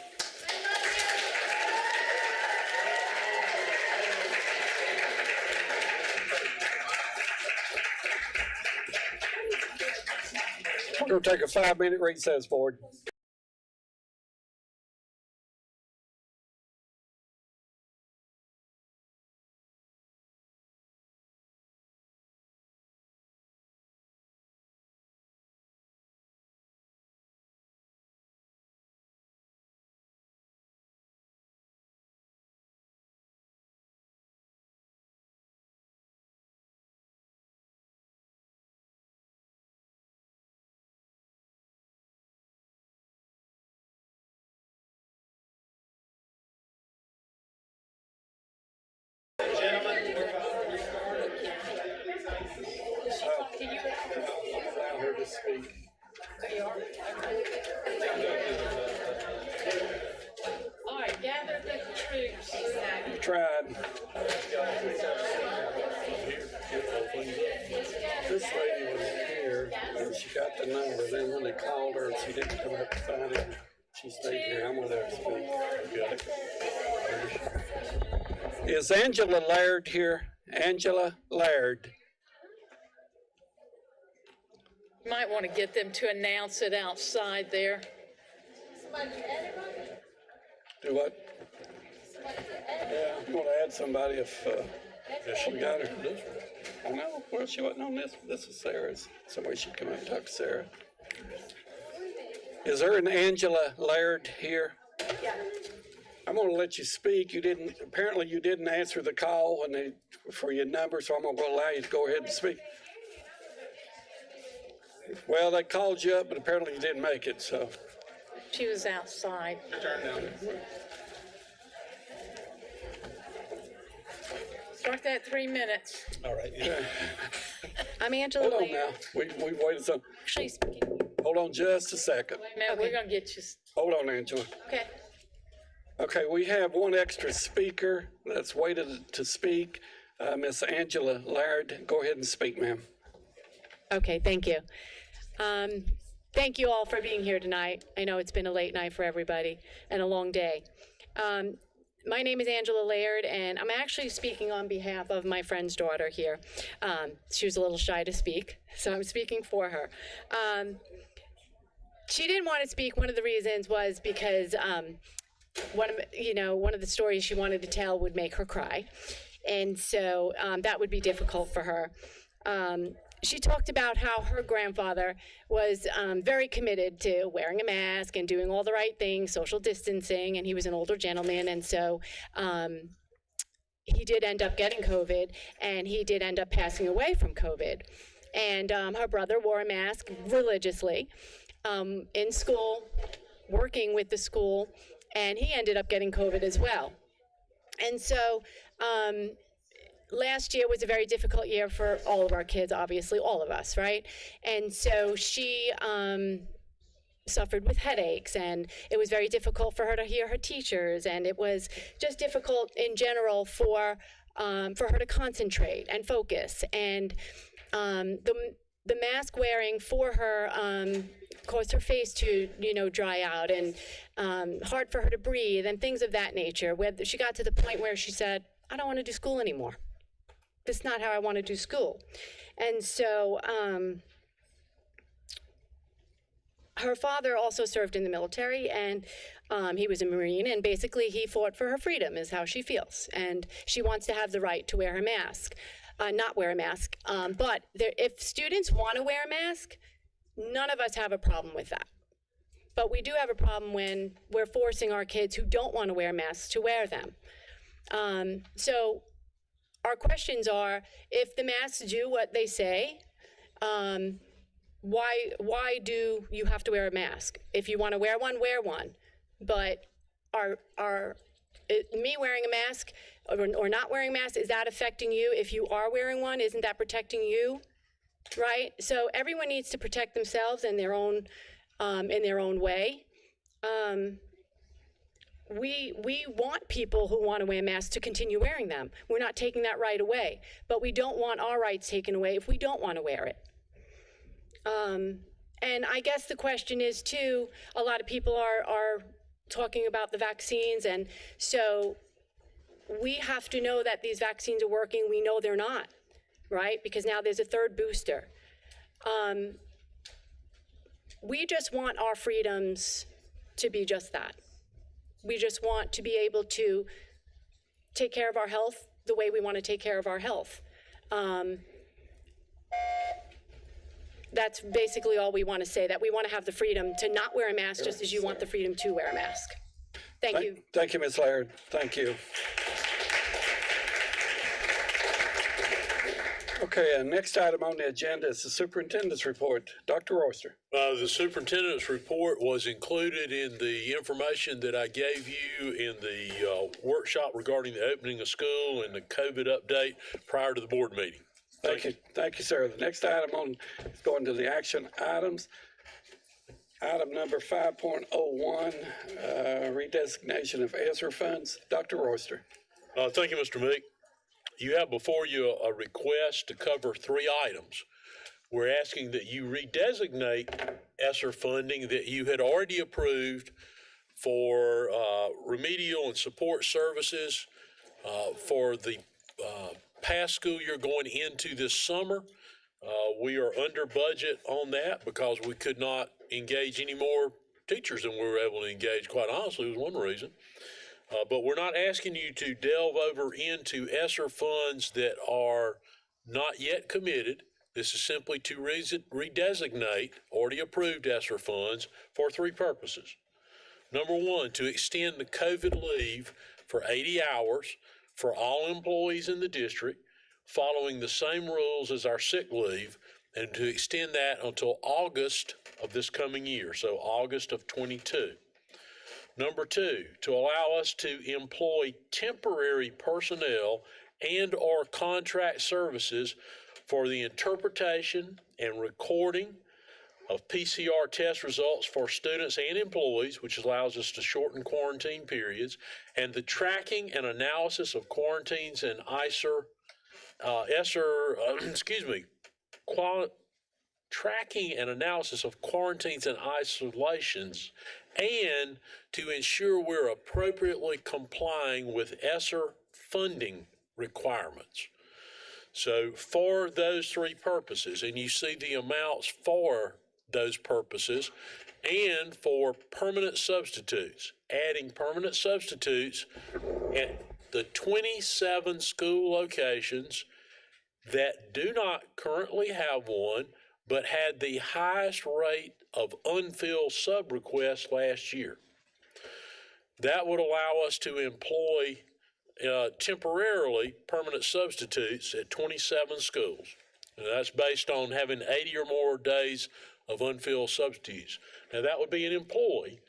We're going to take a 5-minute recess, board. Speak. All right, gather the troops. You tried. This lady was here, and she got the number. Then when they called her, she didn't come up to find it. She stayed here. I'm with her to speak. Is Angela Laird here? Angela Laird. You might want to get them to announce it outside there. Do what? Yeah, I'm going to add somebody if we got her. I know. Well, she wasn't on this. This is Sarah's. Somebody should come up and talk to Sarah. Is there an Angela Laird here? Yeah. I'm going to let you speak. Apparently you didn't answer the call for your number, so I'm going to allow you to go ahead and speak. Well, they called you up, but apparently you didn't make it, so. She was outside. Turn down. Start that 3 minutes. All right. Yeah. I'm Angela Hold on Laird. now. We've waited some. Actually speaking. Hold on just a second. No, we're gonna get you. Hold on, Angela. Okay. Okay, we have one extra speaker that's waited to speak. Miss Angela Laird, go ahead and speak, ma'am. Okay, thank you. Thank you all for being here tonight. I know it's been a late night for everybody and a long day. My name is Angela Laird, and I'm actually speaking on behalf of my friend's daughter here. She was a little shy to speak, so I'm speaking for her. She didn't want to speak. One of the reasons was because one of the stories she wanted to tell would make her cry, and so that would be difficult for her. She talked about how her grandfather was very committed to wearing a mask and doing all the right things, social distancing, and he was an older gentleman, and so he did end up getting COVID, and he did end up passing away from COVID. And her brother wore a mask religiously in school, working with the school, and he ended up getting COVID as well. And so last year was a very difficult year for all of our kids, obviously, all of us, right? And so she suffered with headaches, and it was very difficult for her to hear her teachers, and it was just difficult in general for her to concentrate and focus. And the mask wearing for her caused her face to, dry out, and hard for her to breathe, and things of that nature. Where she got to the point where she said, I don't want to do school anymore. That's not how I want to do school. And so her father also served in the military, and he was a Marine, and basically he fought for her freedom, is how she feels. And she wants to have the right to wear her mask, not wear a mask. But if students want to wear a mask, none of us have a problem with that. But we do have a problem when we're forcing our kids who don't want to wear masks to wear them. So our questions are, if the masks do what they say, why do you have to wear a mask? If you want to wear one, wear one. But me wearing a mask or not wearing a mask, is that affecting you? If you are wearing one, isn't that protecting you? Right? So everyone needs to protect themselves in their own way. We want people who want to wear masks to continue wearing them. We're not taking that right away, but we don't want our rights taken away if we don't want to wear it. And I guess the question is too, a lot of people are talking about the vaccines, and so we have to know that these vaccines are working. We know they're not, right? Because now there's a third booster. We just want our freedoms to be just that. We just want to be able to take care of our health the way we want to take care of our health. That's basically all we want to say, that we want to have the freedom to not wear a mask just as you want the freedom to wear a mask. Thank you. Thank you, Ms. Laird. Thank you. Okay, next item on the agenda is the superintendent's report. Dr. Royster. The superintendent's report was included in the information that I gave you in the workshop regarding the opening of school and the COVID update prior to the board meeting. Thank you. Thank you, sir. The next item on is going to the action items. Item number 5.01, redesignation of ESSER funds. Dr. Royster. Thank you, Mr. Meek. You have before you a request to cover 3 items. We're asking that you redesignate ESSER funding that you had already approved for remedial and support services for the past school year going into this summer. We are under budget on that because we could not engage any more teachers than we were able to engage, quite honestly, was one reason. But we're not asking you to delve over into ESSER funds that are not yet committed. This is simply to redesignate already approved ESSER funds for 3 purposes. Number 1, to extend the COVID leave for 80 hours for all employees in the district, following the same rules as our sick leave, and to extend that until August of this coming year, so August of 22. Number two, to allow us to employ temporary personnel and or contract services for the interpretation and recording of PCR test results for students and employees, which allows us to shorten quarantine periods, and the tracking and analysis of quarantines and tracking and analysis of quarantines and isolations, and to ensure we're appropriately complying with ESSER funding requirements. So for those three purposes, and you see the amounts for those purposes, and for permanent substitutes, adding permanent substitutes at the 27 school locations that do not currently have one, but had the highest rate of unfilled sub-requests last year. That would allow us to employ temporarily permanent substitutes at 27 schools. And that's based on having 80 or more days of unfilled substitutes. Now, that would be an employee,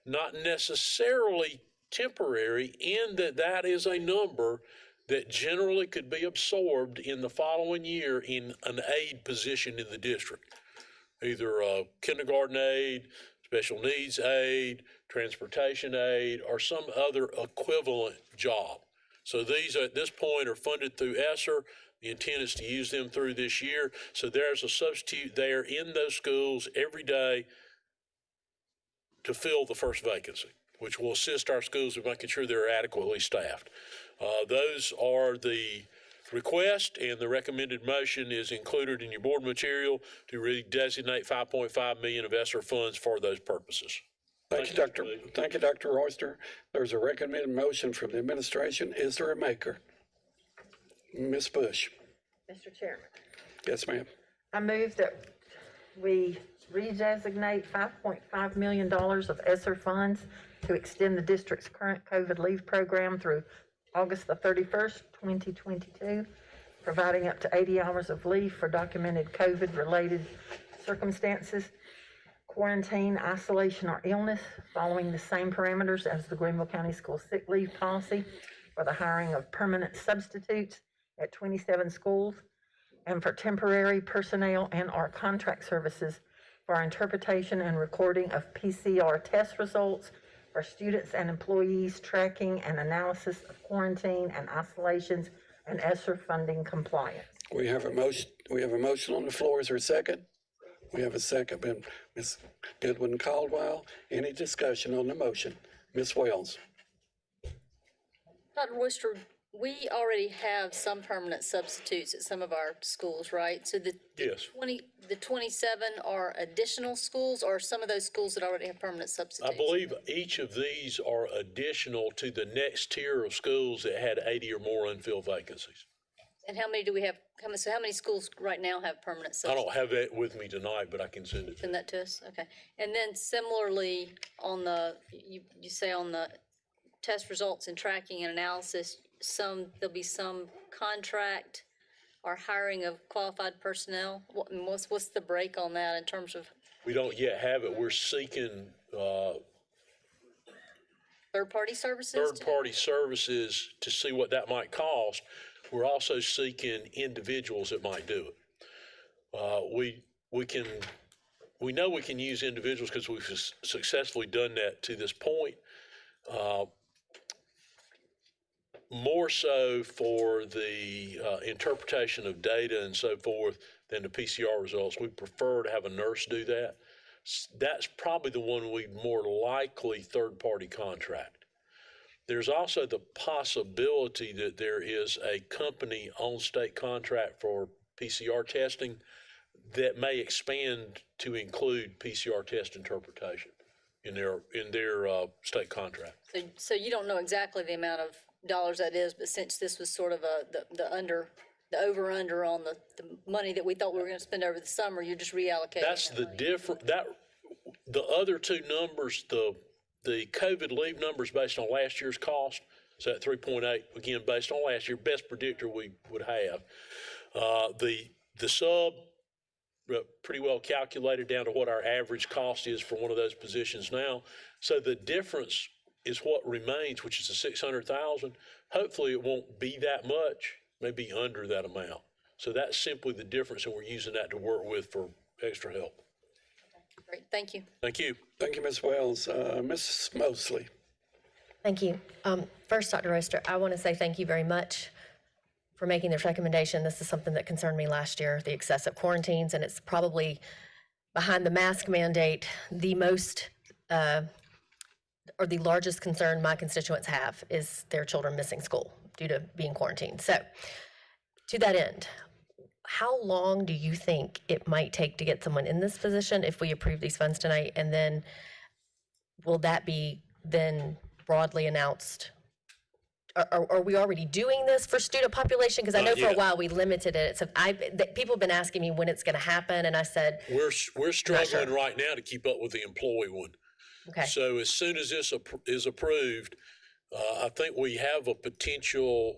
not necessarily temporary, in that that is a number that generally could be absorbed in the following year in an aide position in the district, either a kindergarten aide, special needs aide, transportation aide, or some other equivalent job. So these at this point are funded through ESSER. The intent is to use them through this year. So there's a substitute there in those schools every day to fill the first vacancy, which will assist our schools in making sure they're adequately staffed. Those are the request, and the recommended motion is included in your board material to redesignate $5.5 million of ESSER funds for those purposes. Thank you, Dr. Royster. There's a recommended motion from the administration. Is there a maker? Ms. Bush. Mr. Chairman, Yes, ma'am. I move that we redesignate $5.5 million of ESSER funds to extend the district's current COVID leave program through August the 31st, 2022, providing up to 80 hours of leave for documented COVID-related circumstances, quarantine, isolation, or illness, following the same parameters as the Greenville County School sick leave policy for the hiring of permanent substitutes at 27 schools, and for temporary personnel and or contract services for interpretation and recording of PCR test results for students and employees, tracking and analysis of quarantine and isolations, and ESSER funding compliance. We have a motion on the floor. Is there a second? We have a second by Ms. Goodwin Caldwell. Any discussion on the motion? Ms. Wells. Dr. Royster, we already have some permanent substitutes at some of our schools, right? So yes. The 27 are additional schools, or some of those schools that already have permanent substitutes? I believe each of these are additional to the next tier of schools that had 80 or more unfilled vacancies. And how many do we have? So how many schools right now have permanent substitutes? I don't have that with me tonight, but I can send it. Send that to us, okay. And then similarly, on the, you say on the test results and tracking and analysis, there'll be some contract or hiring of qualified personnel. What's the break on that in terms of? We don't yet have it. We're seeking third-party services? Third-party services to see what that might cost. We're also seeking individuals that might do it. We know we can use individuals because we've successfully done that to this point. More so for the interpretation of data and so forth than the PCR results. We prefer to have a nurse do that. That's probably the one we'd more likely third-party contract. There's also the possibility that there is a company on state contract for PCR testing that may expand to include PCR test interpretation in their state contract. So you don't know exactly the amount of dollars that is, but since this was sort of the over-under on the money that we thought we were going to spend over the summer, you're just reallocating. That's the different, the other two numbers, the COVID leave numbers based on last year's cost, so at 3.8, again, based on last year, best predictor we would have. The sub pretty well calculated down to what our average cost is for one of those positions now. So the difference is what remains, which is the 600,000. Hopefully it won't be that much, maybe under that amount. So that's simply the difference, and we're using that to work with for extra help. Great, thank you. Thank you. Thank you, Ms. Wells. Mrs. Mosley. Thank you. First, Dr. Oster, I want to say thank you very much for making this recommendation. This is something that concerned me last year, the excessive quarantines, and it's probably behind the mask mandate, the most or the largest concern my constituents have is their children missing school due to being quarantined. So to that end, how long do you think it might take to get someone in this position if we approve these funds tonight? And then will that be then broadly announced? Are we already doing this for student population? Because I know for a while we limited it. So people have been asking me when it's going to happen, and I said we're struggling right now to keep up with the employee one. Okay. So as soon as this is approved, I think we have a potential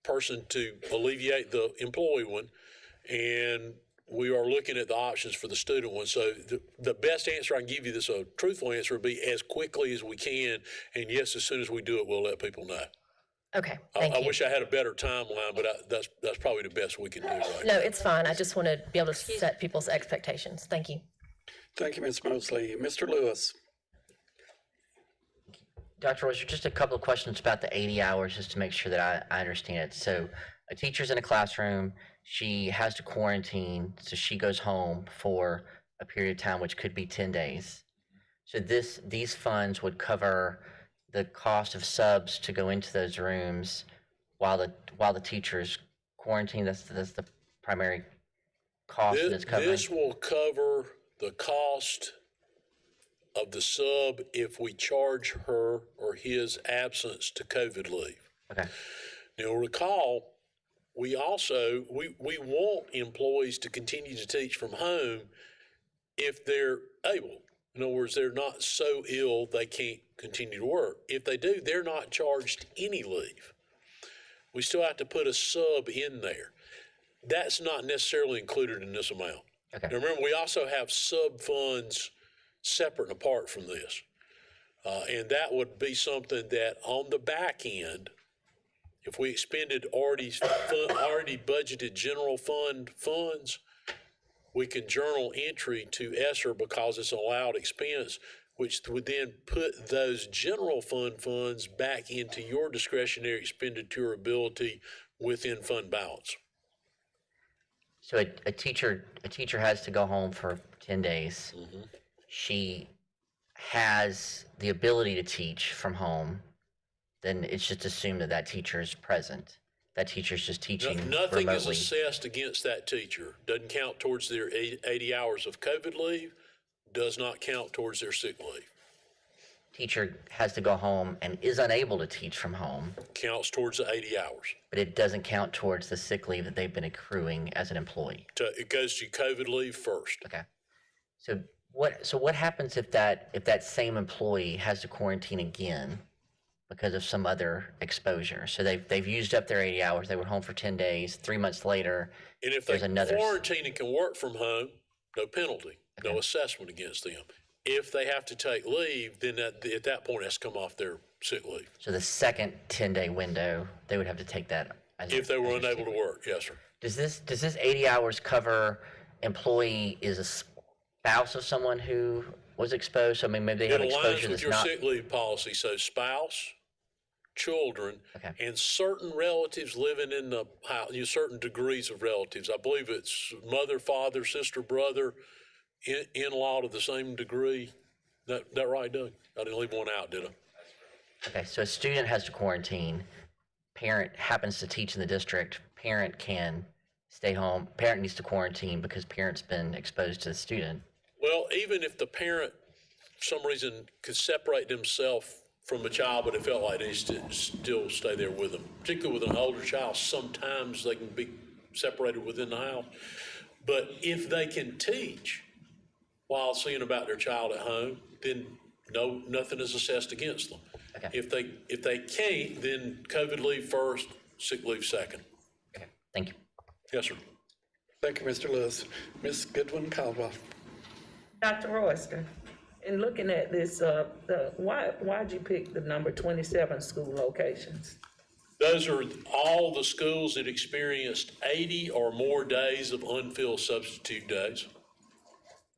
person to alleviate the employee one, and we are looking at the options for the student one. So the best answer I can give you, this a truthful answer, would be as quickly as we can. And yes, as soon as we do it, we'll let people know. Okay, thank you. I wish I had a better timeline, but that's probably the best we can do right No, now. it's fine. I just want to be able to set people's expectations. Thank you. Thank you, Ms. Mosley. Mr. Lewis. Dr. Royster, just a couple of questions about the 80 hours, just to make sure that I understand it. So a teacher's in a classroom, she has to quarantine, so she goes home for a period of time, which could be 10 days. So these funds would cover the cost of subs to go into those rooms while the teacher's quarantined. That's the primary cost that it's covering. This will cover the cost of the sub if we charge her or his absence to COVID leave. Okay. Now recall, we also, we want employees to continue to teach from home if they're able. In other words, they're not so ill they can't continue to work. If they do, they're not charged any leave. We still have to put a sub in there. That's not necessarily included in this amount. Okay. Now remember, we also have sub funds separate and apart from this. And that would be something that on the back end, if we expended already budgeted general fund funds, we can journal entry to ESSER because it's an allowed expense, which would then put those general fund funds back into your discretionary expenditure ability within fund balance. So a teacher has to go home for 10 days. Mm-hmm. She has the ability to teach from home, then it's just assumed that teacher is present. That teacher's just teaching Nothing remotely. is assessed against that teacher. Doesn't count towards their 80 hours of COVID leave, does not count towards their sick leave. Teacher has to go home and is unable to teach from home. Counts towards the 80 hours. But it doesn't count towards the sick leave that they've been accruing as an employee. It goes to COVID leave first. Okay. So what happens if that same employee has to quarantine again because of some other exposure? So they've used up their 80 hours. They were home for 10 days. 3 months later, And if there's they another. quarantine and can work from home, no penalty, no assessment against them. If they have to take leave, then at that point, it has to come off their sick leave. So the second 10-day window, they would have to take that. If they were unable to work, yes, sir. Does this 80 hours cover employee is a spouse of someone who was exposed? So I mean, maybe they have It exposure aligns with that's your not. sick leave policy. So spouse, children, and certain relatives living in the house, certain degrees of relatives. I believe it's mother, father, sister, brother, in-law to the same degree. That right, Doug? I didn't leave one out, did I? Okay, so a student has to quarantine. Parent happens to teach in the district. Parent can stay home. Parent needs to quarantine because parent's been exposed to the student. Well, even if the parent, for some reason, could separate themselves from a child, but it felt like they still stay there with them, particularly with an older child, sometimes they can be separated within the house. But if they can teach while seeing about their child at home, then nothing is assessed against them. Okay. If they can't, then COVID leave first, sick leave second. Okay, thank you. Yes, sir. Thank you, Mr. Lewis. Ms. Goodwin Caldwell. Dr. Royster, in looking at this, why'd you pick the number 27 school locations? Those are all the schools that experienced 80 or more days of unfilled substitute days.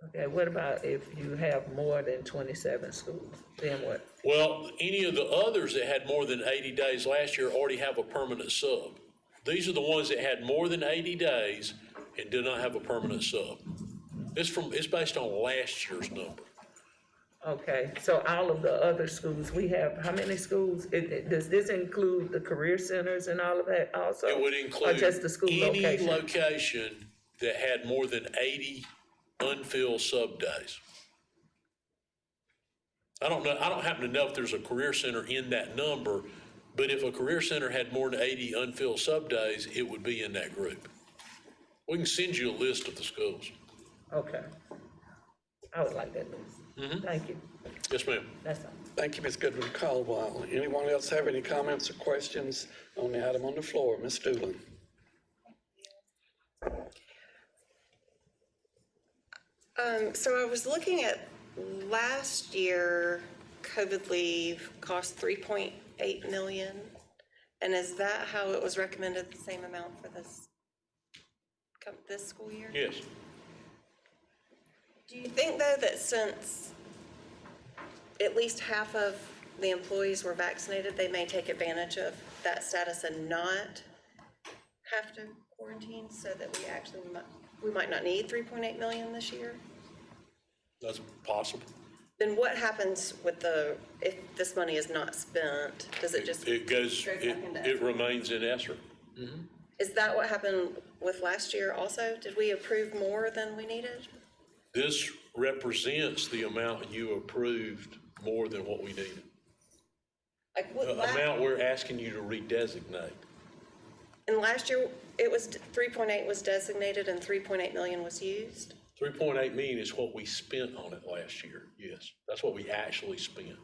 Okay, what about if you have more than 27 schools? Then what? Well, any of the others that had more than 80 days last year already have a permanent sub. These are the ones that had more than 80 days and did not have a permanent sub. It's based on last year's number. Okay, so all of the other schools, we have, how many schools? Does this include the career centers and all of that also? It would Or include just the school any location? location that had more than 80 unfilled sub days. I don't happen to know if there's a career center in that number, but if a career center had more than 80 unfilled sub days, it would be in that group. We can send you a list of the schools. Okay. I would like that list. Thank you. Yes, ma'am. That's all. Thank you, Ms. Goodwin Caldwell. Anyone else have any comments or questions on the item on the floor? Ms. Doolin. So I was looking at last year, COVID leave cost $3.8 million. And is that how it was recommended, the same amount for this school year? Yes. Do you think, though, that since at least half of the employees were vaccinated, they may take advantage of that status and not have to quarantine, so that we might not need $3.8 million this year? That's possible. Then what happens with if this money is not spent? Does it just? It remains in ESSER. Is that what happened with last year also? Did we approve more than we needed? This represents the amount you approved more than what we needed. The amount we're asking you to redesignate. And last year, it was 3.8 was designated and 3.8 million was used? 3.8 million is what we spent on it last year, yes. That's what we actually spent.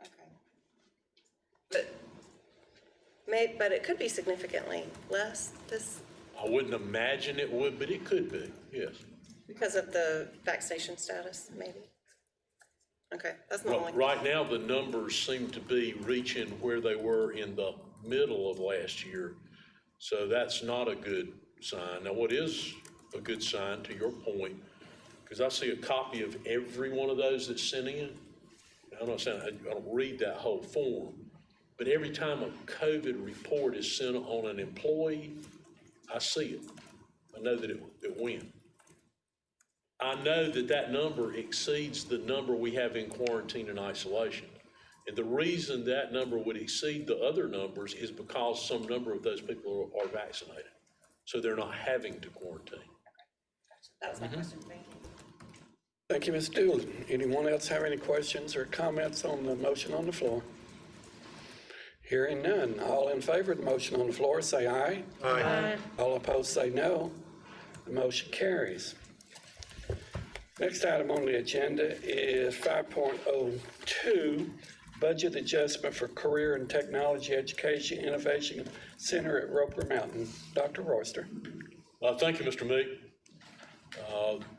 Okay. But it could be significantly less I wouldn't imagine it would, but it could be, yes. because of the vaccination status, maybe? Okay, that's my only. Right now, the numbers seem to be reaching where they were in the middle of last year. So that's not a good sign. Now, what is a good sign, to your point, because I see a copy of every one of those that's sent in. I'm not saying I don't read that whole form, but every time a COVID report is sent on an employee, I see it. I know that it went. I know that number exceeds the number we have in quarantine and isolation. And the reason that number would exceed the other numbers is because some number of those people are vaccinated. So they're not having to quarantine. That was my question, thank you. Thank you, Ms. Doolin. Anyone else have any questions or comments on the motion on the floor? Hearing none. All in favor of the motion on the floor, say aye. Aye. All opposed, say no. The motion carries. Next item on the agenda is 5.02, Budget Adjustment for Career and Technology Education Innovation Center at Roper Mountain. Dr. Royster. Thank you, Mr. Meek.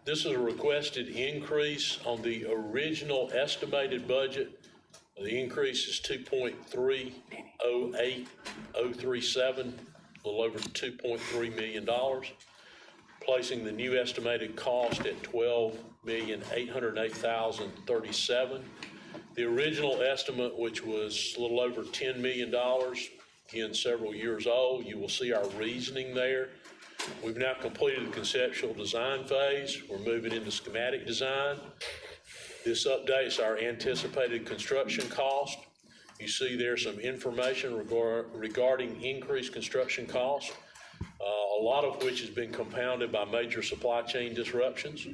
This is a requested increase on the original estimated budget. The increase is 2.308037, a little over $2.3 million, placing the new estimated cost at $12,808,037. The original estimate, which was a little over $10 million, again, several years old, you will see our reasoning there. We've now completed the conceptual design phase. We're moving into schematic design. This updates our anticipated construction cost. You see there's some information regarding increased construction costs, a lot of which has been compounded by major supply chain disruptions.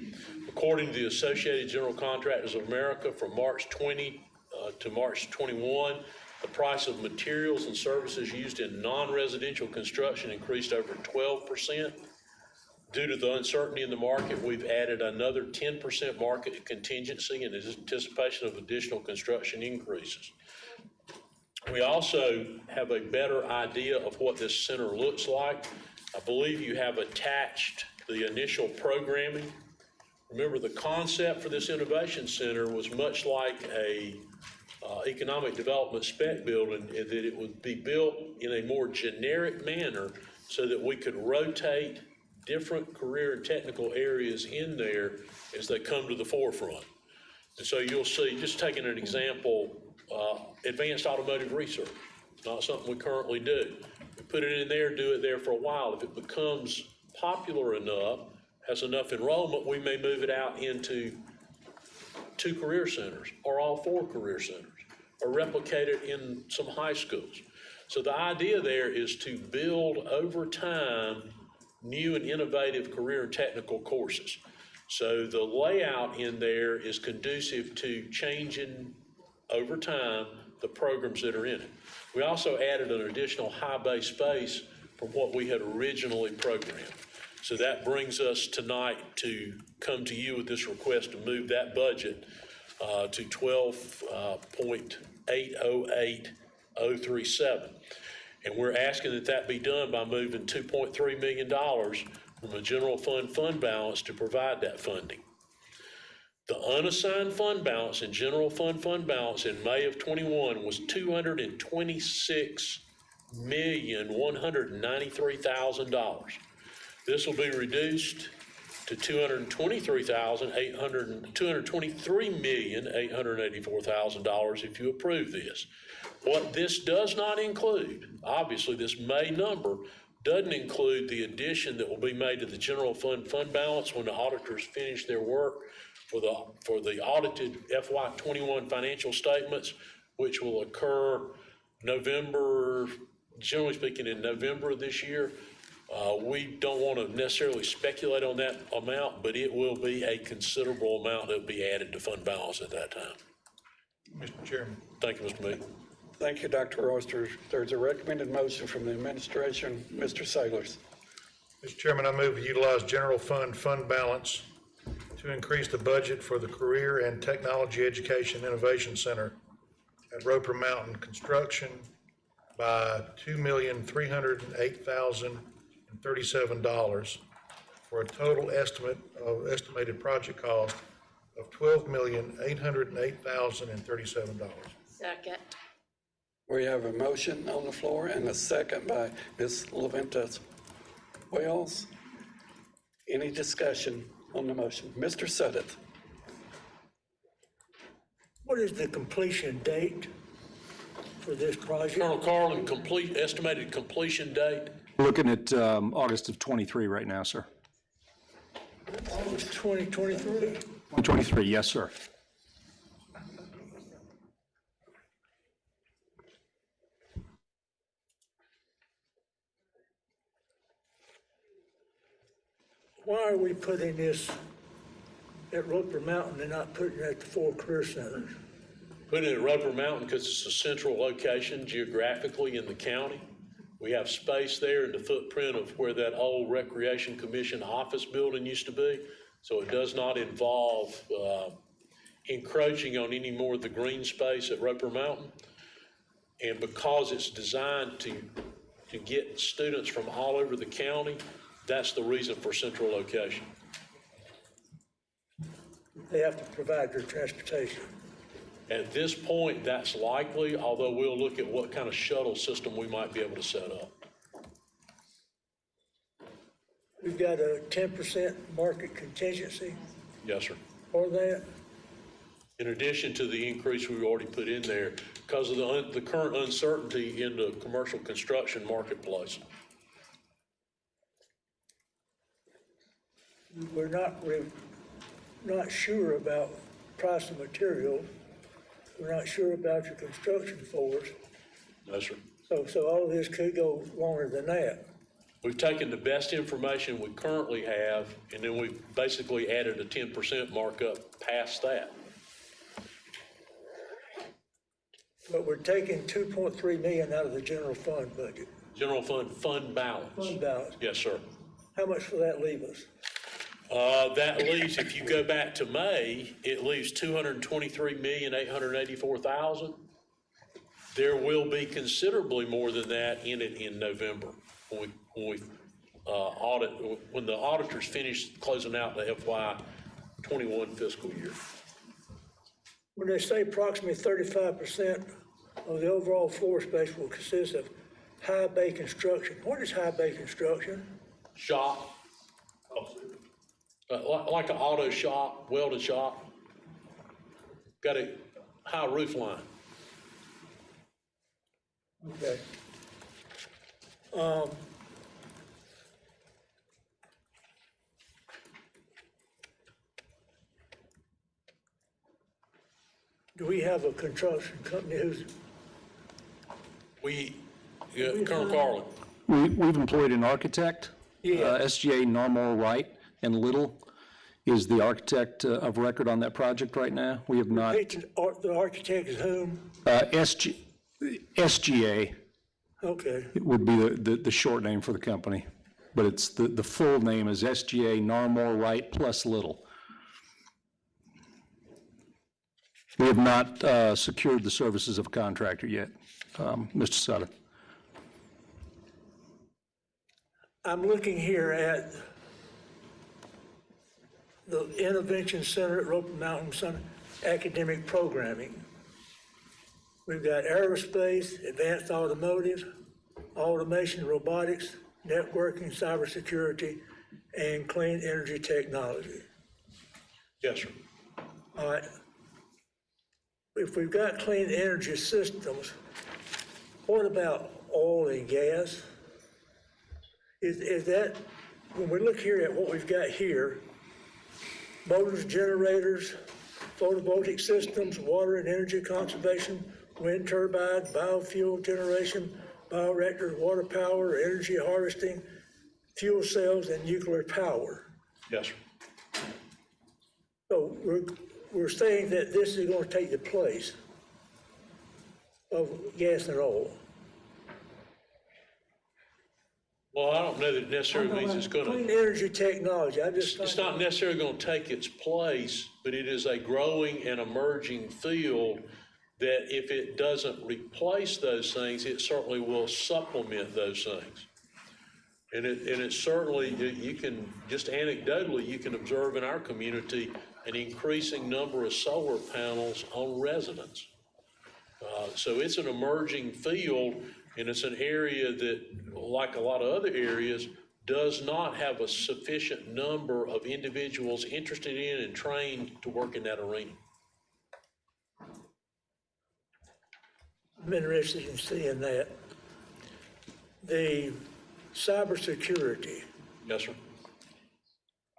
According to the Associated General Contractors of America, from March 20 to March 21, the price of materials and services used in non-residential construction increased over 12%. Due to the uncertainty in the market, we've added another 10% market contingency in anticipation of additional construction increases. We also have a better idea of what this center looks like I believe you have attached the initial programming. Remember, the concept for this innovation center was much like a economic development spec building, in that it would be built in a more generic manner so that we could rotate different career and technical areas in there as they come to the forefront. And so you'll see, just taking an example, advanced automotive research, not something we currently do. We put it in there, do it there for a while. If it becomes popular enough, has enough enrollment, we may move it out into 2 career centers or all 4 career centers, or replicate it in some high schools. So the idea there is to build over time new and innovative career and technical courses. So the layout in there is conducive to changing over time the programs that are in it. We also added an additional high bay space from what we had originally programmed. So that brings us tonight to come to you with this request to move that budget to 12.808037. And we're asking that that be done by moving $2.3 million from the general fund balance to provide that funding. The unassigned fund balance and general fund balance in May of 21 was $226,193,000. This will be reduced to $223,884,000 if you approve this. What this does not include, obviously this May number doesn't include the addition that will be made to the general fund balance when the auditors finish their work for the audited FY21 financial statements, which will occur November, generally speaking, in November of this year. We don't want to necessarily speculate on that amount, but it will be a considerable amount that will be added to fund balance at that time. Mr. Chairman. Thank you, Mr. Meek. Thank you, Dr. Royster. There's a recommended motion from the administration. Mr. Sailors. Mr. Chairman, I move to utilize general fund balance to increase the budget for the Career and Technology Education Innovation Center at Roper Mountain Construction by $2,308,037 for a total estimated project cost of $12,808,037. Second. We have a motion on the floor and a second by Ms. LaVenta Wells. Any discussion on the motion? Mr. Sudduth. What is the completion date for this project? Colonel Carlin, estimated completion date? Looking at August of 23 right now, sir. August 2023? 2023, yes, sir. Why are we putting this at Roper Mountain and not putting it at the 4 career centers? Putting it at Roper Mountain because it's a central location geographically in the county. We have space there in the footprint of where that old Recreation Commission office building used to be. So it does not involve encroaching on any more of the green space at Roper Mountain. And because it's designed to get students from all over the county, that's the reason for central location. They have to provide their transportation. At this point, that's likely, although we'll look at what kind of shuttle system we might be able to set up. We've got a 10% market contingency Yes, sir. for that. In addition to the increase we already put in there because of the current uncertainty in the commercial construction marketplace. We're not sure about price of material. We're not sure about your construction force. No, sir. So all of this could go longer than that. We've taken the best information we currently have, and then we've basically added a 10% markup past that. But we're taking $2.3 million out of the general fund budget. General fund balance. Fund balance. Yes, sir. How much will that leave us? That leaves, if you go back to May, it leaves $223,884,000. There will be considerably more than that in it in November when we audit, when the auditors finish closing out the FY '21 fiscal year. When they say approximately 35% of the overall floor space will consist of high bay construction, what is high bay construction? Shop, like an auto shop, welding shop, got a high roof line. Okay. Do we have a construction company who's? Colonel Carlin. We've employed an architect. Yeah. SGA Narmore Wright and Little is the architect of record on that project right now. We have not. The architect is whom? SGA Okay. would be the short name for the company, but it's the full name is SGA Narmore Wright plus Little. We have not secured the services of a contractor yet, Mr. Sutter. I'm looking here at the Intervention Center at Roper Mountain Sun academic programming. We've got aerospace, advanced automotive, automation, robotics, networking, cybersecurity, and clean energy technology. Yes, sir. All right. If we've got clean energy systems, what about oil and gas? Is that, when we look here at what we've got here, motors, generators, photovoltaic systems, water and energy conservation, wind turbines, biofuel generation, bioreactors, water power, energy harvesting, fuel cells, and nuclear power. Yes, sir. So we're saying that this is going to take the place of gas and oil. Well, I don't know that it necessarily means it's going Clean to. energy technology, It's not necessarily going to take its place, but it is a growing and emerging field that if it doesn't replace those things, it certainly will supplement those things. And it certainly, you can, just anecdotally, you can observe in our community an increasing number of solar panels on residents. So it's an emerging field, and it's an area that, like a lot of other areas, does not have a sufficient number of individuals interested in and trained to work in that arena. I'm interested in seeing that. The cybersecurity. Yes, sir.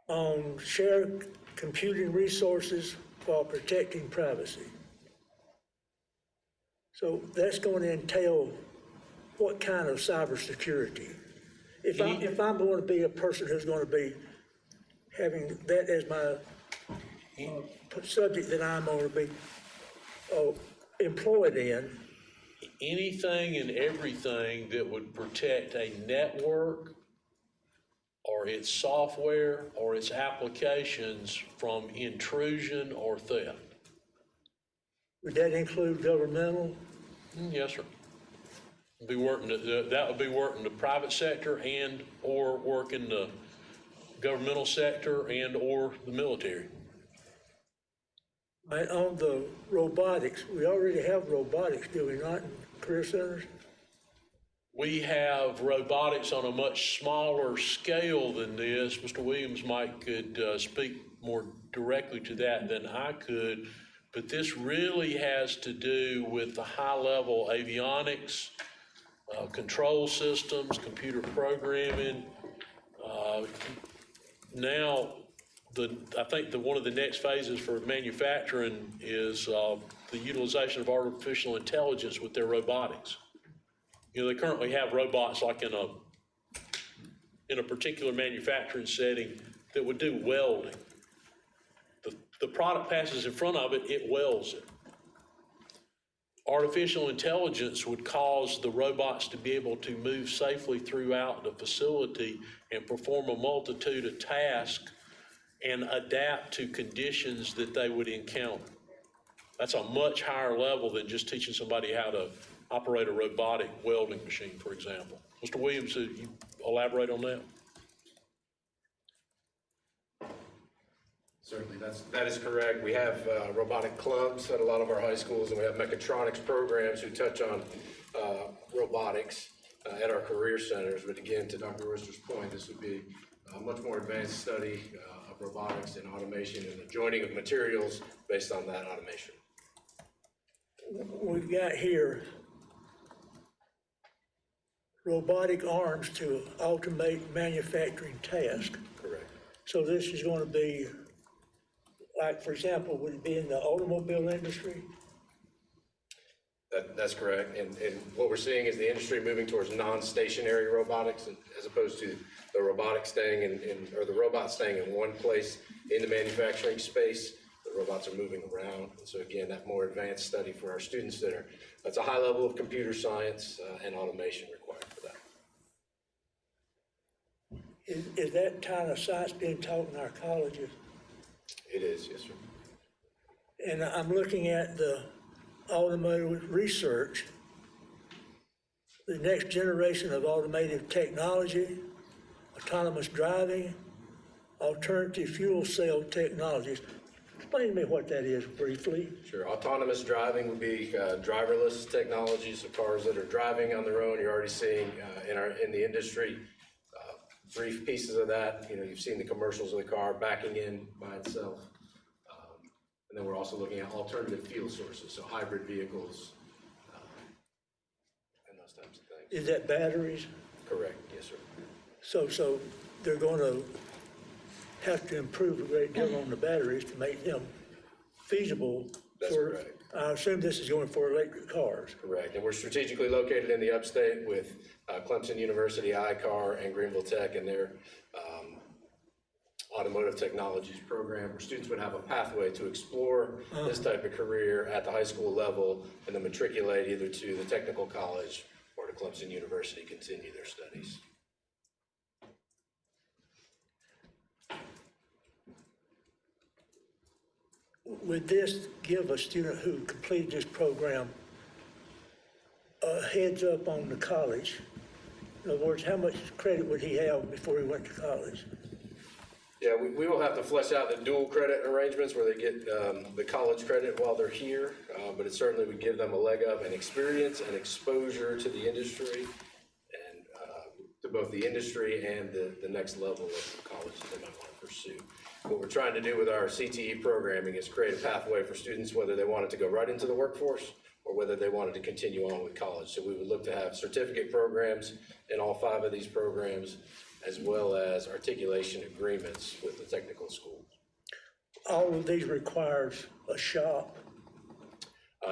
On shared computing resources while protecting privacy. So that's going to entail what kind of cybersecurity? If I'm going to be a person who's going to be having that as my subject that I'm going to be employed in. Anything and everything that would protect a network or its software or its applications from intrusion or theft. Would that include governmental? Yes, sir. That would be working the private sector and or working the governmental sector and or the military. Right, on the robotics, we already have robotics, do we not, in career centers? We have robotics on a much smaller scale than this. Mr. Williams could speak more directly to that than I could, but this really has to do with the high-level avionics, control systems, computer programming. Now, I think one of the next phases for manufacturing is the utilization of artificial intelligence with their robotics. You know, they currently have robots like in a particular manufacturing setting that would do welding. The product passes in front of it, it welds it. Artificial intelligence would cause the robots to be able to move safely throughout the facility and perform a multitude of tasks and adapt to conditions that they would encounter. That's a much higher level than just teaching somebody how to operate a robotic welding machine, for example. Mr. Williams, you elaborate on that? Certainly, that is correct. We have robotic clubs at a lot of our high schools, and we have mechatronics programs who touch on robotics at our career centers. But again, to Dr. Royster's point, this would be a much more advanced study of robotics and automation and the joining of materials based on that automation. We've got here robotic arms to automate manufacturing tasks. Correct. So this is going to be, like, for example, would it be in the automobile industry? That's correct. And what we're seeing is the industry moving towards non-stationary robotics as opposed to the robotics staying or the robots staying in one place in the manufacturing space. The robots are moving around. And so again, that more advanced study for our students that's a high level of computer science and automation required for that. Is that kind of science being taught in our colleges? It is, yes, sir. And I'm looking at the automotive research, the next generation of automotive technology, autonomous driving, alternative fuel cell technologies. Explain to me what that is briefly. Sure. Autonomous driving would be driverless technologies, so cars that are driving on their own. You're already seeing in the industry brief pieces of that. You know, you've seen the commercials of the car backing in by itself. And then we're also looking at alternative fuel sources, so hybrid vehicles and those types of things. Is that batteries? Correct. Yes, sir. So they're going to have to improve a great deal on the batteries to make them feasible. That's correct. I assume this is going for electric cars. Correct. And we're strategically located in the upstate with Clemson University, ICAR, and Greenville Tech and their automotive technologies program, where students would have a pathway to explore this type of career at the high school level and then matriculate either to the technical college or to Clemson University, continue their studies. Would this give a student who completed this program a heads up on the college? In other words, how much credit would he have before he went to college? Yeah, we will have to flesh out the dual credit arrangements where they get the college credit while they're here, but it certainly would give them a leg up and experience and exposure to the industry and to both the industry and the next level of college that they might want to pursue. What we're trying to do with our CTE programming is create a pathway for students, whether they wanted to go right into the workforce or whether they wanted to continue on with college. So we would look to have certificate programs in all 5 of these programs, as well as articulation agreements with the technical schools. All of these requires a shop?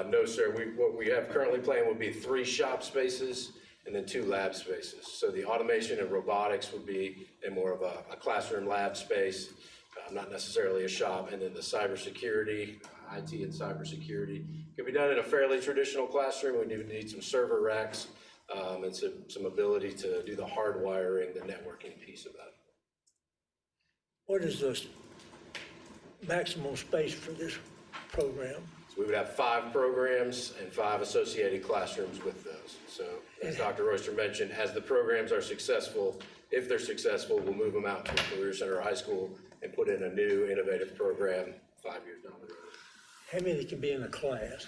No, sir. What we have currently planned would be 3 shop spaces and then 2 lab spaces. So the automation and robotics would be in more of a classroom lab space, not necessarily a shop. And then the cybersecurity, IT and cybersecurity, can be done in a fairly traditional classroom. We need some server racks and some ability to do the hardwiring, the networking piece of that. What is the maximum space for this program? So we would have 5 programs and 5 associated classrooms with those. So as Dr. Royster mentioned, as the programs are successful, if they're successful, we'll move them out to a career center or high school and put in a new innovative program 5 years down the road. How many can be in a class?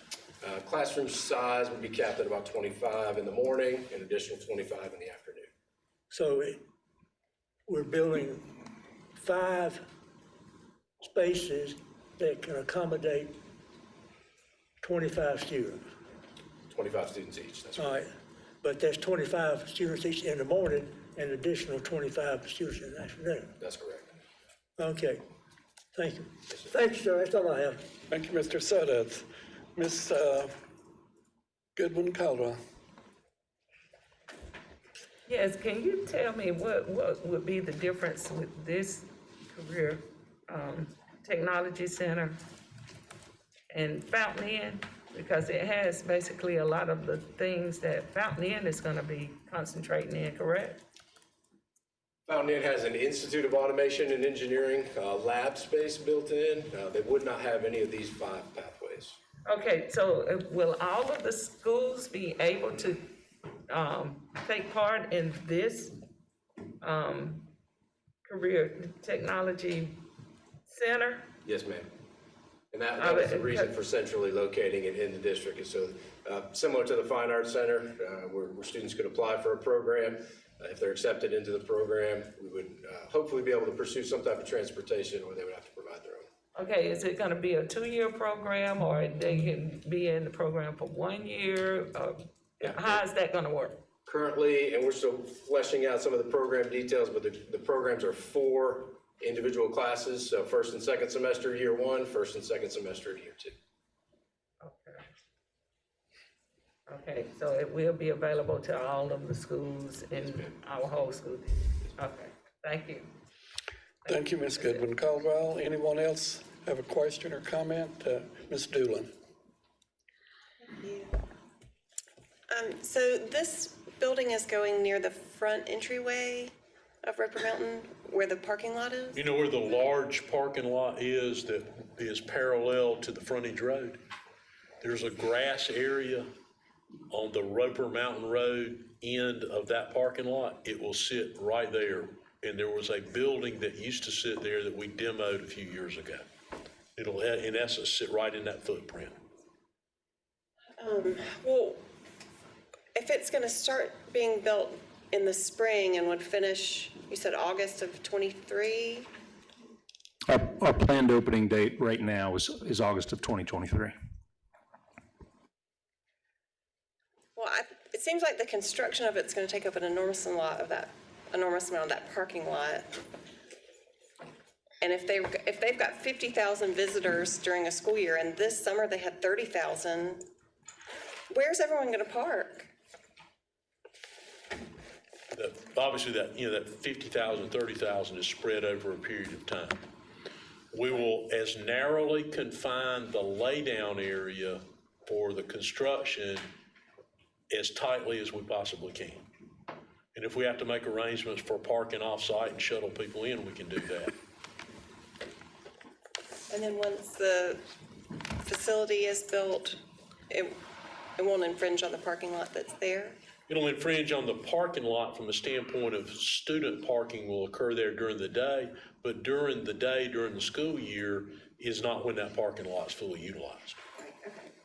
Classroom size would be capped at about 25 in the morning, an additional 25 in the afternoon. So we're building 5 spaces that can accommodate 25 students. 25 students each, that's All right. right, but that's 25 students each in the morning and additional 25 students in the afternoon. That's correct. Okay, thank you. Thank you, sir, that's all I have. Thank you, Mr. Sudduth. Ms. Goodwin Caldwell. Yes, can you tell me what would be the difference with this career technology center and Fountain Inn? Because it has basically a lot of the things that Fountain Inn is going to be concentrating in, correct? Fountain Inn has an Institute of Automation and Engineering lab space built in. They would not have any of these 5 pathways. Okay, so will all of the schools be able to take part in this career technology center? Yes, ma'am. And that was the reason for centrally locating it in the district, is so similar to the Fine Arts Center, where students could apply for a program. If they're accepted into the program, we would hopefully be able to pursue some type of transportation, or they would have to provide their own. Okay, is it gonna be a 2-year program, or they can be in the program for 1 year? How is that gonna work? Currently, and we're still fleshing out some of the program details, but the programs are 4 individual classes, so first and second semester year 1, first and second semester year 2. Okay, so it will be available to all of the schools in our whole school district. Okay, thank you. Thank you, Ms. Goodwin Caldwell. Anyone else have a question or comment? Ms. Doolin. So this building is going near the front entryway of Roper Mountain, where the parking lot is? You know where the large parking lot is that is parallel to the frontage road? There's a grass area on the Roper Mountain Road end of that parking lot. It will sit right there. And there was a building that used to sit there that we demoed a few years ago. It'll, in essence, sit right in that footprint. Well, if it's gonna start being built in the spring and would finish, you said August of '23? Our planned opening date right now is August of 2023. Well, it seems like the construction of it's gonna take up an enormous amount of that parking lot. And if they've got 50,000 visitors during a school year, and this summer they had 30,000, where's everyone gonna park? Obviously, that 50,000, 30,000 is spread over a period of time. We will as narrowly confine the laydown area for the construction as tightly as we possibly can. And if we have to make arrangements for parking off-site and shuttle people in, we can do that. And then once the facility is built, it won't infringe on the parking lot that's there? It'll infringe on the parking lot from the standpoint of student parking will occur there during the day, but during the day, during the school year, is not when that parking lot is fully utilized.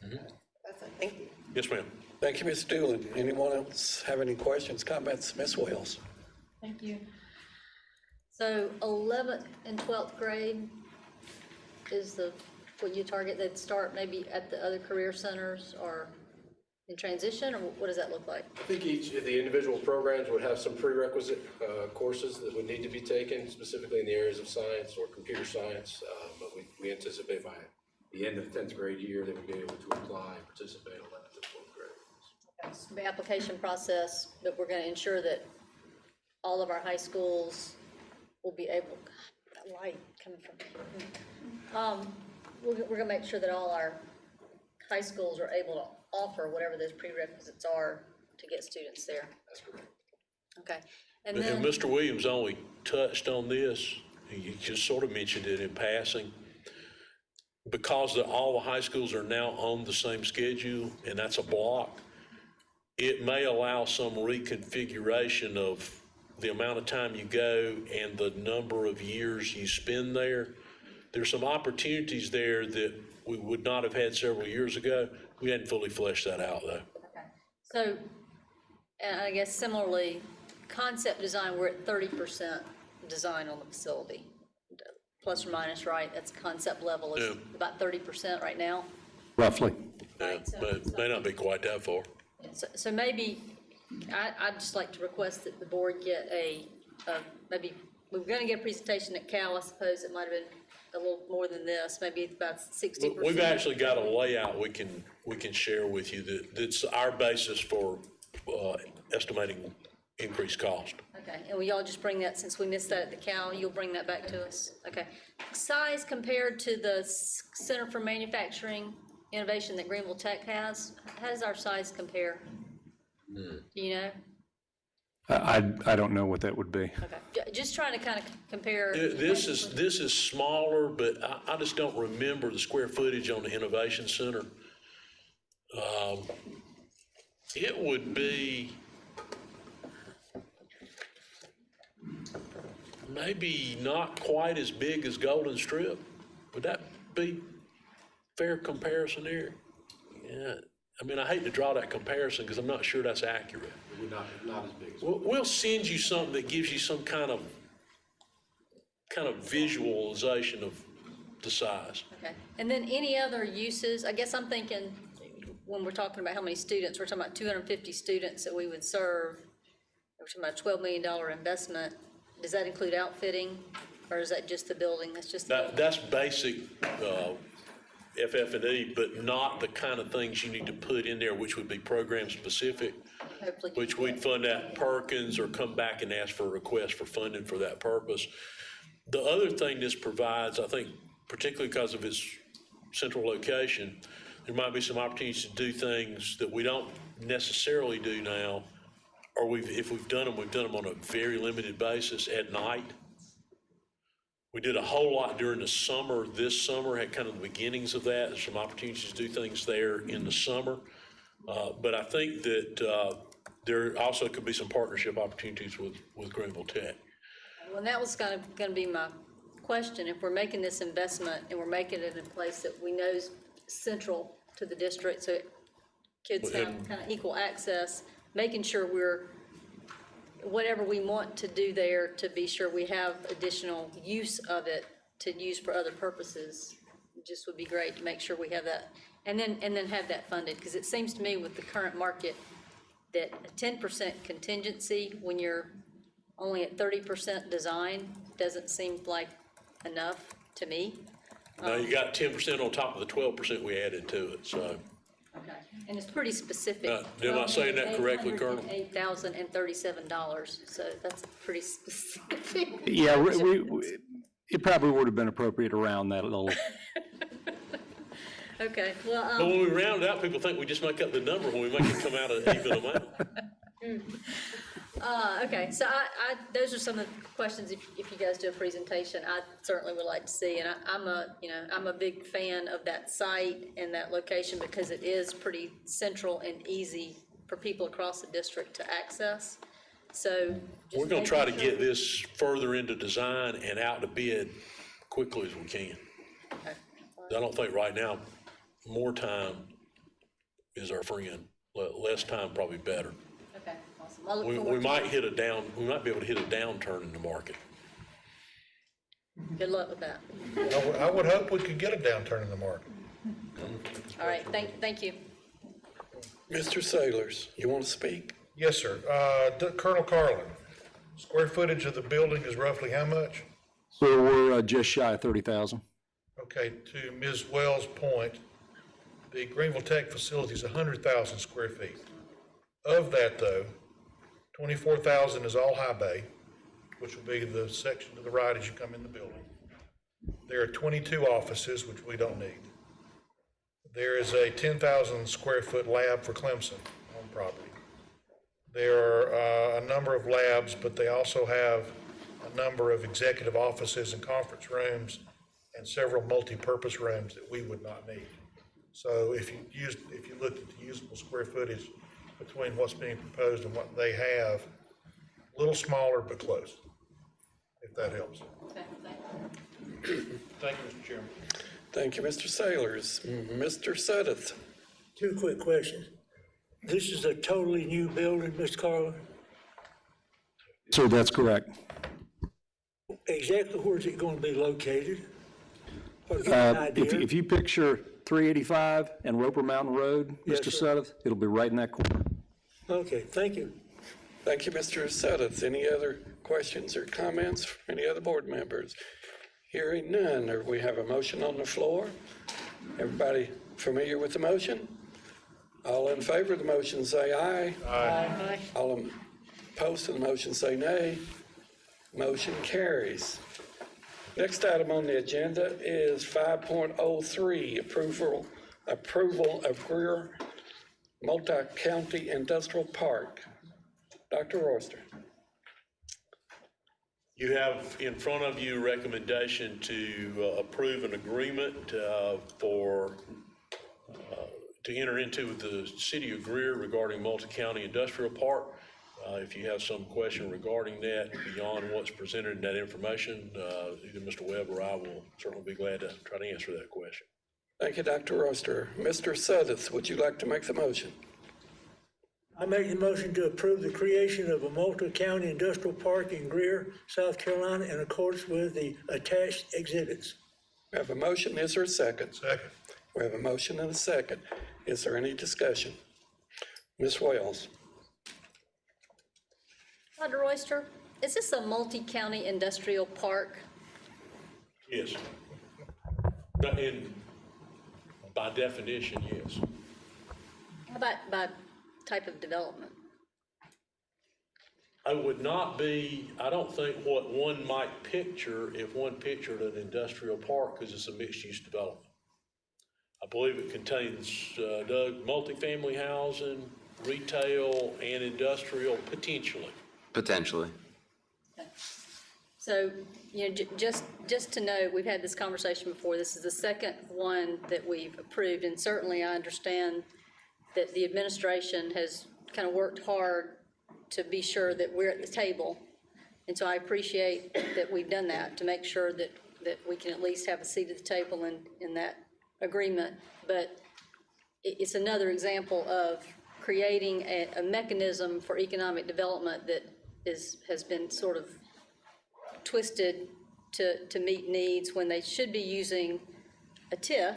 Okay. That's it. Thank you. Yes, ma'am. Thank you, Ms. Doolin. Anyone else have any questions, comments? Ms. Wells. Thank you. So 11th and 12th grade is what you target, they'd start maybe at the other career centers or in transition, or what does that look like? I think each of the individual programs would have some prerequisite courses that would need to be taken, specifically in the areas of science or computer science, but we anticipate by the end of the 10th grade year they would be able to apply and participate in 11th and 12th grade. Okay, so the application process, but we're going to ensure that all of our high schools will be able, that light coming from, we're going to make sure that all our high schools are able to offer whatever those prerequisites are to get students there. That's correct. Okay, and then And Mr. Williams only touched on this, he just sort of mentioned it in passing. Because all the high schools are now on the same schedule, and that's a block, it may allow some reconfiguration of the amount of time you go and the number of years you spend there. There's some opportunities there that we would not have had several years ago. We hadn't fully fleshed that out, though. okay. So, and I guess similarly, concept design, we're at 30% design on the facility, plus or minus, right? That's concept level is about 30% right now. Roughly. Yeah, but it may not be quite that far. So maybe I'd just like to request that the board get maybe we're going to get a presentation at Cal. I suppose it might have been a little more than this, maybe about 60%. We've actually got a layout we can share with you that's our basis for estimating increased cost. Okay, and will y'all just bring that, since we missed that at the Cal, you'll bring that back to us? Okay. Size compared to the Center for Manufacturing Innovation that Greenville Tech has, how does our size compare? Do you know? I don't know what that would be. Okay, just trying to kind of compare. This is smaller, but I just don't remember the square footage on the Innovation Center. It would be maybe not quite as big as Golden Strip. Would that be fair comparison there? Yeah, I mean, I hate to draw that comparison because I'm not sure that's accurate. We're not as big as. We'll send you something that gives you some kind of visualization of the size. Okay, and then any other uses, I guess I'm thinking, when we're talking about how many students, we're talking about 250 students that we would serve. We're talking about a $12 million investment. Does that include outfitting, or is that just the building? That's just the building? That's basic FF&E, but not the kind of things you need to put in there, which would be program specific, Hopefully. which we'd fund at Perkins or come back and ask for a request for funding for that purpose. The other thing this provides, I think, particularly because of its central location, there might be some opportunities to do things that we don't necessarily do now, or if we've done them on a very limited basis at night. We did a whole lot during the summer. This summer had kind of the beginnings of that. There's some opportunities to do things there in the summer. But I think that there also could be some partnership opportunities with Greenville Tech. Well, that was going to be my question. If we're making this investment and we're making it in a place that we know is central to the district, so kids have kind of equal access, making sure whatever we want to do there, to be sure we have additional use of it to use for other purposes, just would be great to make sure we have that, and then have that funded, because it seems to me with the current market that a 10% contingency when you're only at 30% design doesn't seem like enough to me. Now you got 10% on top of the 12% we added to it, so. Okay, and it's pretty specific. Am I saying that correctly, Colonel? $8,037, so that's pretty specific. Yeah, it probably would have been appropriate around that little. Okay, well. But when we round it out, people think we just make up the number when we make it come out an even amount. Okay, so those are some of the questions, if you guys do a presentation, I certainly would like to see, and I'm a big fan of that site and that location because it is pretty central and easy for people across the district to access, so. We're gonna try to get this further into design and out to bid quickly as we can. Okay. I don't think right now, more time is our friend, less time probably better. Okay, awesome. I look We forward to might it. we might be able to hit a downturn in the market. Good luck with that. I would hope we could get a downturn in the market. All right, thank you. Mr. Sailors, you want to speak? Yes, sir. Colonel Carlin, square footage of the building is roughly how much? So we're just shy of 30,000. Okay, to Ms. Wells' point, the Greenville Tech facility is 100,000 square feet. Of that, though, 24,000 is all high bay, which will be the section to the right as you come in the building. There are 22 offices, which we don't need. There is a 10,000 square foot lab for Clemson on property. There are a number of labs, but they also have a number of executive offices and conference rooms and several multi-purpose rooms that we would not need. So if you looked at the usable square footage between what's being proposed and what they have, a little smaller but close, if that helps. Okay, Thank you, Mr. Chairman. Thank you, Mr. Sailors. Mr. Suddeth. Two quick questions. This is a totally new building, Mr. Carlin? So that's correct. Exactly where is it going to be located? Or give me an idea? If you picture 385 and Roper Mountain Road, Yes, Mr. sir. Suddeth, it'll be right in that corner. Okay, thank you. Thank you, Mr. Suddeth. Any other questions or comments from any other board members? Hearing none, we have a motion on the floor. Everybody familiar with the motion? All in favor of the motion say aye. Aye. All opposed to the motion say nay. Motion carries. Next item on the agenda is 5.03, approval of Greer Multi-County Industrial Park. Dr. Royster. You have in front of you a recommendation to approve an agreement to enter into with the City of Greer regarding multi-county industrial park. If you have some question regarding that beyond what's presented in that information, either Mr. Webb or I will certainly be glad to try to answer that question. Thank you, Dr. Royster. Mr. Suddeth, would you like to make the motion? I make the motion to approve the creation of a multi-county industrial park in Greer, South Carolina, in accordance with the attached exhibits. We have a motion. Is there a second? Second. We have a motion and a second. Is there any discussion? Ms. Wells? Dr. Royster, is this a multi-county industrial park? Yes. By definition, yes. How about by type of development? I would not be, I don't think what one might picture if one pictured an industrial park, because it's a mixed-use development. I believe it contains, Doug, multifamily housing, retail, and industrial potentially. Potentially. So, you know, just to know, we've had this conversation before. This is the second one that we've approved, and certainly I understand that the administration has kind of worked hard to be sure that we're at the table. And so I appreciate that we've done that to make sure that we can at least have a seat at the table in that agreement. But it's another example of creating a mechanism for economic development that has been sort of twisted to meet needs when they should be using a TIF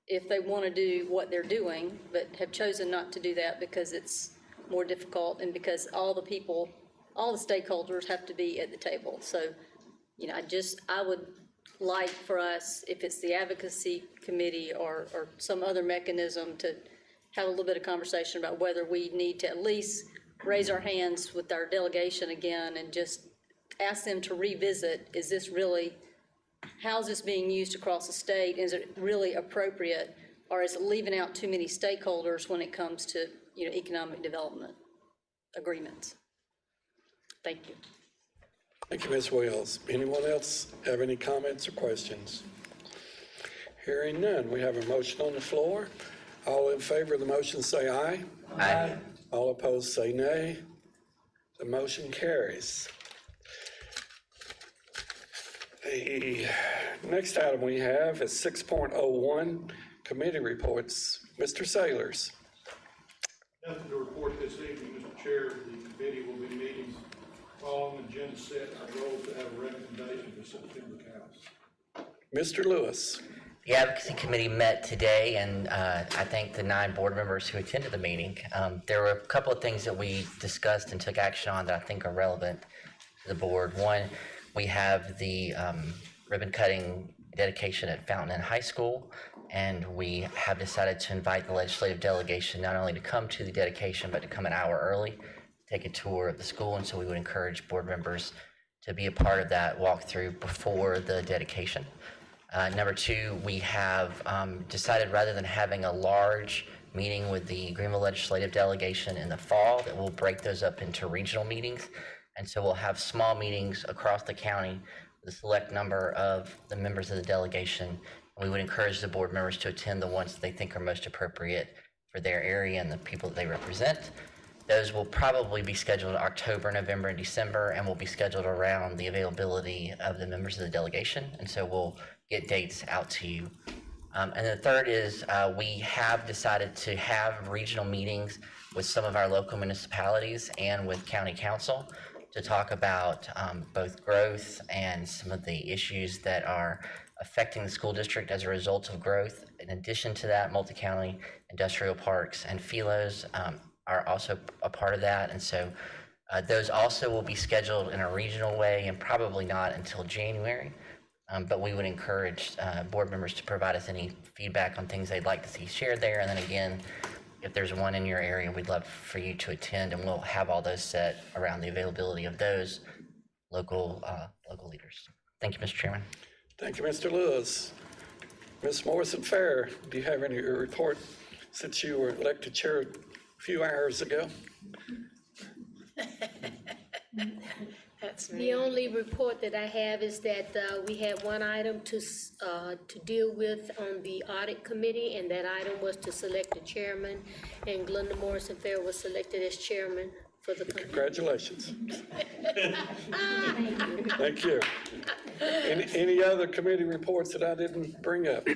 if they want to do what they're doing, but have chosen not to do that because it's more difficult and because all the people, all the stakeholders have to be at the table. So, you know, I would like for us, if it's the advocacy committee or some other mechanism, to have a little bit of conversation about whether we need to at least raise our hands with our delegation again and just ask them to revisit, is this really, how's this being used across the state? Is it really appropriate, or is it leaving out too many stakeholders when it comes to, you know, economic development agreements? Thank you. Thank you, Ms. Wells. Anyone else have any comments or questions? Hearing none, we have a motion on the floor. All in favor of the motion say aye. Aye. All opposed say nay. The motion carries. The next item we have is 6.01, committee reports. Mr. Sailors. Nothing to report this evening, Mr. Chair. The committee will be meeting following the agenda set. Our goal is to have a recommendation for September House. Mr. Lewis. The advocacy committee met today, and I thank the 9 board members who attended the meeting. There were a couple of things that we discussed and took action on that I think are relevant to the board. One, we have the ribbon cutting dedication at Fountain Inn High School, and we have decided to invite the legislative delegation not only to come to the dedication, but to come an hour early, take a tour of the school. And so we would encourage board members to be a part of that walkthrough before the dedication. Number 2, we have decided, rather than having a large meeting with the Greenville legislative delegation in the fall, that we'll break those up into regional meetings. And so we'll have small meetings across the county with a select number of the members of the delegation. We would encourage the board members to attend the ones that they think are most appropriate for their area and the people that they represent. Those will probably be scheduled in October, November, and December, and will be scheduled around the availability of the members of the delegation. And so we'll get dates out to you. And the third is we have decided to have regional meetings with some of our local municipalities and with county council to talk about both growth and some of the issues that are affecting the school district as a result of growth. In addition to that, multi-county industrial parks and philos are also a part of that. And so those also will be scheduled in a regional way and probably not until January. But we would encourage board members to provide us any feedback on things they'd like to see shared there. And then again, if there's one in your area, we'd love for you to attend, and we'll have all those set around the availability of those local leaders. Thank you, Mr. Chairman. Thank you, Mr. Lewis. Ms. Morrison-Fair, do you have any report since you were elected chair a few hours ago? The only report that I have is that we had one item to deal with on the audit committee, and that item was to select a chairman, and Glenda Morrison-Fair was selected as chairman for the company. Congratulations. Thank you. Any other committee reports that I didn't bring up?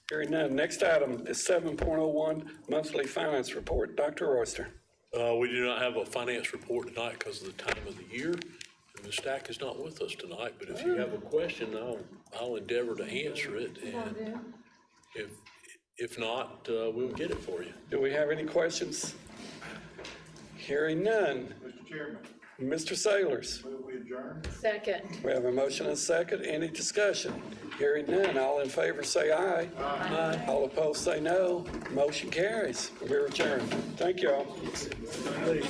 Hearing none. Next item is 7.01, monthly finance report. Dr. Royster. We do not have a finance report tonight because of the time of the year. And the stack is not with us tonight, but if you have a question, I'll endeavor to answer it. And if not, we'll get it for you. Do we have any questions? Hearing none. Mr. Chairman. Mr. Sailors. Move we adjourn. Second. We have a motion and a second. Any discussion? Hearing none. All in favor say aye. Aye. All opposed say no. Motion carries. We're adjourned. Thank you all. My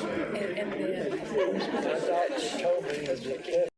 doctor told me that